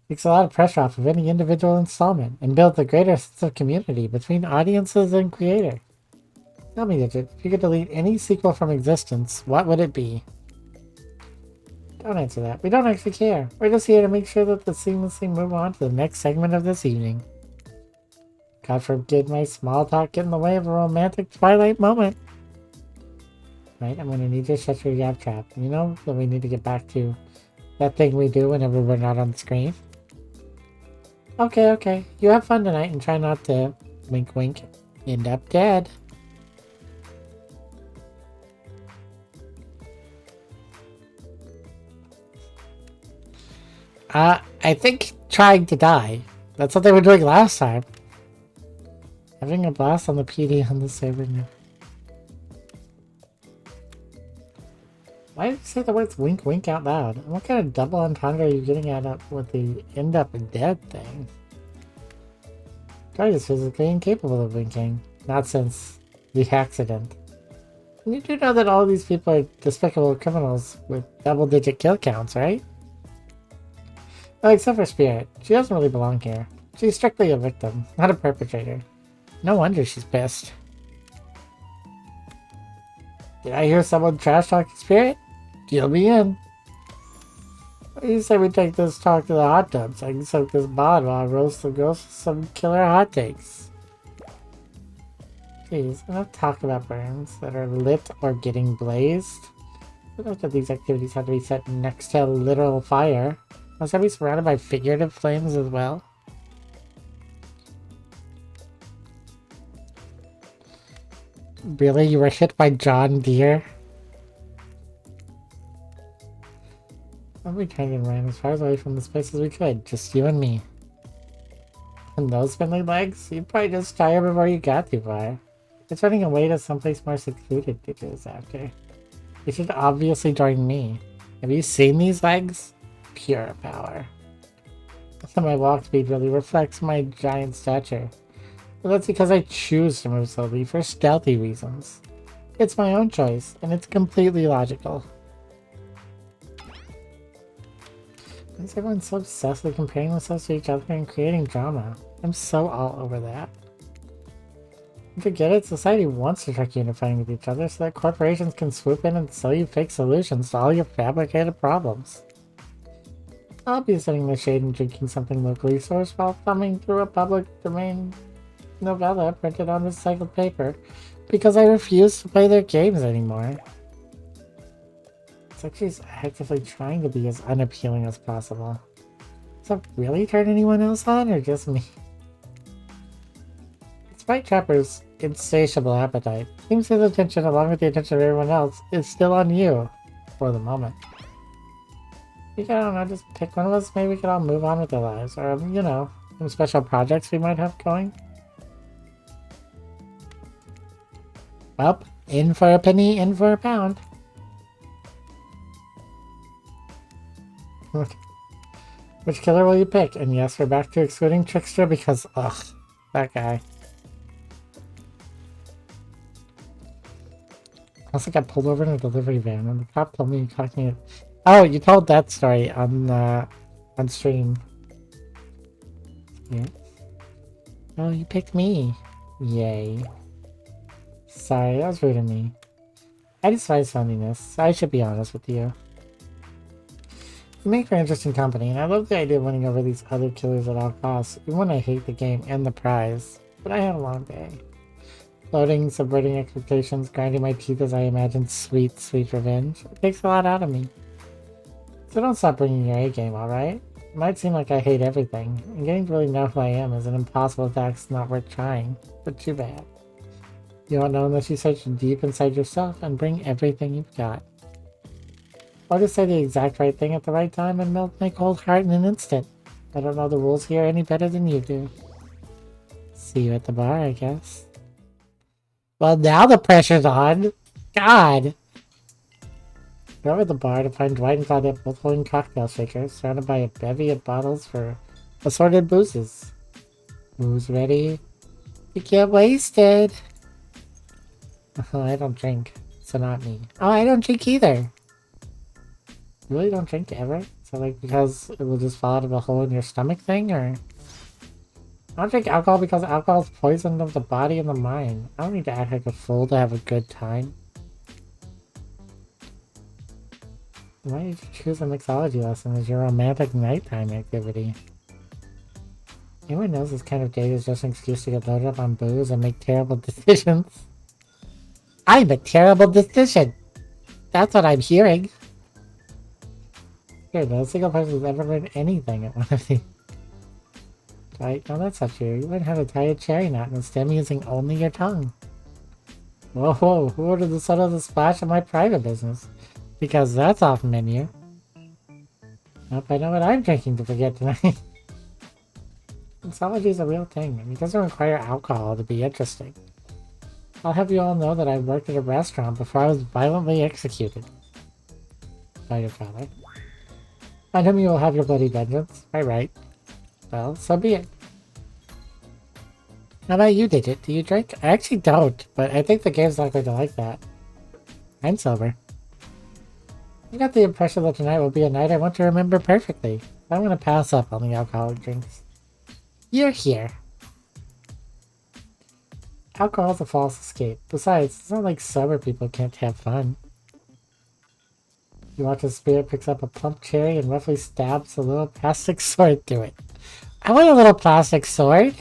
Takes a lot of pressure off of any individual installment and builds a greater sense of community between audiences and creator. Tell me, Digit, if you could delete any sequel from existence, what would it be? Don't answer that. We don't actually care. We're just here to make sure that they seamlessly move on to the next segment of this evening. God forbid my small talk get in the way of a romantic twilight moment. Right, I'm gonna need you to shut your yap trap. You know that we need to get back to that thing we do whenever we're not on the screen. Okay. You have fun tonight and try not to, wink wink, end up dead. I think trying to die. That's what they were doing last time. Having a blast on the PD on the server now. Why did you say the words wink wink out loud? And what kind of double entendre are you getting at up with the end up dead thing? Guy is physically incapable of winking. Not since the accident. And you do know that all of these people are despicable criminals with double-digit kill counts, right? Oh, except for Spirit. She doesn't really belong here. She's strictly a victim, not a perpetrator. No wonder she's pissed. Did I hear someone trash talking Spirit? Deal me in. You say we take this talk to the hot tub so I can soak this bod while I roast the ghost with some killer hot takes. Jeez, enough talk about burns that are lit or getting blazed. Most of these activities have to be set next to a literal fire. Must I be surrounded by figurative flames as well? Really? You were hit by John Deere? We turned and ran as far away from this place as we could, just you and me. And those spindly legs? You'd probably just tire before you got too far. It's running away to someplace more secluded, bitches, after. You should obviously join me. Have you seen these legs? Pure power. My walk speed really reflects my giant stature. But that's because I choose to move slowly for stealthy reasons. It's my own choice, and it's completely logical. Why is everyone so obsessed with comparing themselves to each other and creating drama? I'm so all over that. Don't you get it? Society wants to trick you into fighting with each other so that corporations can swoop in and sell you fake solutions to all your fabricated problems. I'll be sitting in the shade and drinking something locally sourced while thumbing through a public domain novella printed on recycled paper because I refuse to play their games anymore. It's like she's actively trying to be as unappealing as possible. Does that really turn anyone else on, or just me? Despite Trapper's insatiable appetite, seems his attention, along with the attention of everyone else, is still on you. For the moment. You can, I don't know, just pick one of us, maybe we could all move on with our lives, or, you know, some special projects we might have going. Well, in for a penny, in for a pound. Which killer will you pick? And yes, we're back to excluding Trickster because, ugh, that guy. Also got pulled over in a delivery van and the cop told me you caught me. Oh, you told that story on stream. Yeah. Oh, you picked me. Yay. Sorry, that was rude of me. I despise phoniness. I should be honest with you. You make for interesting company, and I love the idea of winning over these other killers at all costs, even when I hate the game and the prize. But I had a long day. Loading, subverting expectations, grinding my teeth as I imagined sweet, sweet revenge. It takes a lot out of me. So don't stop bringing your A-game, alright? It might seem like I hate everything, and getting to really know who I am is an impossible task not worth trying, but too bad. You won't know unless you search deep inside yourself and bring everything you've got. Or to say the exact right thing at the right time and melt my cold heart in an instant. I don't know the rules here any better than you do. See you at the bar, I guess. Well, now the pressure's on. God! Go over the bar to find Dwight and Claudette both holding cocktail shakers, surrounded by a bevy of bottles for assorted boozes. Who's ready? You get wasted. Oh, I don't drink, so not me. Oh, I don't drink either. You really don't drink ever? So like because it will just fall out of a hole in your stomach thing, or? I don't drink alcohol because alcohol is poison of the body and the mind. I don't need to act like a fool to have a good time. Why did you choose a mixology lesson as your romantic nighttime activity? Anyone knows this kind of date is just an excuse to get loaded up on booze and make terrible decisions. I'm a terrible decision! That's what I'm hearing. Here, no single person has ever learned anything at one of these. Right? No, that's not true. You learn how to tie a cherry knot and stem using only your tongue. Whoa, whoa, who ordered the soda to splash in my private business? Because that's off the menu. Nope, I know what I'm drinking to forget tonight. Mixology is a real thing, and it doesn't require alcohol to be interesting. I'll have you all know that I worked at a restaurant before I was violently executed. By your father. On whom you will have your bloody vengeance. Right. Well, so be it. How about you, Digit? Do you drink? I actually don't, but I think the game's not going to like that. I'm sober. I got the impression that tonight will be a night I want to remember perfectly. I'm going to pass up on the alcoholic drinks. You're here. Alcohol's a false escape. Besides, it's not like sober people can't have fun. You watch as Spirit picks up a plump cherry and roughly stabs a little plastic sword through it. I want a little plastic sword!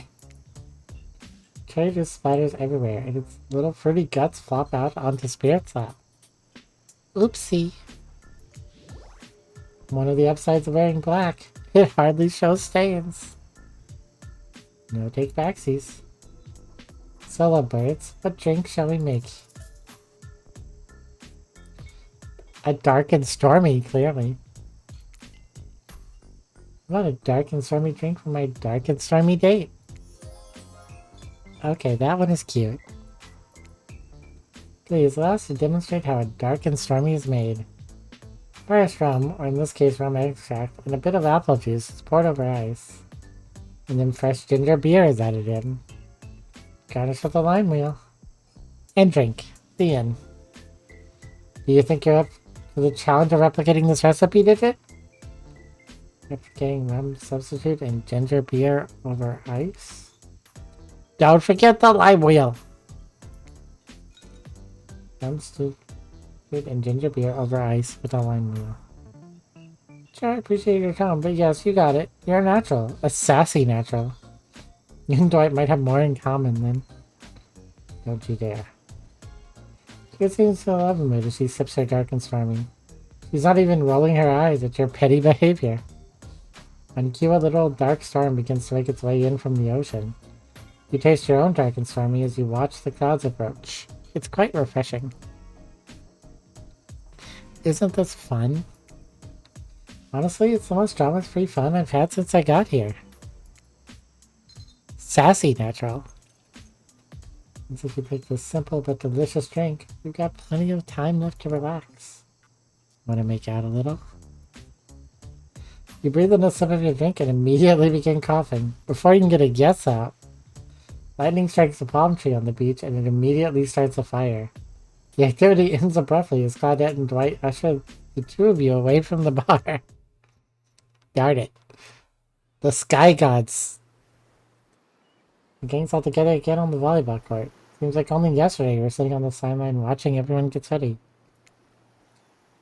Cherry just splatters everywhere, and its little fruity guts flop out onto Spirit's lap. Oopsie. One of the upsides of wearing black. It hardly shows stains. No take backsies. Solo birds, what drink shall we make? A dark and stormy, clearly. I want a dark and stormy drink for my dark and stormy date. Okay, that one is cute. Please, allow us to demonstrate how a dark and stormy is made. First rum, or in this case rum extract, and a bit of apple juice is poured over ice. And then fresh ginger beer is added in. Garnish with a lime wheel. And drink. The end. Do you think you're up for the challenge of replicating this recipe, Digit? Replicating rum substitute and ginger beer over ice? Don't forget the lime wheel! Lemon soup and ginger beer over ice with a lime wheel. Sure, I appreciate your time, but yes, you got it. You're a natural. A sassy natural. You and Dwight might have more in common then. Don't you dare. She seems to love him as she sips her dark and stormy. She's not even rolling her eyes at your petty behavior. On cue, a little dark storm begins to make its way in from the ocean. You taste your own dark and stormy as you watch the clouds approach. It's quite refreshing. Isn't this fun? Honestly, it's the most drama-free fun I've had since I got here. Sassy natural. And if you take this simple but delicious drink, you've got plenty of time left to relax. Want to make out a little? You breathe in a sip of your drink and immediately begin coughing. Before you can get a yes out, lightning strikes a palm tree on the beach and it immediately starts a fire. The activity ends abruptly as Claudette and Dwight usher the two of you away from the bar. Darn it. The Sky Gods. The gang's all together again on the volleyball court. Seems like only yesterday you were sitting on the sideline watching everyone get ready.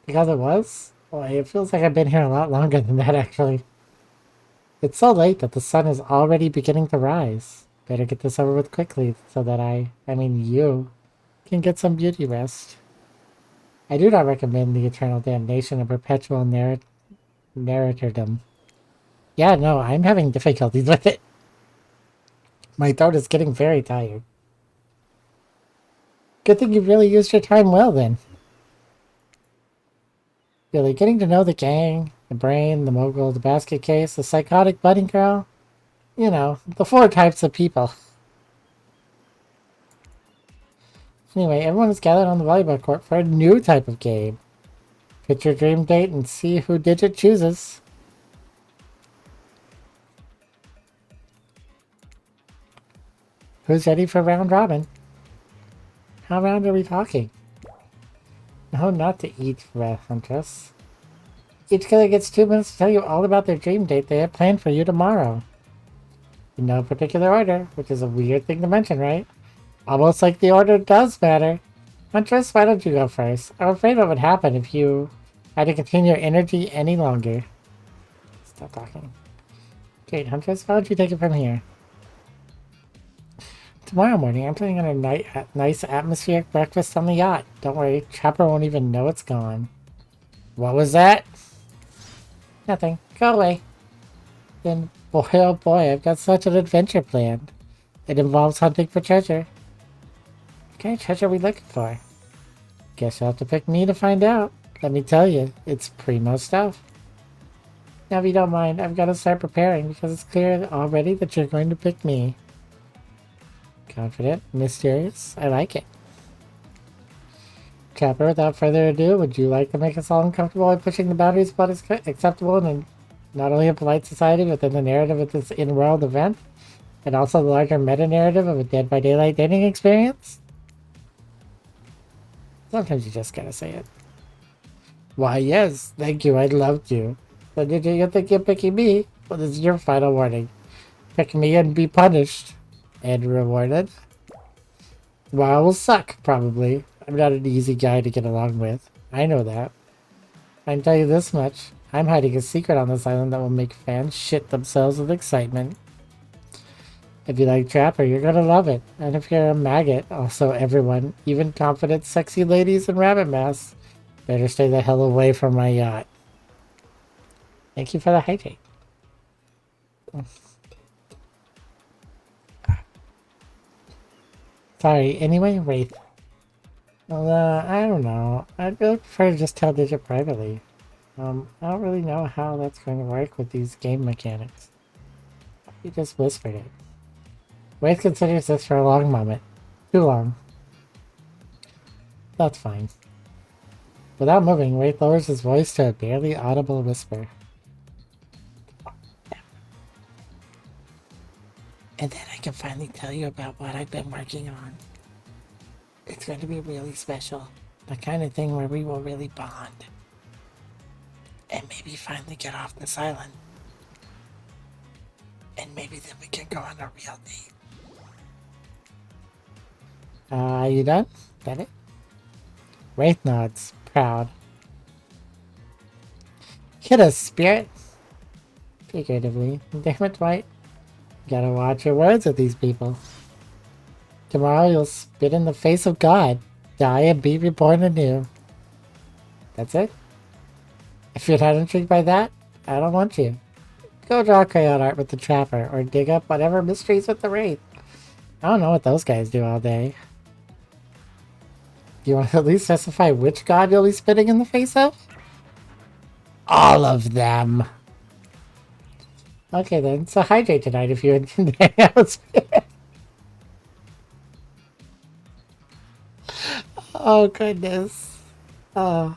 Because it was? Well, it feels like I've been here a lot longer than that, actually. It's so late that the sun is already beginning to rise. Better get this over with quickly so that you, can get some beauty rest. I do not recommend the eternal damnation of perpetual narratordom. Yeah, no, I'm having difficulties with it. My throat is getting very tired. Good thing you really used your time well, then. Really, getting to know the gang, the brain, the mogul, the basket case, the psychotic budding girl. You know, the 4 types of people. Anyway, everyone is gathered on the volleyball court for a new type of game. Pick your dream date and see who Digit chooses. Who's ready for round robin? How round are we talking? No, not to eat, Huntress. Each killer gets 2 minutes to tell you all about their dream date they have planned for you tomorrow. In no particular order, which is a weird thing to mention, right? Almost like the order does matter. Huntress, why don't you go first? I'm afraid what would happen if you had to contain your energy any longer. Stop talking. Great, Huntress, why don't you take it from here? Tomorrow morning, I'm planning on a nice atmospheric breakfast on the yacht. Don't worry, Trapper won't even know it's gone. What was that? Nothing. Go away. Then, boy oh boy, I've got such an adventure planned. It involves hunting for treasure. What kind of treasure are we looking for? Guess you'll have to pick me to find out. Let me tell you, it's primo stuff. Now if you don't mind, I've got to start preparing because it's clear already that you're going to pick me. Confident, mysterious, I like it. Trapper, without further ado, would you like to make us all uncomfortable by pushing the boundaries of what is acceptable in not only a polite society, but in the narrative of this in-world event, and also the larger meta-narrative of a Dead by Daylight dating experience? Sometimes you just gotta say it. Why, yes, thank you, I'd love to. But did you think you're picking me? Well, this is your final warning. Pick me and be punished. And rewarded. Well, I will suck, probably. I'm not an easy guy to get along with. I know that. I can tell you this much. I'm hiding a secret on this island that will make fans shit themselves with excitement. If you like Trapper, you're gonna love it. And if you're a maggot, also everyone, even confident, sexy ladies in rabbit masks, better stay the hell away from my yacht. Thank you for the hydrate. Sorry, anyway, Wraith. Well, I don't know. I'd really prefer to just tell Digit privately. I don't really know how that's going to work with these game mechanics. He just whispered it. Wraith considers this for a long moment. Too long. That's fine. Without moving, Wraith lowers his voice to a barely audible whisper. And then I can finally tell you about what I've been working on. It's going to be really special. The kind of thing where we will really bond. And maybe finally get off this island. And maybe then we can go on a real date. You done? That it? Wraith nods, proud. Hit us, spirit! Figuratively. Damn it, Dwight. Gotta watch your words with these people. Tomorrow you'll spit in the face of God, die and be reborn anew. That's it? If you're not intrigued by that, I don't want you. Go draw crayon art with the Trapper, or dig up whatever mysteries with the Wraith. I don't know what those guys do all day. Do you want to at least specify which god you'll be spitting in the face of? All of them. Okay then, so hydrate tonight if you intend to hang out with Spirit. Oh goodness. Oh.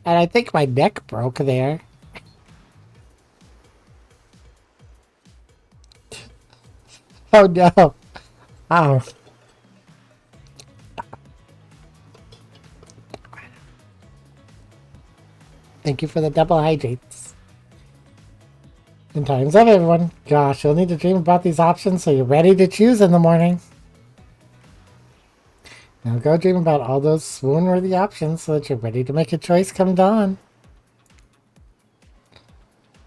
And I think my neck broke there. Oh no. Oh. Thank you for the double hydrates. And time's up, everyone. Gosh, you'll need to dream about these options so you're ready to choose in the morning. Now go dream about all those swoon-worthy options so that you're ready to make a choice come dawn.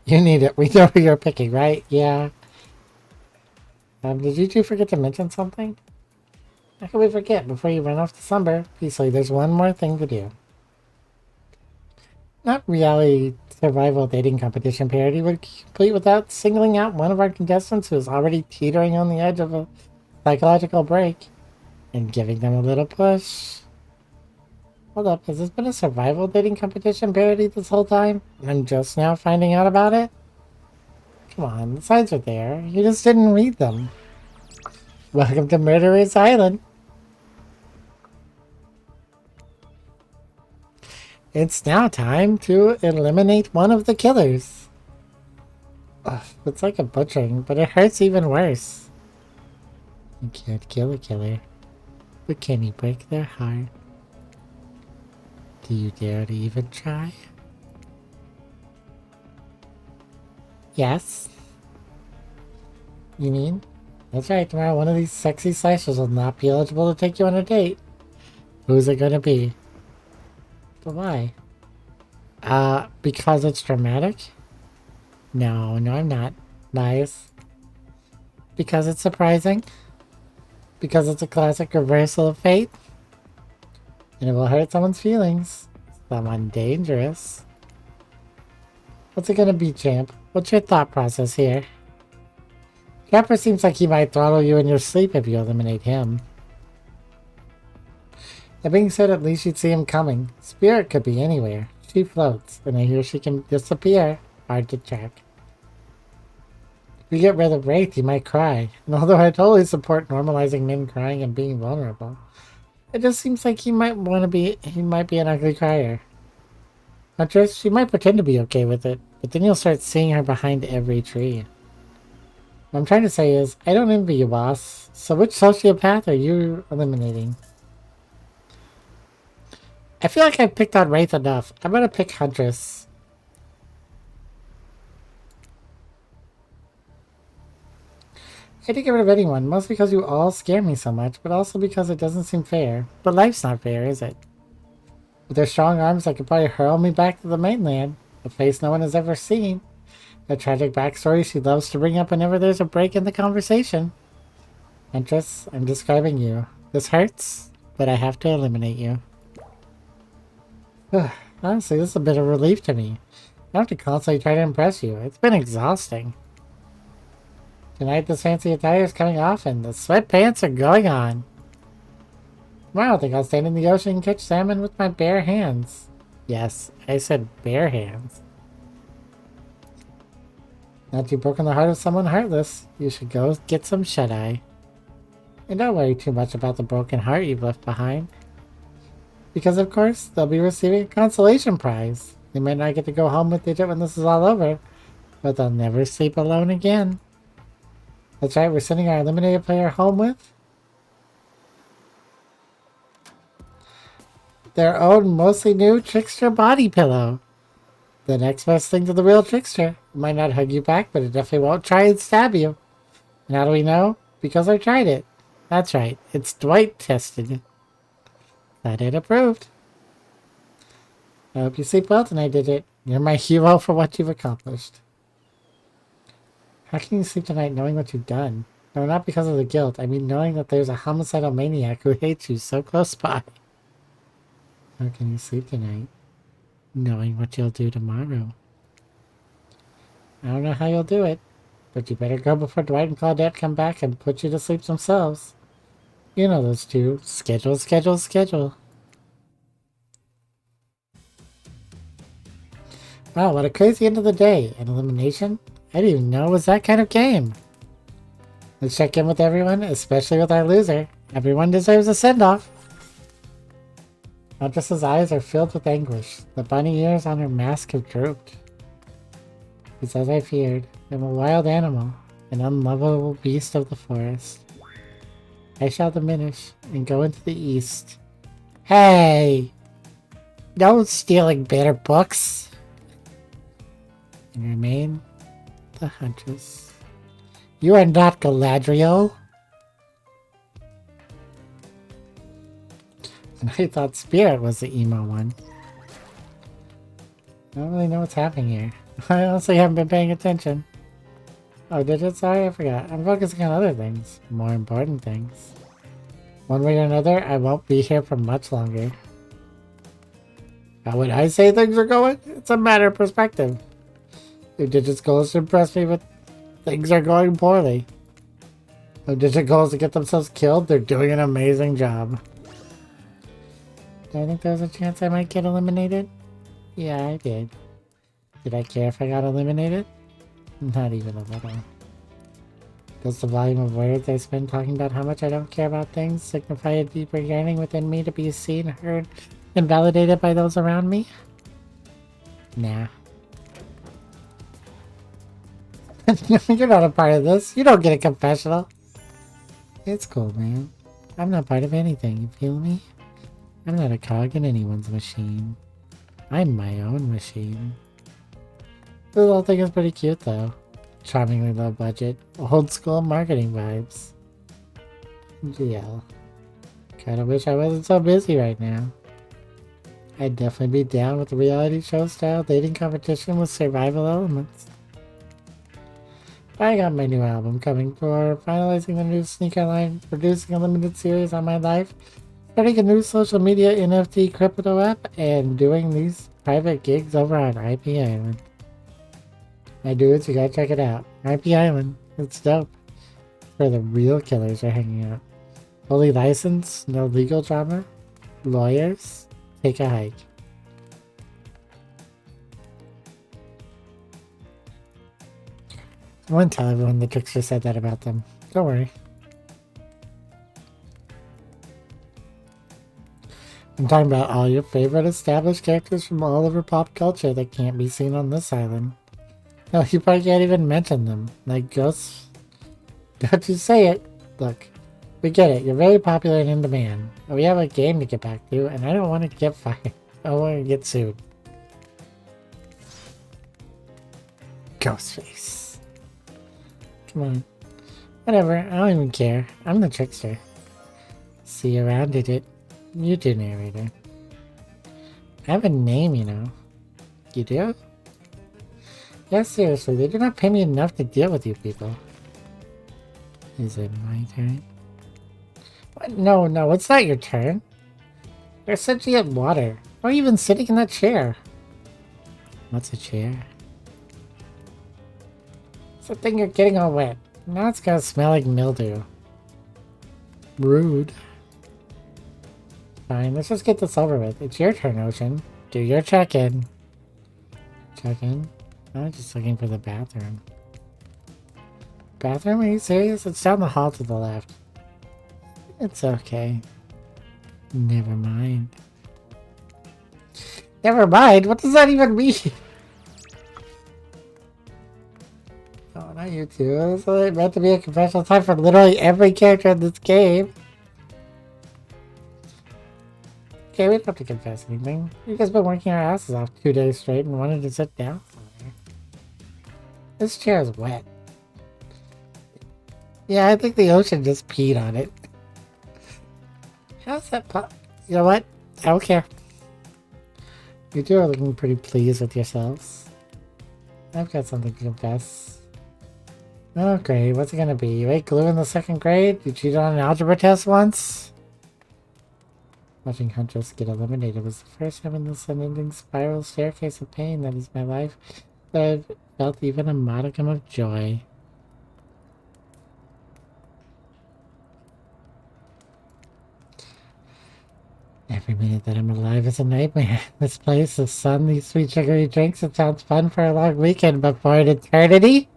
You need it. We know who you're picking, right? Yeah. Did you two forget to mention something? How can we forget before you run off to slumber? Peacefully, there's one more thing to do. Not reality survival dating competition parody would complete without singling out one of our contestants who is already teetering on the edge of a psychological break and giving them a little push. Hold up, has this been a survival dating competition parody this whole time? And I'm just now finding out about it? Come on, the signs are there. You just didn't read them. Welcome to Murderer's Island. It's now time to eliminate one of the killers. Ugh, it's like a butchering, but it hurts even worse. You can't kill a killer, but can you break their heart? Do you dare to even try? Yes. You mean? That's right, tomorrow one of these sexy slicers will not be eligible to take you on a date. Who's it gonna be? But why? Because it's dramatic? No, I'm not. Lies. Because it's surprising? Because it's a classic reversal of fate? And it will hurt someone's feelings. Someone dangerous. What's it gonna be, champ? What's your thought process here? Trapper seems like he might throttle you in your sleep if you eliminate him. That being said, at least you'd see him coming. Spirit could be anywhere. She floats, and I hear she can disappear. Hard to track. If you get rid of Wraith, he might cry. And although I totally support normalizing men crying and being vulnerable, it just seems like he might be an ugly crier. Huntress, she might pretend to be okay with it, but then you'll start seeing her behind every tree. What I'm trying to say is, I don't envy you, boss. So which sociopath are you eliminating? I feel like I've picked on Wraith enough. I'm gonna pick Huntress. I hate to get rid of anyone, mostly because you all scare me so much, but also because it doesn't seem fair. But life's not fair, is it? With their strong arms, they could probably hurl me back to the mainland, a place no one has ever seen. A tragic backstory she loves to bring up whenever there's a break in the conversation. Huntress, I'm describing you. This hurts, but I have to eliminate you. Honestly, this is a bit of relief to me. I don't have to constantly try to impress you. It's been exhausting. Tonight this fancy attire is coming off and the sweatpants are going on. Tomorrow I think I'll stand in the ocean and catch salmon with my bare hands. Yes, I said bare hands. Now that you've broken the heart of someone heartless, you should go get some shut-eye. And don't worry too much about the broken heart you've left behind. Because of course, they'll be receiving a consolation prize. They might not get to go home with Digit when this is all over, but they'll never sleep alone again. That's right, we're sending our eliminated player home with their own mostly new Trickster body pillow. The next best thing to the real Trickster. It might not hug you back, but it definitely won't try and stab you. And how do we know? Because I tried it. That's right, it's Dwight tested. Glad it approved. I hope you sleep well tonight, Digit. You're my hero for what you've accomplished. How can you sleep tonight knowing what you've done? No, not because of the guilt. I mean knowing that there's a homicidal maniac who hates you so close by. How can you sleep tonight knowing what you'll do tomorrow? I don't know how you'll do it, but you better go before Dwight and Claudette come back and put you to sleep themselves. You know those two. Schedule, schedule, schedule. Wow, what a crazy end of the day. An elimination? I didn't even know it was that kind of game. Let's check in with everyone, especially with our loser. Everyone deserves a send-off. Huntress's eyes are filled with anguish. The bunny ears on her mask have drooped. It's as I feared. I'm a wild animal, an unlovable beast of the forest. I shall diminish and go into the east. Hey! No stealing better books! And remain the Huntress. You are not Galadriel! And I thought Spirit was the emo one. I don't really know what's happening here. I honestly haven't been paying attention. Oh, did it? Sorry, I forgot. I'm focusing on other things. More important things. One way or another, I won't be here for much longer. How would I say things are going? It's a matter of perspective. If Digit's goal is to impress me, but things are going poorly. If Digit's goal is to get themselves killed, they're doing an amazing job. Do I think there's a chance I might get eliminated? Yeah, I did. Did I care if I got eliminated? Not even a little. Does the volume of words I spend talking about how much I don't care about things signify a deeper yearning within me to be seen, heard, and validated by those around me? Nah. You're not a part of this. You don't get a confessional. It's cool, man. I'm not part of anything, you feel me? I'm not a cog in anyone's machine. I'm my own machine. The little thing is pretty cute, though. Charmingly low budget, old school marketing vibes. GL. Kinda wish I wasn't so busy right now. I'd definitely be down with the reality show style dating competition with survival elements. I got my new album coming for finalizing the new sneaker line, producing a limited series on my life, starting a new social media NFT crypto app, and doing these private gigs over on IP Island. My dudes, you gotta check it out. IP Island. It's dope. Where the real killers are hanging out. Fully licensed, no legal drama. Lawyers, take a hike. I wouldn't tell everyone the trickster said that about them. Don't worry. I'm talking about all your favorite established characters from all over pop culture that can't be seen on this island. No, you probably can't even mention them. Like ghosts. Don't you say it. Look, we get it. You're very popular and in demand. But we have a game to get back to, and I don't want to get fired. I don't want to get sued. Ghostface. Come on. Whatever. I don't even care. I'm the trickster. See you around, Digit. You do, narrator. I have a name, you know. You do? Yes, seriously, they do not pay me enough to deal with you people. Is it my turn? What? No, it's not your turn. You're sentient water. Why are you even sitting in that chair? What's a chair? It's the thing you're getting all wet. Now it's gonna smell like mildew. Rude. Fine, let's just get this over with. It's your turn, Ocean. Do your check-in. Check-in? I'm just looking for the bathroom. Bathroom? Are you serious? It's down the hall to the left. It's okay. Never mind. Never mind? What does that even mean? Oh, not you two. This is meant to be a confessional time for literally every character in this game. Okay, we don't have to confess anything. We've just been working our asses off 2 days straight and wanted to sit down somewhere. This chair is wet. Yeah, I think the ocean just peed on it. How's that You know what? I don't care. You two are looking pretty pleased with yourselves. I've got something to confess. Oh great, what's it gonna be? You ate glue in the 2nd grade? You cheated on an algebra test once? Watching Huntress get eliminated was the first time in this unending spiral staircase of pain that is my life that I've felt even a modicum of joy. Every minute that I'm alive is a nightmare. This place, the sun, these sweet sugary drinks, it sounds fun for a long weekend, but for an eternity?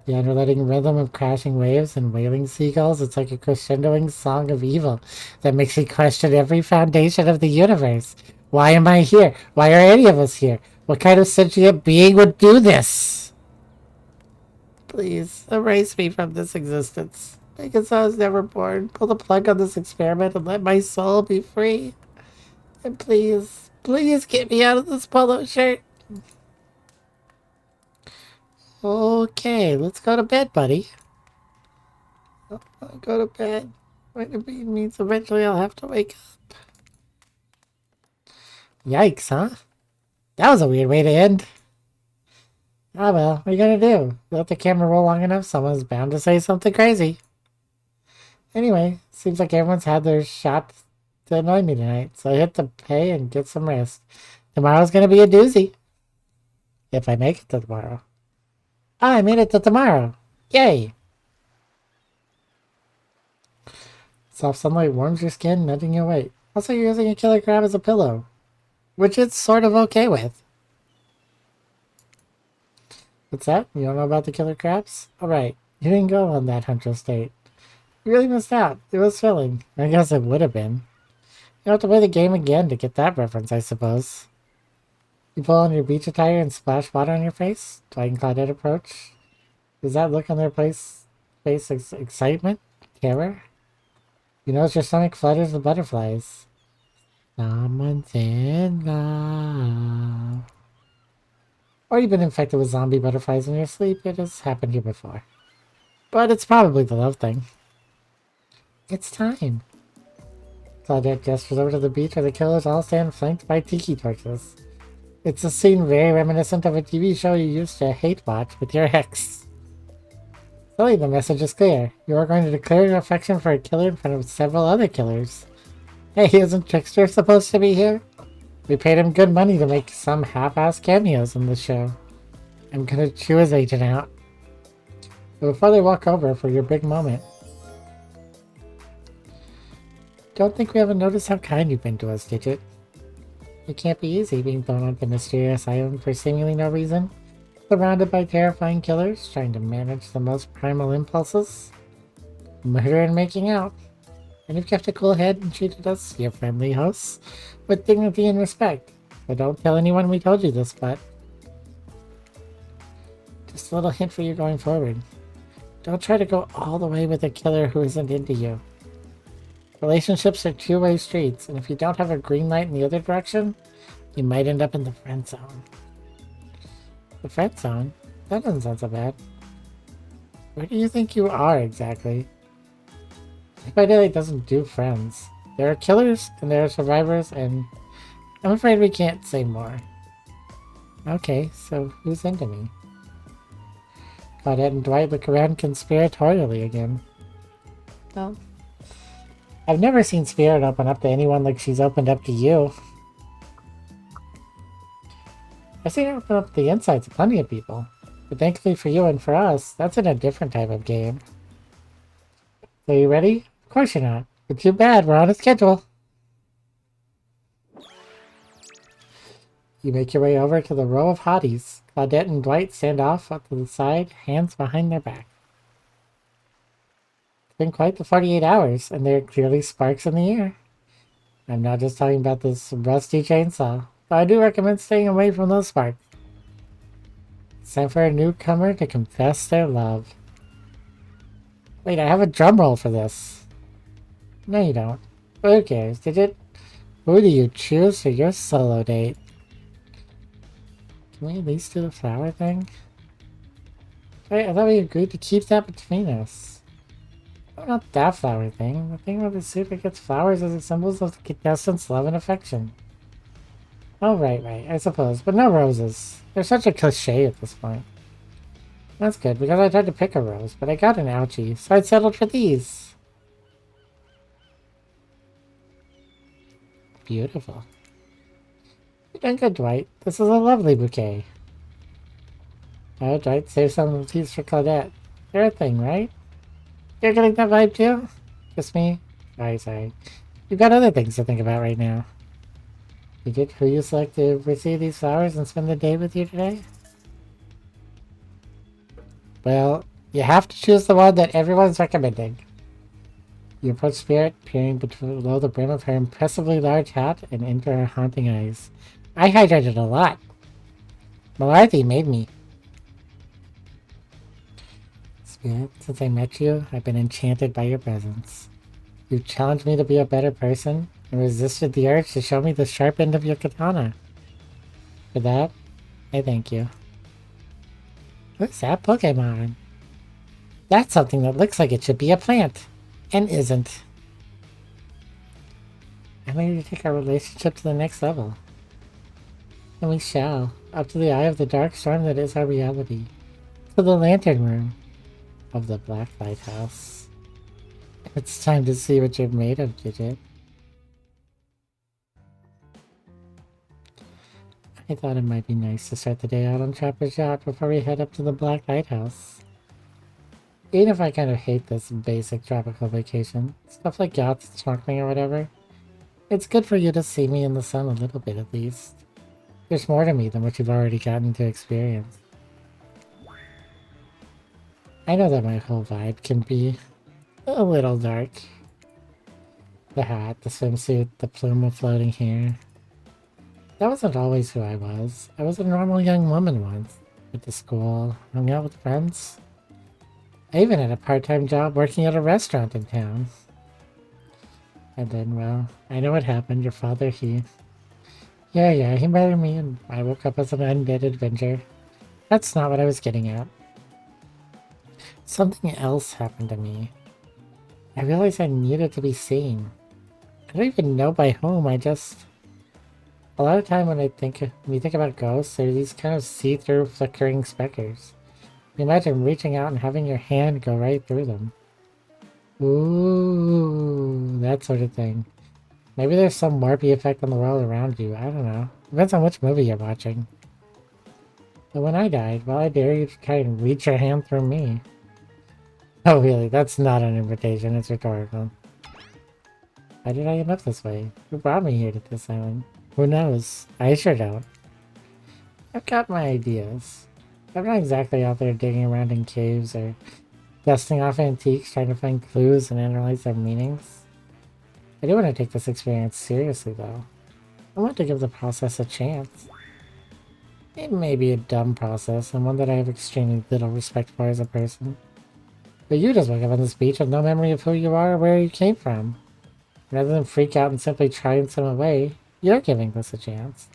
The unrelenting rhythm of crashing waves and wailing seagulls, it's like a crescendoing song of evil that makes me question every foundation of the universe. Why am I here? Why are any of us here? What kind of sentient being would do this? Please, erase me from this existence. Make it so I was never born. Pull the plug on this experiment and let my soul be free. And please, please get me out of this polo shirt. Okay, let's go to bed, buddy. I'll go to bed. It means eventually I'll have to wake up. Yikes, huh? That was a weird way to end. Ah well, what are you gonna do? Let the camera roll long enough, someone's bound to say something crazy. Anyway, seems like everyone's had their shot to annoy me tonight, so I hit the pay and get some rest. Tomorrow's gonna be a doozy. If I make it to tomorrow. I made it to tomorrow. Yay! Soft sunlight warms your skin, nudging you awake. Also, you're using a killer crab as a pillow, which it's sort of okay with. What's that? You don't know about the killer crabs? Alright, you didn't go on that Huntress date. You really missed out. It was thrilling. I guess it would have been. You have to play the game again to get that reference, I suppose. You pull on your beach attire and splash water on your face? Dwight and Claudette approach. Does that look on their face excitement? Terror? You notice your stomach flutters with butterflies. Someone's in love. Or you've been infected with zombie butterflies in your sleep. It has happened here before. But it's probably the love thing. It's time. Claudette gestures over to the beach where the killers all stand flanked by tiki torches. It's a scene very reminiscent of a TV show you used to hate watch with your ex. Silly, the message is clear. You are going to declare your affection for a killer in front of several other killers. Hey, isn't Trickster supposed to be here? We paid him good money to make some half-assed cameos in the show. I'm gonna chew his agent out. But before they walk over for your big moment, don't think we haven't noticed how kind you've been to us, Digit. It can't be easy being thrown on the mysterious island for seemingly no reason, surrounded by terrifying killers trying to manage the most primal impulses. Murder and making out. And you've kept a cool head and treated us, your friendly hosts, with dignity and respect. But don't tell anyone we told you this, but just a little hint for you going forward. Don't try to go all the way with a killer who isn't into you. Relationships are two-way streets, and if you don't have a green light in the other direction, you might end up in the friend zone. The friend zone? That doesn't sound so bad. Where do you think you are, exactly? Life doesn't do friends. There are killers, and there are survivors, and I'm afraid we can't say more. Okay, so who's into me? Claudette and Dwight look around conspiratorially again. Well, I've never seen Spirit open up to anyone like she's opened up to you. I've seen her open up the insides of plenty of people, but thankfully for you and for us, that's in a different type of game. So you ready? Of course you're not. But too bad, we're on a schedule. You make your way over to the row of hotties. Claudette and Dwight stand off to the side, hands behind their back. It's been quite the 48 hours, and there are clearly sparks in the air. I'm not just talking about this rusty chainsaw, but I do recommend staying away from those sparks. It's time for a newcomer to confess their love. Wait, I have a drum roll for this. No, you don't. But who cares? Who do you choose for your solo date? Can we at least do the flower thing? Wait, I thought we agreed to keep that between us. No, not that flower thing. The thing where the suitor gets flowers as a symbol of the contestant's love and affection. Oh, right, I suppose. But no roses. They're such a cliche at this point. That's good, because I tried to pick a rose, but I got an ouchie, so I settled for these. Beautiful. You're doing good, Dwight. This is a lovely bouquet. Oh, Dwight, save some of these for Claudette. You're a thing, right? You're getting that vibe too? Just me? Sorry. You've got other things to think about right now. You get who you select to receive these flowers and spend the day with you today? Well, you have to choose the one that everyone's recommending. You approach Spirit, peering below the brim of her impressively large hat and into her haunting eyes. I hydrated a lot. Malarthy made me. Spirit, since I met you, I've been enchanted by your presence. You've challenged me to be a better person and resisted the urge to show me the sharp end of your katana. For that, I thank you. What's that Pokemon? That's something that looks like it should be a plant, and isn't. I'm ready to take our relationship to the next level. And we shall, up to the eye of the dark storm that is our reality. To the lantern room of the Black Lighthouse. It's time to see what you're made of, Gidget. I thought it might be nice to start the day out on Trapper's Yacht before we head up to the Black Lighthouse. Even if I kind of hate this basic tropical vacation, stuff like yachts and snorkeling or whatever, it's good for you to see me in the sun a little bit at least. There's more to me than what you've already gotten to experience. I know that my whole vibe can be a little dark. The hat, the swimsuit, the plume of floating hair. That wasn't always who I was. I was a normal young woman once. Went to school, hung out with friends. I even had a part-time job working at a restaurant in town. And then, well, I know what happened. Your father, Yeah, he married me and I woke up as an undead adventurer. That's not what I was getting at. Something else happened to me. I realized I needed to be seen. I don't even know by whom, a lot of time when you think about ghosts, they're these kind of see-through flickering speckers. You imagine reaching out and having your hand go right through them. Ooh, that sort of thing. Maybe there's some warpy effect on the world around you, I don't know. Depends on which movie you're watching. But when I died, well, I dare you to try and reach your hand through me. Oh really, that's not an invitation, it's rhetorical. Why did I end up this way? Who brought me here to this island? Who knows? I sure don't. I've got my ideas. I'm not exactly out there digging around in caves or dusting off antiques trying to find clues and analyze their meanings. I do want to take this experience seriously though. I want to give the process a chance. It may be a dumb process and one that I have extremely little respect for as a person. But you just woke up on this beach with no memory of who you are or where you came from. Rather than freak out and simply try and swim away, you're giving this a chance.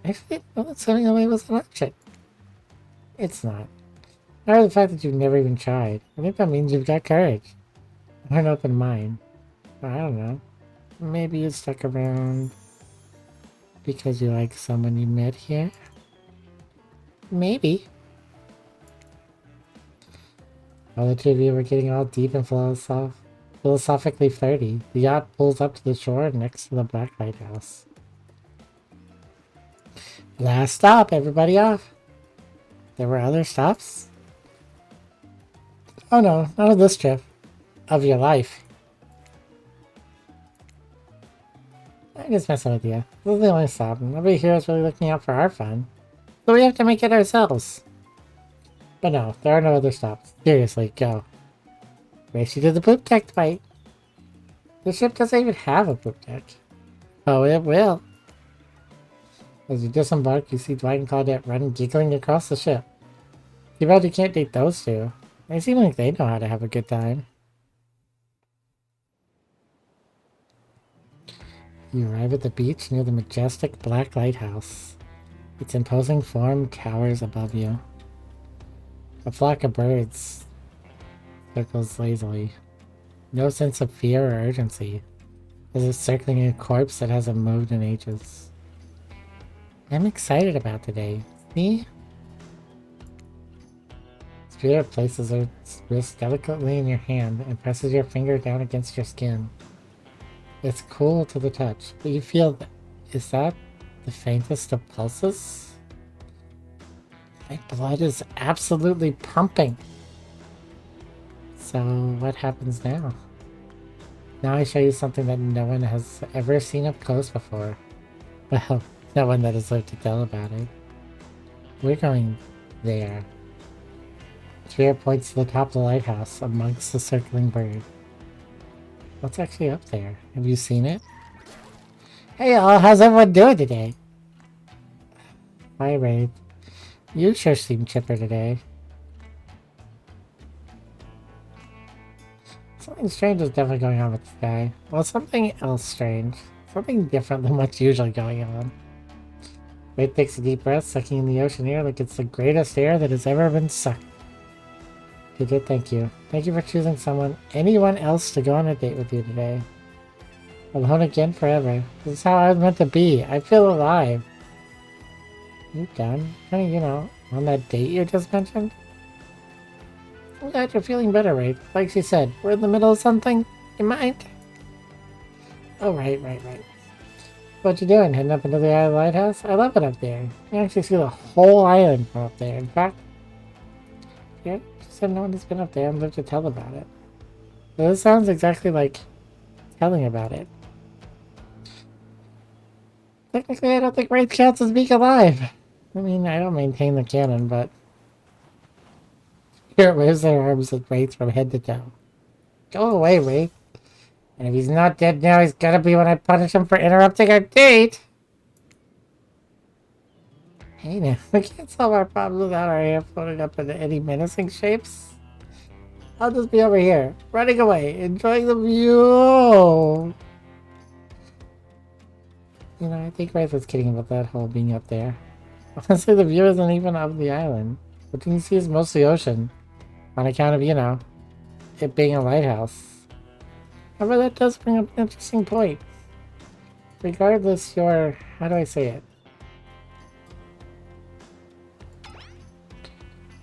Actually, well, that swimming away was an option. It's not. Or the fact that you've never even tried. I think that means you've got courage. Or an open mind. I don't know. Maybe you stuck around because you like someone you met here? Maybe. While the two of you were getting all deep and philosophically flirty, the yacht pulls up to the shore next to the Black Lighthouse. Last stop, everybody off. There were other stops? Oh no, not of this trip. Of your life. I'm just messing with you. This is the only stop. Nobody here is really looking out for our fun. So we have to make it ourselves. But no, there are no other stops. Seriously, go. Race you to the poop deck, Dwight. The ship doesn't even have a poop deck. Oh, it will. As you disembark, you see Dwight and Claudette run giggling across the ship. Too bad you can't date those two. They seem like they know how to have a good time. You arrive at the beach near the majestic Black Lighthouse. Its imposing form towers above you. A flock of birds Circles lazily. No sense of fear or urgency, as if circling a corpse that hasn't moved in ages. I'm excited about today. See? Spirit places her wrist delicately in your hand and presses your finger down against your skin. It's cool to the touch, but you feel that. Is that the faintest of pulses? My blood is absolutely pumping. So what happens now? Now I show you something that no one has ever seen up close before. Well, no one that has lived to tell about it. We're going there. Sphere points to the top of the lighthouse amongst the circling bird. What's actually up there? Have you seen it? Hey y'all, how's everyone doing today? Hi Wraith. You sure seem chipper today. Something strange is definitely going on with this guy. Well, something else strange. Something different than what's usually going on. Wraith takes a deep breath, sucking in the ocean air like it's the greatest air that has ever been sucked. Digit, thank you. Thank you for choosing anyone else to go on a date with you today. Alone again forever. This is how I was meant to be. I feel alive. You done? Kinda, you know, on that date you just mentioned? I'm glad you're feeling better, Wraith. Like she said, we're in the middle of something. You mind? Oh, right. What you doing? Heading up into the island lighthouse? I love it up there. You can actually see the whole island from up there. In fact, yeah, she said no one has been up there and lived to tell about it. So this sounds exactly like telling about it. Technically, I don't think Wraith counts as being alive. I mean, I don't maintain the canon, but Spirit waves their arms at Wraith from head to toe. Go away, Wraith. And if he's not dead now, he's gotta be when I punish him for interrupting our date. Hey now, we can't solve our problems without our hair floating up into any menacing shapes. I'll just be over here, running away, enjoying the view. You know, I think Wraith was kidding about that whole being up there. Honestly, the view isn't even of the island. What you can see is mostly ocean. On account of, you know, it being a lighthouse. However, that does bring up an interesting point. Regardless, your... how do I say it?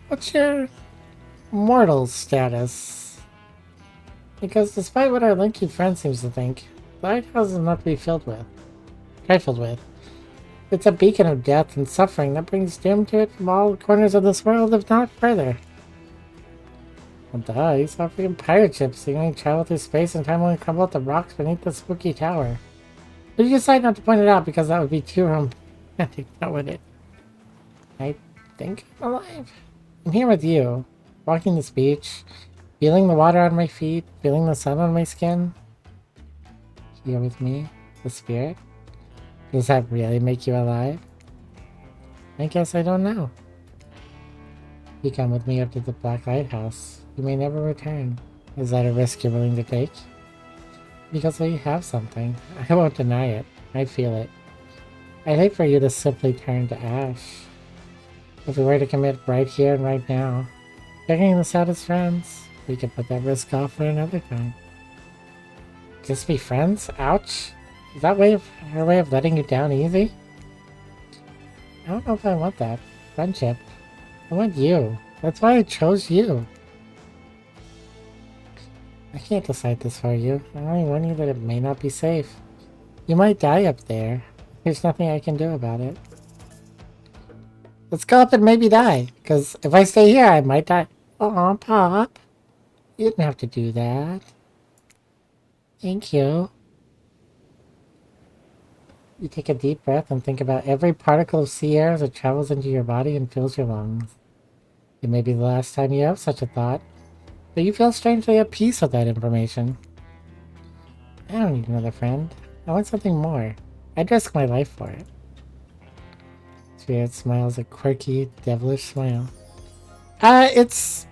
What's your mortal status? Because despite what our linky friend seems to think, the lighthouse is not to be trifled with. It's a beacon of death and suffering that brings doom to it from all corners of this world, if not further. Well, duh, you saw freaking pirate ships seemingly travel through space and time only crumble at the rocks beneath the spooky tower. But you decide not to point it out because that would be too romantic, now would it? I think I'm alive. I'm here with you, walking this beach, feeling the water on my feet, feeling the sun on my skin. Here with me, the spirit. Does that really make you alive? I guess I don't know. You come with me up to the Black Lighthouse. You may never return. Is that a risk you're willing to take? Because we have something. I won't deny it. I feel it. I'd hate for you to simply turn to ash. If we were to commit right here and right now, figuring this out as friends, we could put that risk off for another time. Just be friends? Ouch! Is that her way of letting you down easy? I don't know if I want that. Friendship. I want you. That's why I chose you. I can't decide this for you. I only warn you that it may not be safe. You might die up there. There's nothing I can do about it. Let's go up and maybe die. Because if I stay here, I might die. Aw, Pop. You didn't have to do that. Thank you. You take a deep breath and think about every particle of sea air as it travels into your body and fills your lungs. It may be the last time you have such a thought, but you feel strangely at peace with that information. I don't need another friend. I want something more. I'd risk my life for it. Spirit smiles a quirky, devilish smile. It's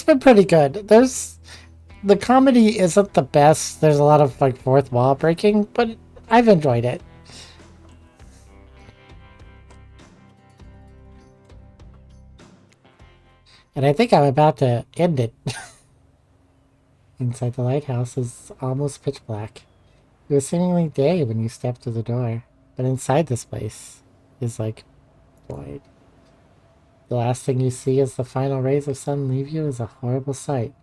been pretty good. The comedy isn't the best. There's a lot of like fourth wall breaking, but I've enjoyed it. And I think I'm about to end it. Inside the lighthouse is almost pitch black. It was seemingly day when you stepped through the door, but inside this place is like void. The last thing you see as the final rays of sun leave you is a horrible sight.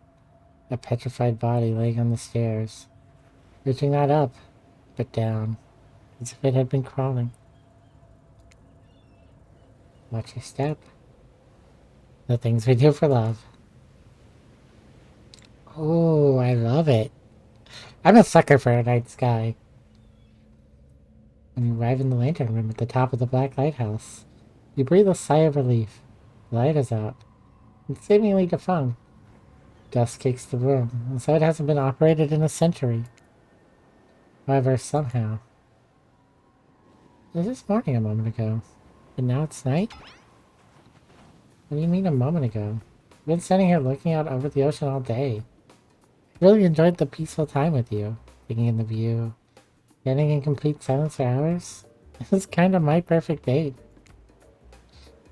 A petrified body laying on the stairs, reaching not up, but down, as if it had been crawling. Watch your step. The things we do for love. Oh, I love it. I'm a sucker for a night sky. When you arrive in the lantern room at the top of the black lighthouse, you breathe a sigh of relief. The light is out. It's seemingly defunct. Dust cakes the room, and so it hasn't been operated in a century. However, somehow... It was just morning a moment ago, but now it's night? What do you mean a moment ago? I've been sitting here looking out over the ocean all day. I really enjoyed the peaceful time with you, taking in the view, standing in complete silence for hours. This is kind of my perfect date.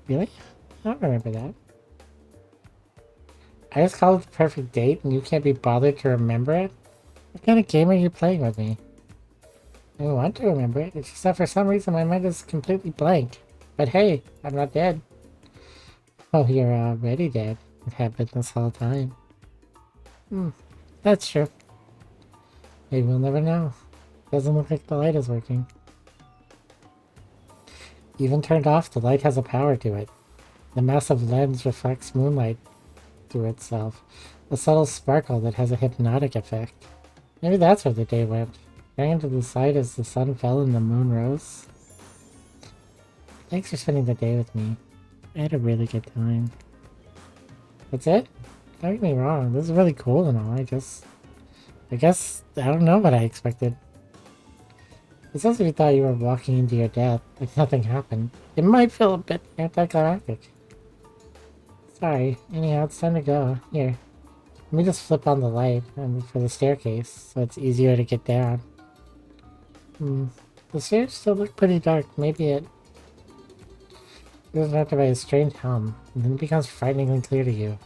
Really? I don't remember that. I just called it the perfect date and you can't be bothered to remember it? What kind of game are you playing with me? I want to remember it, it's just that for some reason my mind is completely blank. But hey, I'm not dead. Oh, you're already dead. It had been this whole time. That's true. Maybe we'll never know. Doesn't look like the light is working. Even turned off, the light has a power to it. The massive lens reflects moonlight through itself. A subtle sparkle that has a hypnotic effect. Maybe that's where the day went. Staring into the side as the sun fell and the moon rose. Thanks for spending the day with me. I had a really good time. That's it? Don't get me wrong, this is really cool and all, I guess, I don't know what I expected. It's as if you thought you were walking into your death, like nothing happened. It might feel a bit anticlimactic. Sorry, anyhow, it's time to go. Here, let me just flip on the light for the staircase, so it's easier to get down. The stairs still look pretty dark, maybe it was interrupted by a strange hum, and then it becomes frighteningly clear to you.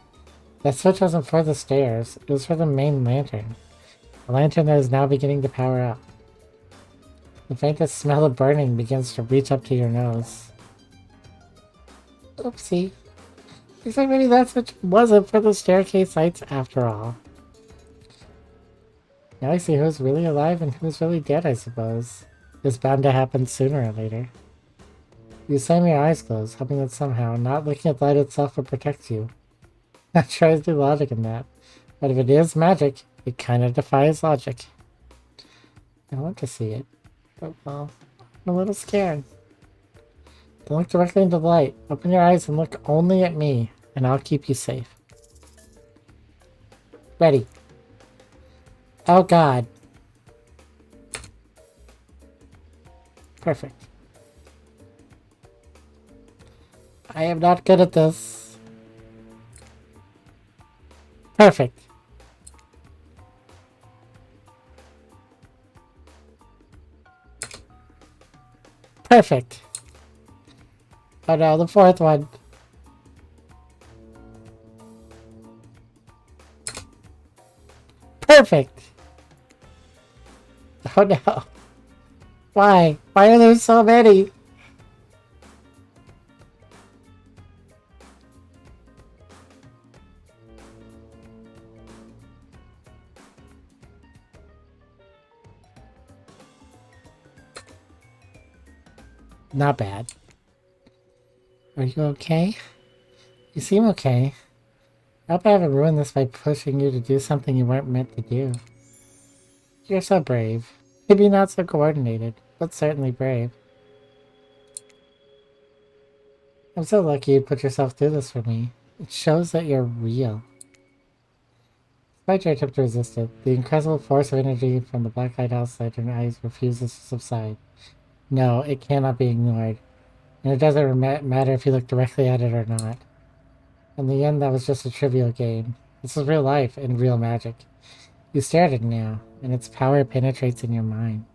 That switch wasn't for the stairs, it was for the main lantern. A lantern that is now beginning to power up. The faintest smell of burning begins to reach up to your nose. Oopsie. Looks like maybe that switch wasn't for the staircase lights after all. Now I see who's really alive and who's really dead, I suppose. It's bound to happen sooner or later. You slam your eyes closed, hoping that somehow not looking at the light itself will protect you. Not sure there's any logic in that, but if it is magic, it kind of defies logic. I want to see it, but well, I'm a little scared. Don't look directly into the light. Open your eyes and look only at me, and I'll keep you safe. Ready. Oh god. Perfect. I am not good at this. Perfect. Perfect. Oh no, the fourth one. Perfect. Oh no. Why? Why are there so many? Not bad. Are you okay? You seem okay. I hope I haven't ruined this by pushing you to do something you weren't meant to do. You're so brave. Maybe not so coordinated, but certainly brave. I'm so lucky you put yourself through this for me. It shows that you're real. Despite your attempt to resist it, the incredible force of energy from the black lighthouse light in your eyes refuses to subside. No, it cannot be ignored. And it doesn't matter if you look directly at it or not. In the end, that was just a trivial game. This is real life and real magic. You stare at it now, and its power penetrates in your mind.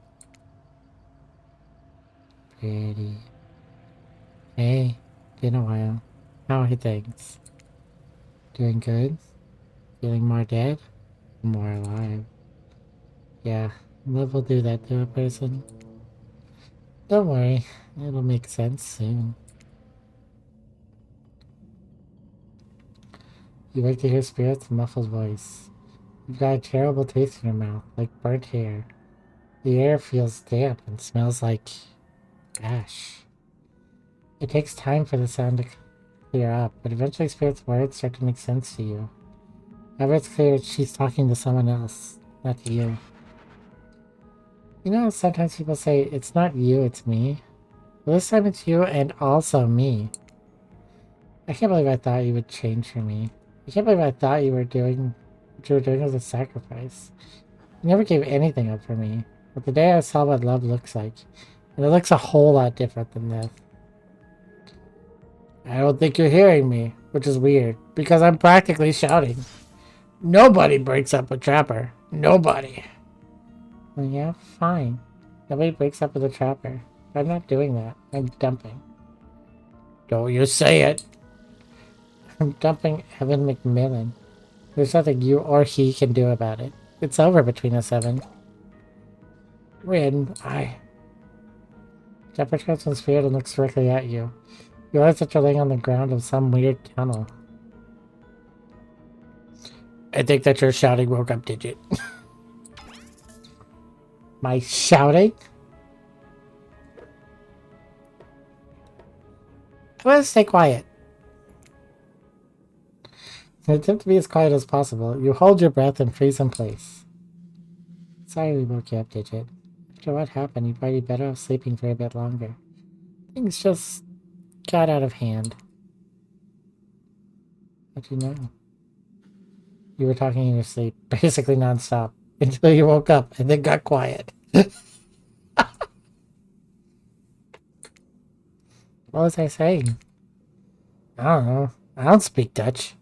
Pretty. Hey, been a while. How are things? Doing good? Feeling more dead? more alive. Yeah, love will do that to a person. Don't worry, it'll make sense soon. You wake to hear Spirit's muffled voice. You've got a terrible taste in your mouth, like burnt hair. The air feels damp and smells like ash. It takes time for the sound to clear up, but eventually Spirit's words start to make sense to you. However, it's clear that she's talking to someone else, not to you. You know, sometimes people say, it's not you, it's me. Well, this time it's you and also me. I can't believe I thought you would change for me. I can't believe I thought you were doing what you were doing as a sacrifice. You never gave anything up for me. But the day I saw what love looks like, and it looks a whole lot different than this. I don't think you're hearing me, which is weird, because I'm practically shouting. Nobody breaks up with Trapper. Nobody. Well, yeah, fine. Nobody breaks up with a Trapper. But I'm not doing that. I'm dumping. Don't you say it. I'm dumping Evan McMillan. There's nothing you or he can do about it. It's over between us, Evan. Rin, Trapper turns from Spirit and looks directly at you. You realize that you're laying on the ground of some weird tunnel. I think that your shouting woke up Digit. My shouting? I want to stay quiet. You attempt to be as quiet as possible. You hold your breath and freeze in place. Sorry we woke you up, Digit. After what happened, you'd probably be better off sleeping for a bit longer. Things just got out of hand. How'd you know? You were talking in your sleep, basically non-stop, until you woke up and then got quiet. What was I saying? I don't know. I don't speak Dutch.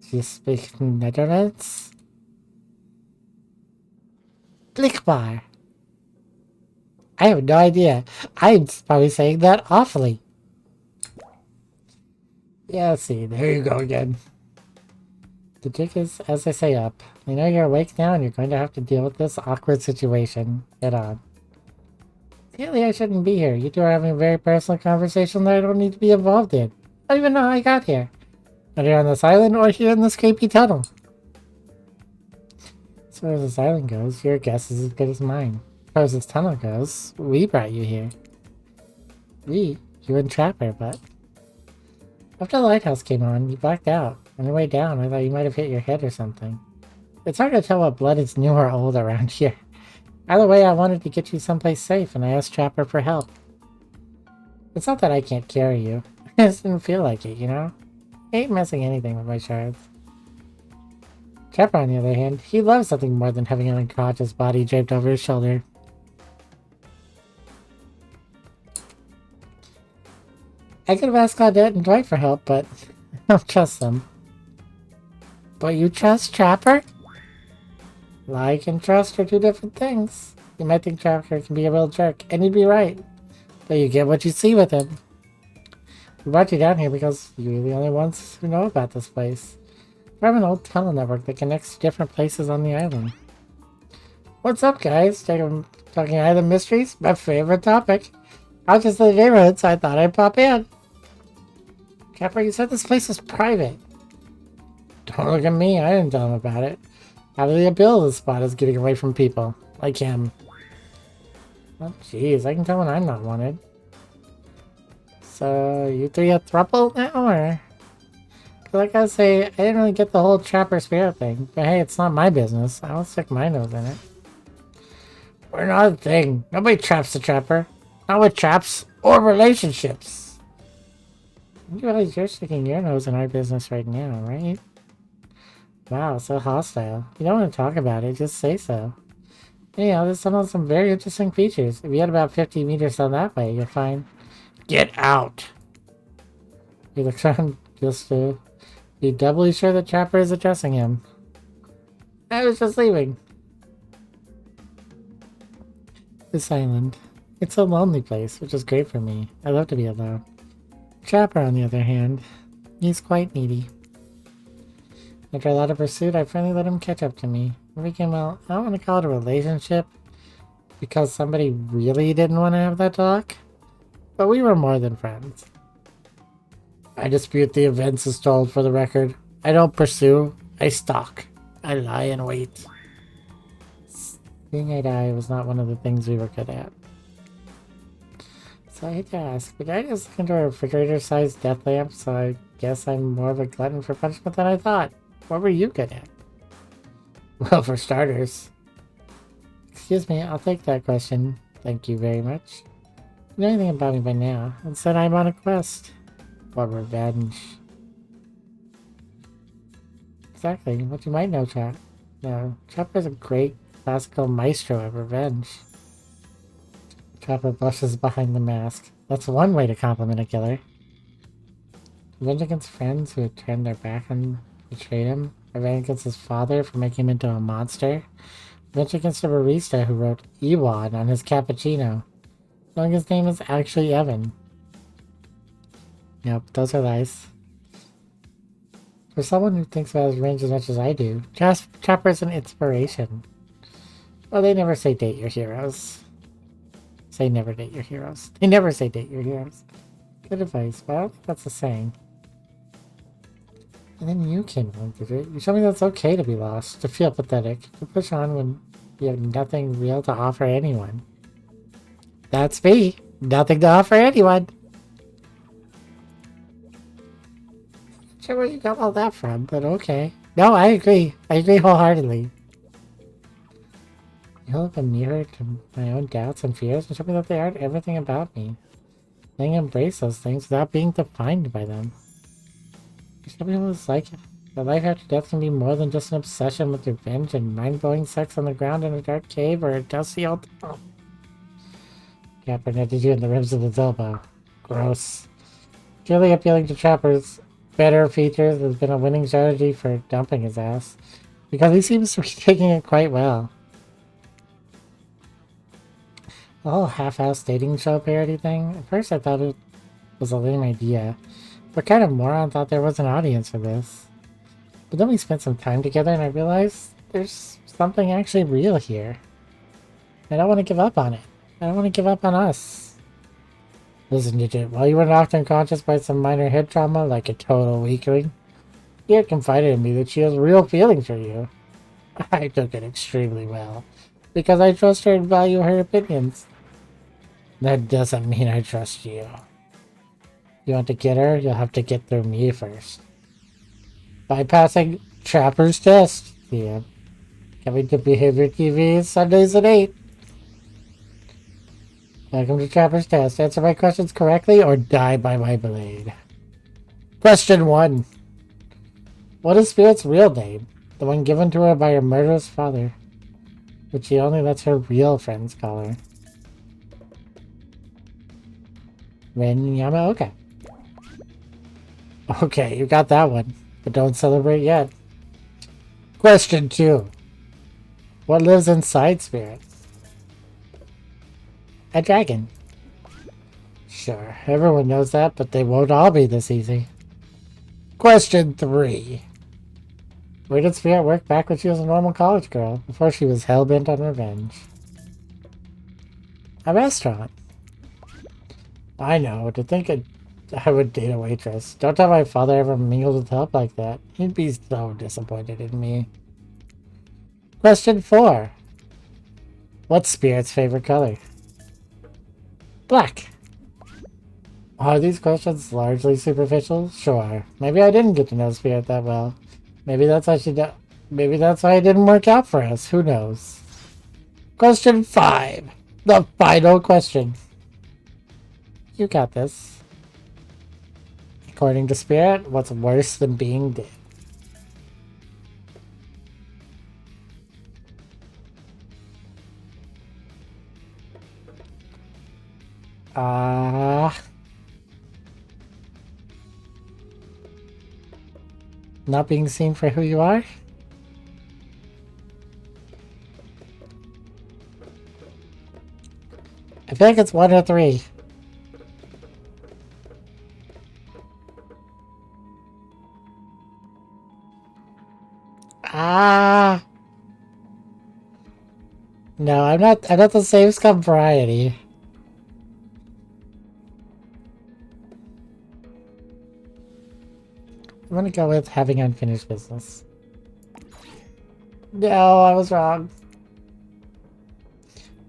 Do you speak Netherlands? Blijkbaar. I have no idea. I'm probably saying that awfully. Yeah, see, there you go again. The jig is, as I say, up. I know you're awake now and you're going to have to deal with this awkward situation head on. Clearly I shouldn't be here. You two are having a very personal conversation that I don't need to be involved in. I don't even know how I got here. Whether you're on this island or here in this creepy tunnel. As far as this island goes, your guess is as good as mine. As far as this tunnel goes, we brought you here. We? You and Trapper, but... After the lighthouse came on, you blacked out. On your way down, I thought you might have hit your head or something. It's hard to tell what blood is new or old around here. Either way, I wanted to get you someplace safe, and I asked Trapper for help. It's not that I can't carry you. I just didn't feel like it, you know? I ain't messing anything with my shards. Trapper, on the other hand, he loves something more than having an unconscious body draped over his shoulder. I could have asked Claudette and Dwight for help, but I don't trust them. But you trust Trapper? Like and trust are two different things. You might think Trapper can be a real jerk, and you'd be right. But you get what you see with him. We brought you down here because you're the only ones who know about this place. We have an old tunnel network that connects to different places on the island. What's up, guys? Talking island mysteries? My favorite topic. I was just in the neighborhood, so I thought I'd pop in. Trapper, you said this place is private. Don't look at me. I didn't tell him about it. How do the appeal of this spot is getting away from people like him? Oh, jeez. I can tell when I'm not wanted. So, you three a throuple now, or? Like I say, I didn't really get the whole Trapper spirit thing. But hey, it's not my business. I won't stick my nose in it. We're not a thing. Nobody traps the Trapper. Not with traps or relationships. You realize you're sticking your nose in our business right now, right? Wow, so hostile. You don't want to talk about it, just say so. Anyhow, this tunnel has some very interesting features. If you had about 50 meters down that way, you're fine. Get out! He looks around just to be doubly sure that Trapper is addressing him. I was just leaving. This island. It's a lonely place, which is great for me. I love to be alone. Trapper, on the other hand, he's quite needy. After a lot of pursuit, I finally let him catch up to me. We became, well, I don't want to call it a relationship, because somebody really didn't want to have that talk, but we were more than friends. I dispute the events as told, for the record. I don't pursue, I stalk. I lie in wait. Seeing eye to eye was not one of the things we were good at. So I hate to ask, but I just look into a refrigerator-sized death lamp, so I guess I'm more of a glutton for punishment than I thought. What were you good at? Well, for starters. Excuse me, I'll take that question. Thank you very much. You know anything about me by now. Instead, I'm on a quest. For revenge. Exactly, what you might know, Chap. No, Chopper's a great classical maestro of revenge. Chopper blushes behind the mask. That's one way to compliment a killer. Revenge against friends who had turned their back and betrayed him. Revenge against his father for making him into a monster. Revenge against a barista who wrote Ewan on his cappuccino, knowing his name is actually Evan. Nope, those are lies. For someone who thinks about his range as much as I do, Chopper's an inspiration. Well, they never say date your heroes. Say never date your heroes. They never say date your heroes. Good advice, but I don't think that's a saying. And then you came along to it. You showed me that it's okay to be lost, to feel pathetic, to push on when you have nothing real to offer anyone. That's me. Nothing to offer anyone. Not sure where you got all that from, but okay. No, I agree. I agree wholeheartedly. You hold a mirror to my own doubts and fears and show me that they aren't everything about me. I can embrace those things without being defined by them. You show me what it's like that life after death can be more than just an obsession with revenge and mind-blowing sex on the ground in a dark cave or a dusty old tunnel. Capper nudged you in the ribs of his elbow. Gross. Clearly appealing to Trapper's better features has been a winning strategy for dumping his ass, because he seems to be taking it quite well. The whole half-house dating show parody thing, at first I thought it was a lame idea. What kind of moron thought there was an audience for this? But then we spent some time together and I realized there's something actually real here. I don't want to give up on it. I don't want to give up on us. Listen, Digit, while you were knocked unconscious by some minor head trauma like a total weakling, she had confided in me that she has real feelings for you. I took it extremely well, because I trust her and value her opinions. That doesn't mean I trust you. You want to get her, you'll have to get through me first. By passing Trapper's test. Yeah. Coming to Behavior TV Sundays at 8. Welcome to Trapper's test. Answer my questions correctly or die by my blade. Question 1. What is Spirit's real name? The one given to her by her murderous father, which she only lets her real friends call her. Ren Yamaoka. Okay, you got that one, but don't celebrate yet. Question 2. What lives inside Spirit? A dragon. Sure, everyone knows that, but they won't all be this easy. Question 3. Where did Spirit work back when she was a normal college girl, before she was hell-bent on revenge? A restaurant. I know, to think I would date a waitress. Don't tell my father ever mingled with help like that. He'd be so disappointed in me. Question 4. What's Spirit's favorite color? Black. Are these questions largely superficial? Sure. Maybe I didn't get to know Spirit that well. Maybe that's why maybe that's why it didn't work out for us. Who knows? Question 5. The final question. You got this. According to Spirit, what's worse than being dead? Not being seen for who you are? I feel like it's 1 or 3. Ah! No, I'm not the same scum variety. I'm gonna go with having unfinished business. No, I was wrong.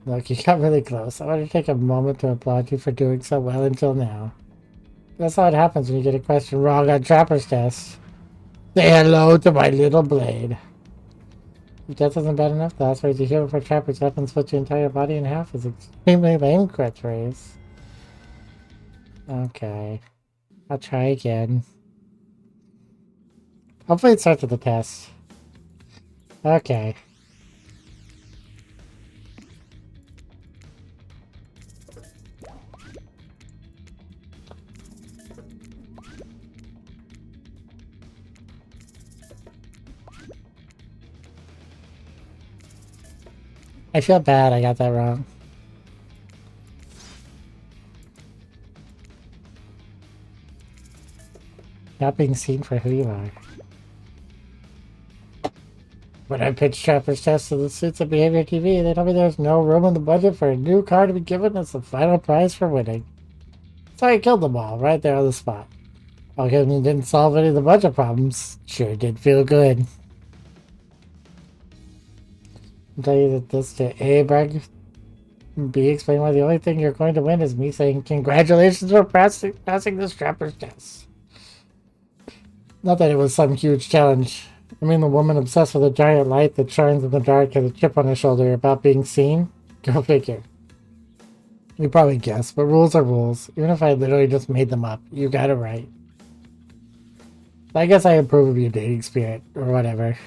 Look, you got really close. I want to take a moment to applaud you for doing so well until now. That's how it happens when you get a question wrong on Trapper's Test. Say hello to my little blade. If death isn't bad enough, the last way to heal before Trapper's weapon split your entire body in half is extremely lame catchphrase. Okay. I'll try again. Hopefully it starts with the test. Okay. I feel bad I got that wrong. Not being seen for who you are. When I pitched Trapper's Test to the Suits of Behavior TV, they told me there's no room in the budget for a new car to be given as the final prize for winning. So I killed them all right there on the spot. Okay, and didn't solve any of the budget problems. Sure did feel good. I'll tell you that this to A, brag, B, explain why the only thing you're going to win is me saying congratulations for passing this Trapper's Test. Not that it was some huge challenge. I mean, the woman obsessed with a giant light that shines in the dark has a chip on her shoulder about being seen? Go figure. You probably guessed, but rules are rules. Even if I literally just made them up, you got it right. I guess I approve of your dating spirit, or whatever.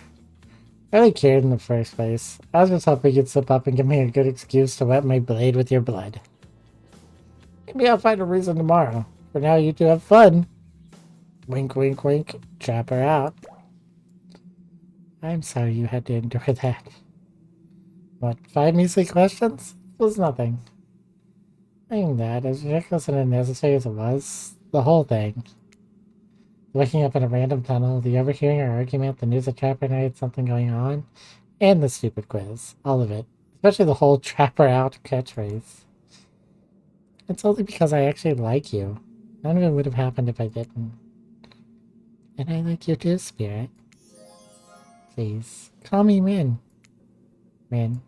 I really cared in the first place. I was just hoping you'd slip up and give me a good excuse to wet my blade with your blood. Maybe I'll find a reason tomorrow. For now, you two have fun. Wink, wink, wink. Trapper out. I'm sorry you had to endure that. What, 5 measly questions? It was nothing. Saying that, as ridiculous and unnecessary as it was, the whole thing. Waking up in a random tunnel, the overhearing our argument, the news that Trapper and I had something going on, and the stupid quiz. All of it. Especially the whole Trapper out catchphrase. It's only because I actually like you. None of it would have happened if I didn't. And I like you too, Spirit. Please, call me Min. Min.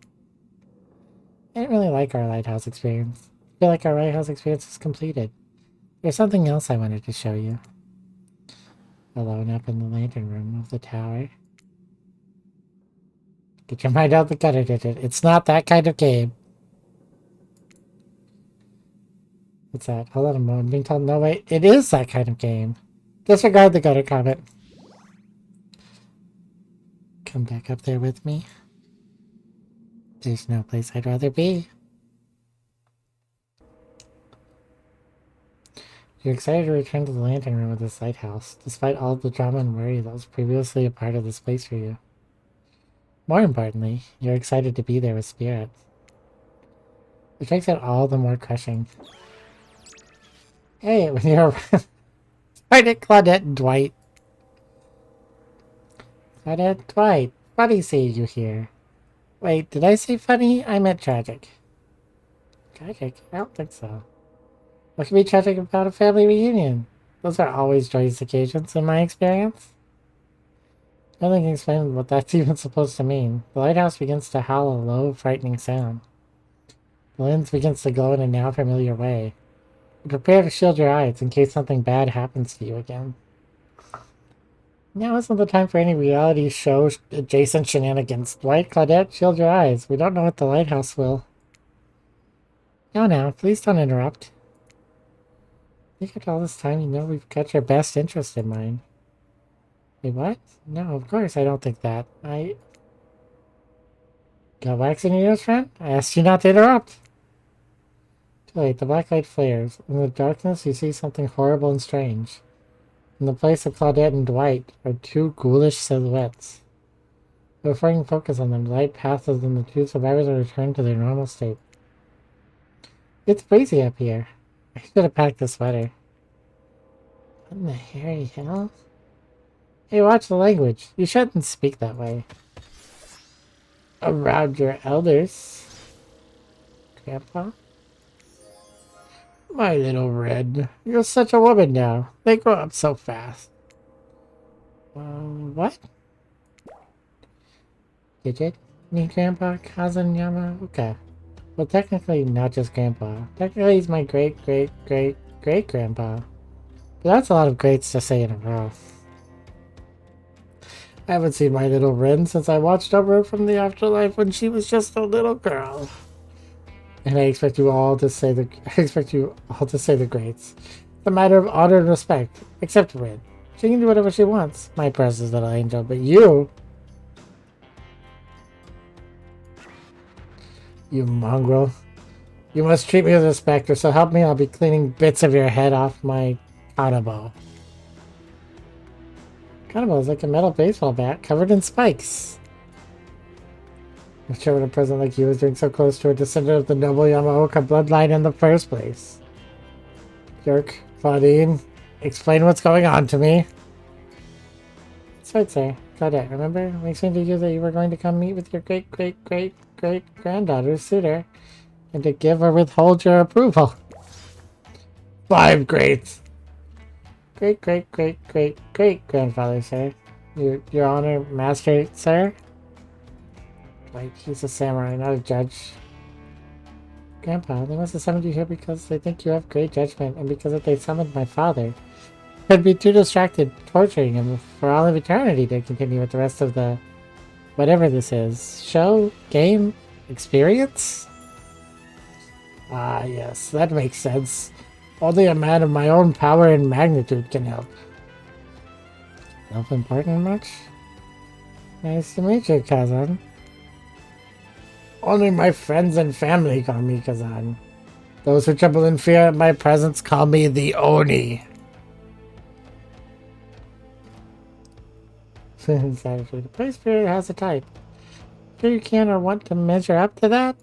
I didn't really like our lighthouse experience. I feel like our lighthouse experience is completed. There's something else I wanted to show you. Alone up in the lantern room of the tower. Get your mind out the gutter, Digit. It's not that kind of game. What's that? Hold on a moment. I'm being told, no, wait. It is that kind of game. Disregard the gutter comment. Come back up there with me. There's no place I'd rather be. You're excited to return to the lantern room of this lighthouse, despite all the drama and worry that was previously a part of this place for you. More importantly, you're excited to be there with Spirit. Which makes it all the more crushing. Hey, when you're right at Claudette and Dwight. Claudette, Dwight, funny seeing you here. Wait, did I say funny? I meant tragic. Tragic? I don't think so. What can be tragic about a family reunion? Those are always joyous occasions, in my experience. Nothing can explain what that's even supposed to mean. The lighthouse begins to howl a low, frightening sound. The lens begins to glow in a now familiar way. Prepare to shield your eyes in case something bad happens to you again. Now isn't the time for any reality show adjacent shenanigans. Dwight, Claudette, shield your eyes. We don't know what the lighthouse will. No, please don't interrupt. I think after all this time, you know we've got your best interest in mind. Wait, what? No, of course I don't think that. Got wax in your ears, friend? I asked you not to interrupt. Too late, the black light flares. In the darkness, you see something horrible and strange. In the place of Claudette and Dwight are two ghoulish silhouettes. Before you can focus on them, the light passes and the two survivors are returned to their normal state. It's breezy up here. I should have packed a sweater. What in the hairy hell? Hey, watch the language. You shouldn't speak that way. Around your elders. Grandpa? My little Red. You're such a woman now. They grow up so fast. What? Did you need Grandpa Kazanyama? Okay. Well, technically not just Grandpa. Technically he's my great-great-great-great-grandpa. But that's a lot of greats to say in a row. I haven't seen my little Ren since I watched her from the afterlife when she was just a little girl. And I expect you all to say the greats. It's a matter of honor and respect. Except Ren. She can do whatever she wants, my precious little angel, but you mongrel. You must treat me with respect, or so help me, I'll be cleaning bits of your head off my kanabo. Kanabo is like a metal baseball bat covered in spikes. I'm sure what a present like you was doing so close to a descendant of the noble Yamaoka bloodline in the first place. Yerk, Claudine, explain what's going on to me. That's right, sir. Claudette, remember? I explained to you that you were going to come meet with your great-great-great-great-granddaughter's suitor, and to give or withhold your approval. 5 greats! Great-great-great-great-great-grandfather, sir. Your honor, master, sir? Like, he's a samurai, not a judge. Grandpa, they must have summoned you here because they think you have great judgment, and because if they summoned my father, I'd be too distracted torturing him for all of eternity to continue with the rest of the... whatever this is. Show? Game? Experience? Ah, yes, that makes sense. Only a man of my own power and magnitude can help. Self-important much? Nice to meet you, Kazan. Only my friends and family call me Kazan. Those who tremble in fear at my presence call me the Oni. Savagely, the play spirit has a type. Sure you can or want to measure up to that?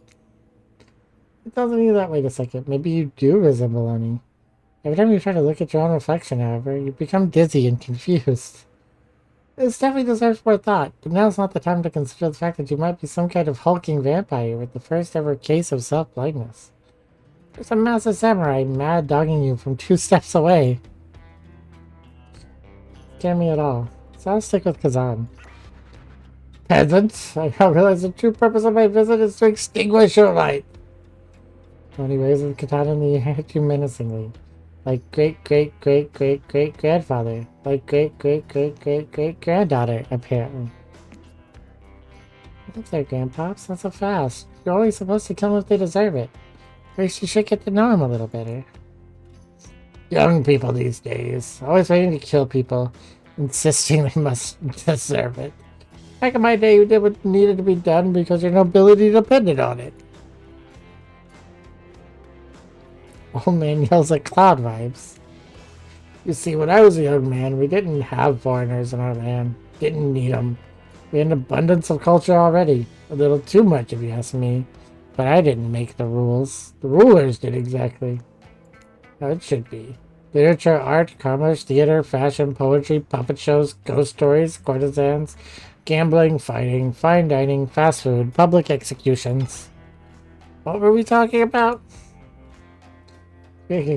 It tells me that. Wait a second. Maybe you do resemble Oni. Every time you try to look at your own reflection, however, you become dizzy and confused. This definitely deserves more thought, but now's not the time to consider the fact that you might be some kind of hulking vampire with the first ever case of self-blindness. There's a massive samurai mad dogging you from 2 steps away. Scare me at all. So I'll stick with Kazan. Peasant! I now realize the true purpose of my visit is to extinguish your light! Tony waves the katana in the air at you menacingly. Like great-great-great-great-great-grandfather. Like great-great-great-great-great-granddaughter, apparently. What's there, Grandpops? Not so fast. You're only supposed to kill them if they deserve it. First, you should get to know them a little better. Young people these days. Always waiting to kill people. Insisting they must deserve it. Back in my day, you did what needed to be done because your nobility depended on it. Old man yells at Cloud vibes. You see, when I was a young man, we didn't have foreigners in our land. Didn't need them. We had an abundance of culture already. A little too much, if you ask me. But I didn't make the rules. The rulers did exactly. How it should be. Literature, art, commerce, theater, fashion, poetry, puppet shows, ghost stories, courtesans, gambling, fighting, fine dining, fast food, public executions. What were we talking about? Great.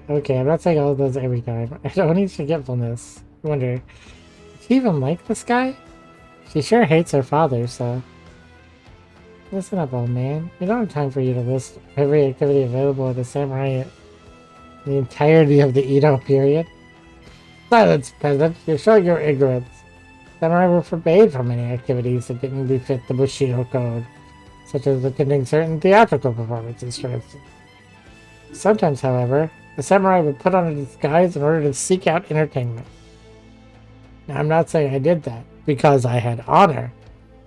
Okay, I'm not saying all of those every time. I don't need forgetfulness. I wonder, does she even like this guy? She sure hates her father, so... Listen up, old man. We don't have time for you to list every activity available with the samurai the entirety of the Edo period. Silence, peasant. You're showing your ignorance. Samurai were forbade from many activities that didn't befit the Bushido code, such as attending certain theatrical performances, for instance. Sometimes, however, the samurai would put on a disguise in order to seek out entertainment. Now, I'm not saying I did that, because I had honor,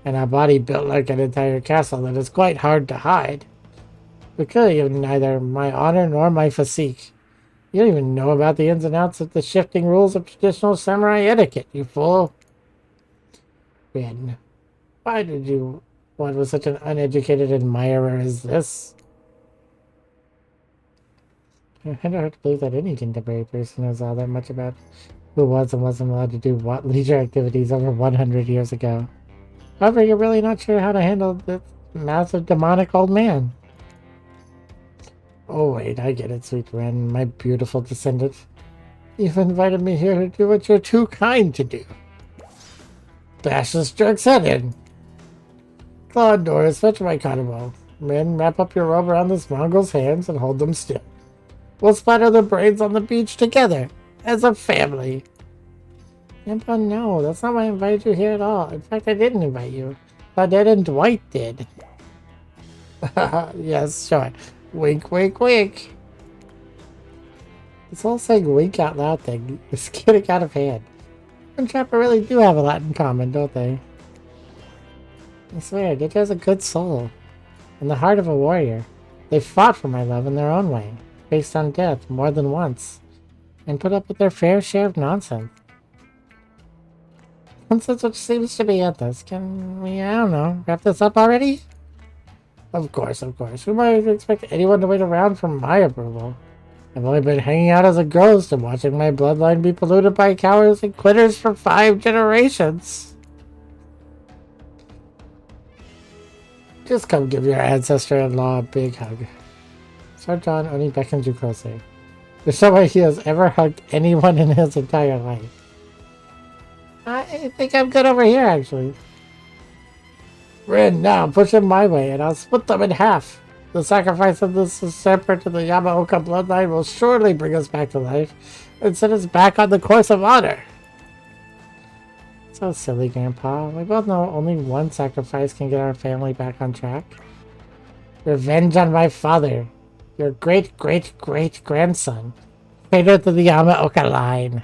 and a body built like an entire castle that is quite hard to hide. But clearly you have neither my honor nor my physique. You don't even know about the ins and outs of the shifting rules of traditional samurai etiquette, you fool. Rin, why did you want with such an uneducated admirer as this? I don't have to believe that any contemporary person knows all that much about Who was and wasn't allowed to do what leisure activities over 100 years ago. However, you're really not sure how to handle this massive demonic old man. Oh wait, I get it, sweet Ren, my beautiful descendant. You've invited me here to do what you're too kind to do. Bash this jerk's head in. Claude Doris, fetch my cottonball. Men, wrap up your robe around this Mongol's hands and hold them still. We'll splatter their brains on the beach together, as a family. Grandpa, no, that's not why I invited you here at all. In fact, I didn't invite you. Claudette and Dwight did. Yes, sure. Wink, wink, wink. This whole saying wink out loud thing is getting out of hand. You and Trapper really do have a lot in common, don't they? I swear, Ditch has a good soul. And the heart of a warrior. They fought for my love in their own way, faced on death more than once, and put up with their fair share of nonsense. Nonsense which seems to be at this. Can we, I don't know, wrap this up already? Of course, of course. Who might expect anyone to wait around for my approval? I've only been hanging out as a ghost and watching my bloodline be polluted by cowards and quitters for 5 generations. Just come give your ancestor-in-law a big hug. Sir John only beckons you closer. There's no way he has ever hugged anyone in his entire life. I think I'm good over here, actually. Rin, now push him my way, and I'll split them in half. The sacrifice of this usurper to the Yamaoka bloodline will surely bring us back to life and set us back on the course of honor. So silly, Grandpa. We both know only one sacrifice can get our family back on track. Revenge on my father, your great-great-great-grandson, traitor to the Yamaoka line.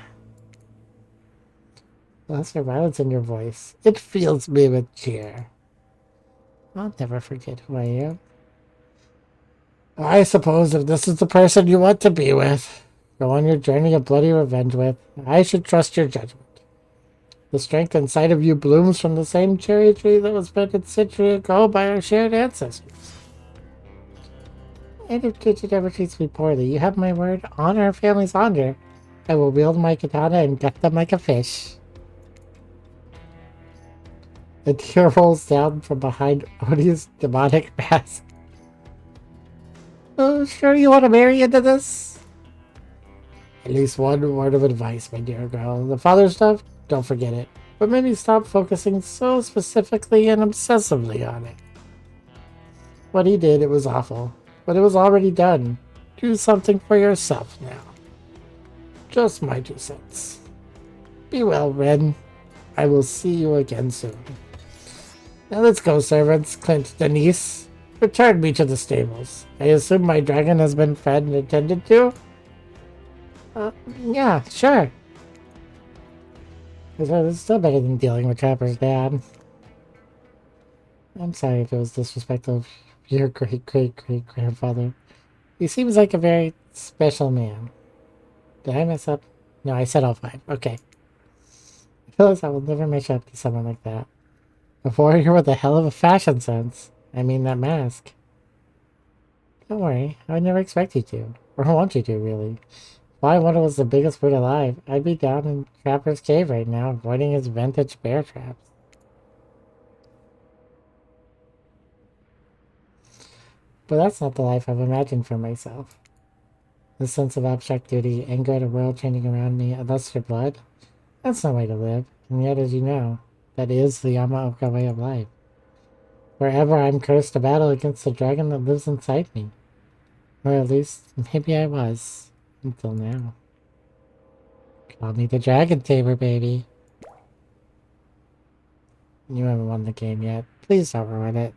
That's your violence in your voice. It fills me with cheer. I'll never forget who I am. I suppose if this is the person you want to be with, go on your journey of bloody revenge with, I should trust your judgment. The strength inside of you blooms from the same cherry tree that was planted a century ago by our shared ancestors. And if Gidget ever treats me poorly, you have my word on our family's honor. I will wield my katana and gut them like a fish. A tear rolls down from behind Odie's demonic mask. Oh, sure you want to marry into this? At least one word of advice, my dear girl. The father stuff, don't forget it. But maybe stop focusing so specifically and obsessively on it. What he did, it was awful. But it was already done. Do something for yourself now. Just my 2 cents. Be well, Ren. I will see you again soon. Now let's go, servants. Clint, Denise. Return me to the stables. I assume my dragon has been fed and attended to? Yeah, sure. It's still better than dealing with Trapper's dad. I'm sorry if it was disrespectful of your great-great-great-grandfather. He seems like a very special man. Did I mess up? No, I said all 5. Okay. I realize I will never match up to someone like that. A warrior with a hell of a fashion sense. I mean, that mask. Don't worry, I would never expect you to. Or want you to, really. If I wanted was the biggest brute alive, I'd be down in Trapper's cave right now, avoiding his vintage bear traps. But that's not the life I've imagined for myself. The sense of abstract duty, anger at a world changing around me, a lust for blood. That's no way to live, and yet, as you know, that is the Yamaoka way of life. Forever I'm cursed to battle against the dragon that lives inside me. Or at least, maybe I was. Until now. Call me the Dragon Tamer, baby. You haven't won the game yet. Please don't ruin it.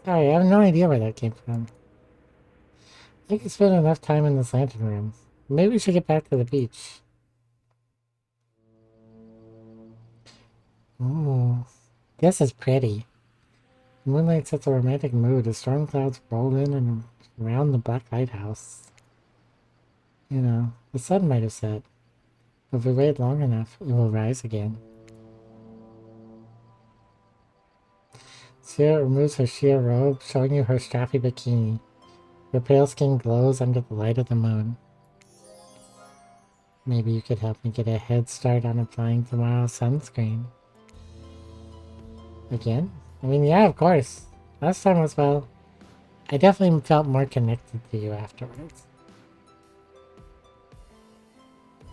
Sorry, I have no idea where that came from. I think you spent enough time in this lantern room. Maybe we should get back to the beach. Ooh, this is pretty. The moonlight sets a romantic mood as storm clouds roll in and around the black lighthouse. You know, the sun might have set. But if we wait long enough, it will rise again. Sierra removes her sheer robe, showing you her strappy bikini. Her pale skin glows under the light of the moon. Maybe you could help me get a head start on applying tomorrow's sunscreen. Again? I mean, yeah, of course. Last time was, well, I definitely felt more connected to you afterwards.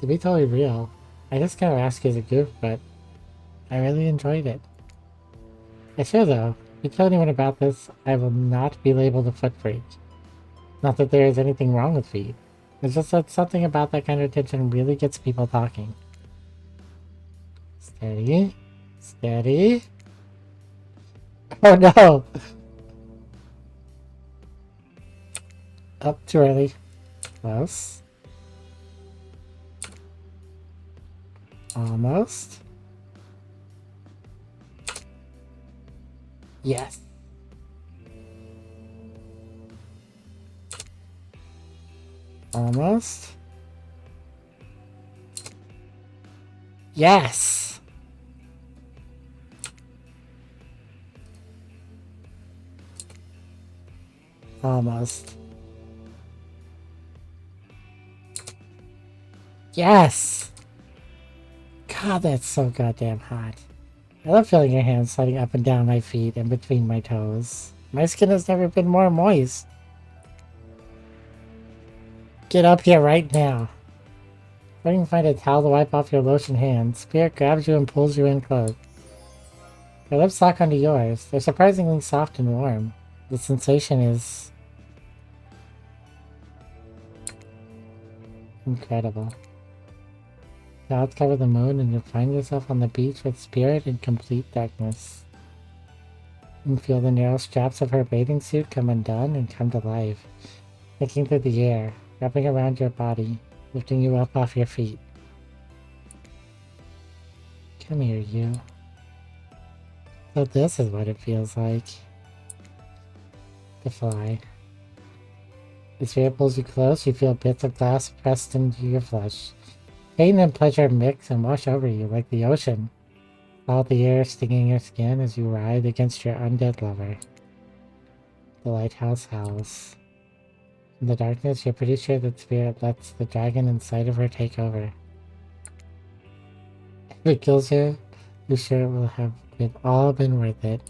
To be totally real, I just kind of asked you as a goof, but I really enjoyed it. I swear though, if you tell anyone about this, I will not be labeled a foot freak. Not that there is anything wrong with feet. It's just that something about that kind of attention really gets people talking. Steady. Steady. Oh no! Up too early. Close. Almost. Yes. Almost. Yes! Almost. Yes! God, that's so goddamn hot. I love feeling your hands sliding up and down my feet and between my toes. My skin has never been more moist. Get up here right now. If I can find a towel to wipe off your lotion hands, Spirit grabs you and pulls you in close. Your lips lock onto yours. They're surprisingly soft and warm. The sensation is incredible. Clouds cover the moon and you find yourself on the beach with Spirit in complete darkness. You feel the narrow straps of her bathing suit come undone and come to life, flicking through the air, wrapping around your body, lifting you up off your feet. Come here, you. So this is what it feels like to fly. The Spirit pulls you close, you feel bits of glass pressed into your flesh. Pain and pleasure mix and wash over you like the ocean. All the air stinging your skin as you writhe against your undead lover. The lighthouse howls. In the darkness, you're pretty sure that Spirit lets the dragon inside of her take over. If it kills her, you're sure it will have all been worth it.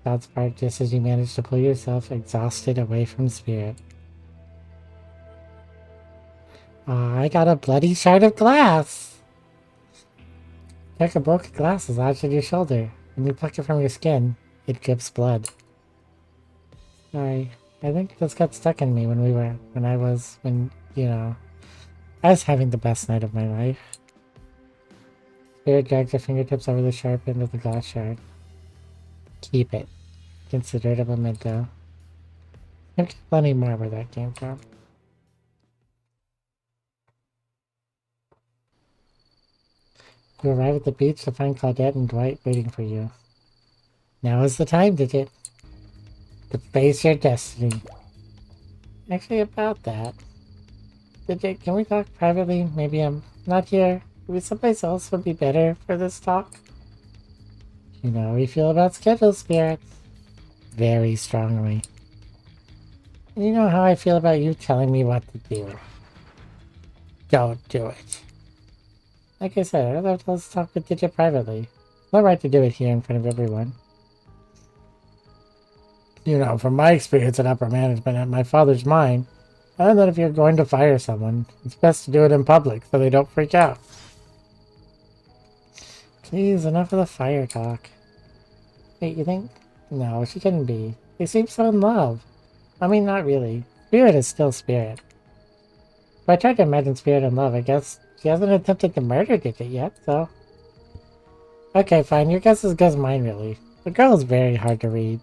Clouds part just as you manage to pull yourself exhausted away from Spirit. I got a bloody shard of glass! Like a broken glass is lodged in your shoulder. When you pluck it from your skin, it drips blood. Sorry, I think this got stuck in me I was having the best night of my life. Spirit drags your fingertips over the sharp end of the glass shard. Keep it. Consider it a memento. There's plenty more where that came from. You arrive at the beach to find Claudette and Dwight waiting for you. Now is the time, Digit. To face your destiny. Actually, about that. Digit, can we talk privately? Maybe I'm not here. Maybe someplace else would be better for this talk. You know how we feel about schedule, Spirit. Very strongly. And you know how I feel about you telling me what to do. Don't do it. Like I said, let's talk with Digit privately. No right to do it here in front of everyone. You know, from my experience in upper management at my father's mine, I know that if you're going to fire someone, it's best to do it in public so they don't freak out. Please, enough of the fire talk. Wait, you think? No, she couldn't be. They seem so in love. I mean, not really. Spirit is still Spirit. If I tried to imagine Spirit in love, I guess she hasn't attempted to murder Digit yet, so... Okay, fine, your guess is as good as mine, really. The girl is very hard to read.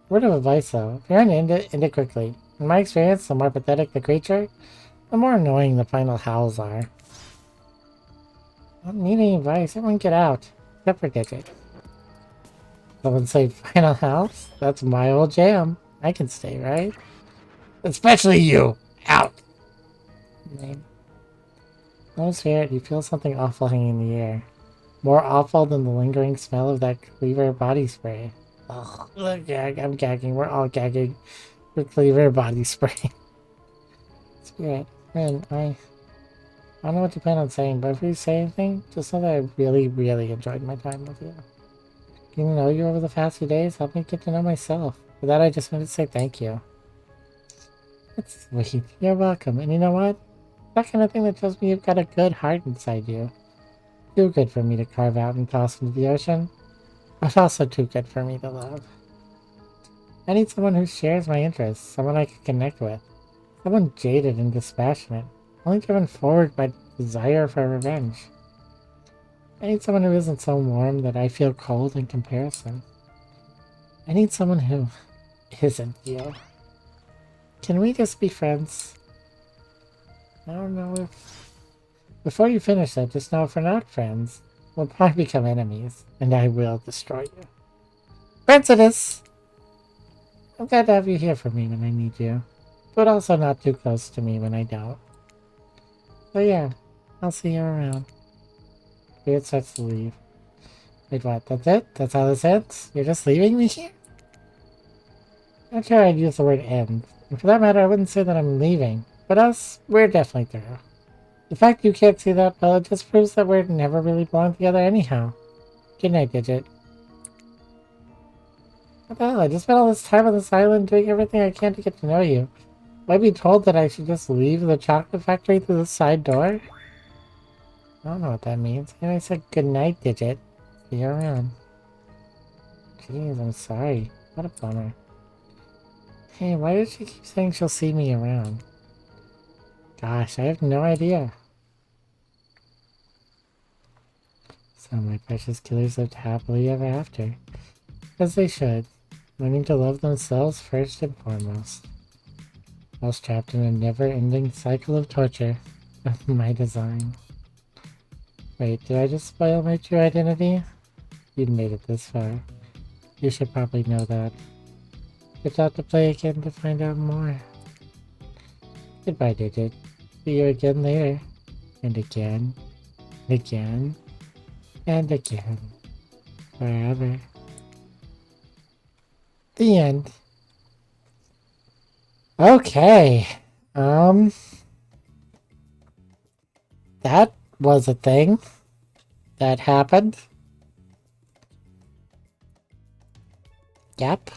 Word of advice, though. If you're gonna end it quickly. In my experience, the more pathetic the creature, the more annoying the final howls are. I don't need any advice. Everyone get out. Except for Digit. Someone say final howls? That's my old jam. I can stay, right? Especially you! Out! No, Spirit, you feel something awful hanging in the air. More awful than the lingering smell of that Cleaver body spray. Ugh, I'm gagging. We're all gagging for Cleaver body spray. Spirit, man, I don't know what you plan on saying, but if you say anything, just know that I really, really enjoyed my time with you. Getting to know you over the past few days helped me get to know myself. For that, I just wanted to say thank you. That's sweet. You're welcome. And you know what? That kind of thing that tells me you've got a good heart inside you. Too good for me to carve out and toss into the ocean, but also too good for me to love. I need someone who shares my interests, someone I can connect with. Someone jaded and dispassionate, only driven forward by desire for revenge. I need someone who isn't so warm that I feel cold in comparison. I need someone who isn't you. Can we just be friends? I don't know if... Before you finish that, just know if we're not friends, we'll probably become enemies, and I will destroy you. Friends it is! I'm glad to have you here for me when I need you, but also not too close to me when I don't. So yeah, I'll see you around. Beard starts to leave. Wait, what? That's it? That's how this ends? You're just leaving me here? I'm sure I'd use the word end. And for that matter, I wouldn't say that I'm leaving. But us, we're definitely through. The fact you can't see that, well, it just proves that we're never really belonged together anyhow. Good night, Digit. What the hell? I just spent all this time on this island doing everything I can to get to know you. Might be told that I should just leave the chocolate factory through the side door? I don't know what that means. And I said good night, Digit. See you around. Jeez, I'm sorry. What a bummer. Hey, why does she keep saying she'll see me around? Gosh, I have no idea. So my precious killers lived happily ever after. As they should. Learning to love themselves first and foremost. Whilst trapped in a never-ending cycle of torture of my design. Wait, did I just spoil my true identity? You'd made it this far. You should probably know that. It's out to play again to find out more. Goodbye, Digit. See you again later. And again. And again. And again. Forever. The end. Okay. That was a thing that happened. Yep.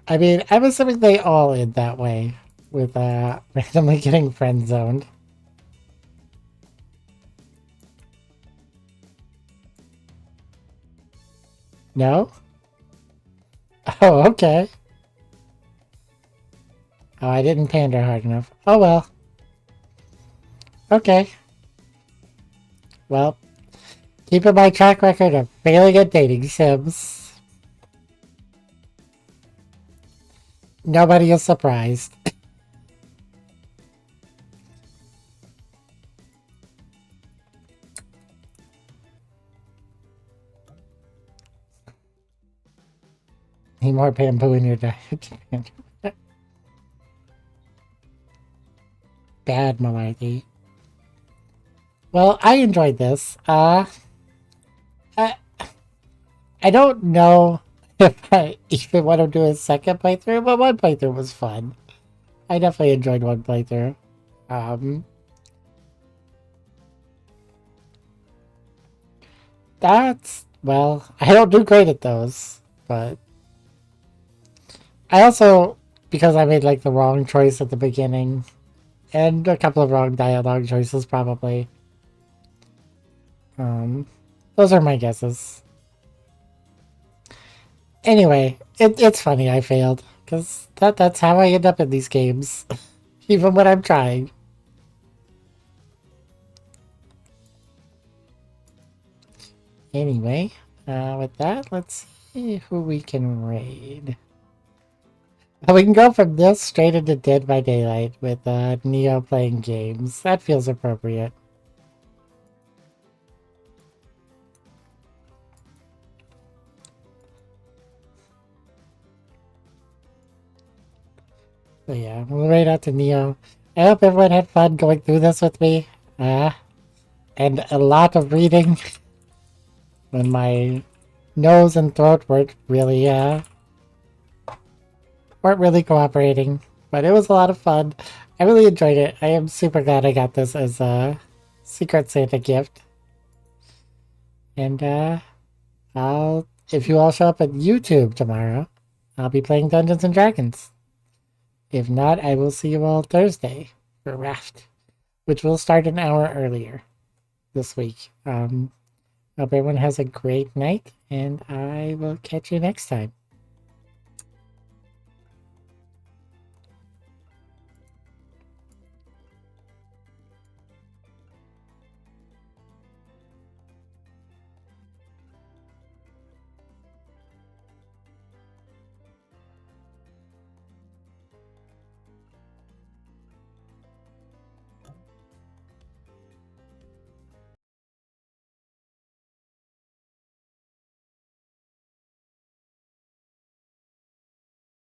I mean, I'm assuming they all end that way, with randomly getting friend zoned. No? Oh, okay. Oh, I didn't pander hard enough. Oh well. Okay. Well, keeping my track record of failing at dating sims. Nobody is surprised. Need more bamboo in your diet. Bad malarkey. Well, I enjoyed this. I don't know if I even want to do a second playthrough, but one playthrough was fun. I definitely enjoyed one playthrough. Well, I don't do great at those, but I also, because I made like the wrong choice at the beginning, and a couple of wrong dialogue choices probably. Those are my guesses. Anyway, it's funny I failed, because that's how I end up in these games, even when I'm trying. Anyway, with that, let's see who we can raid. We can go from this straight into Dead by Daylight with Neo playing games. That feels appropriate. So yeah, we'll raid out to Neo. I hope everyone had fun going through this with me. And a lot of reading when my nose and throat weren't really weren't really cooperating, but it was a lot of fun. I really enjoyed it. I am super glad I got this as a Secret Santa gift. And if you all show up at YouTube tomorrow, I'll be playing Dungeons and Dragons. If not, I will see you all Thursday for Raft, which will start an hour earlier this week. Hope everyone has a great night, and I will catch you next time.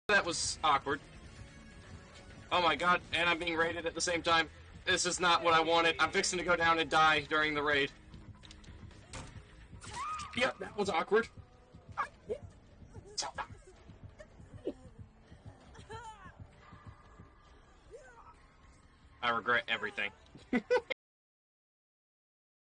That was awkward. Oh my god, and I'm being raided at the same time. This is not what I wanted. I'm fixing to go down and die during the raid. Yep, that was awkward. I regret everything.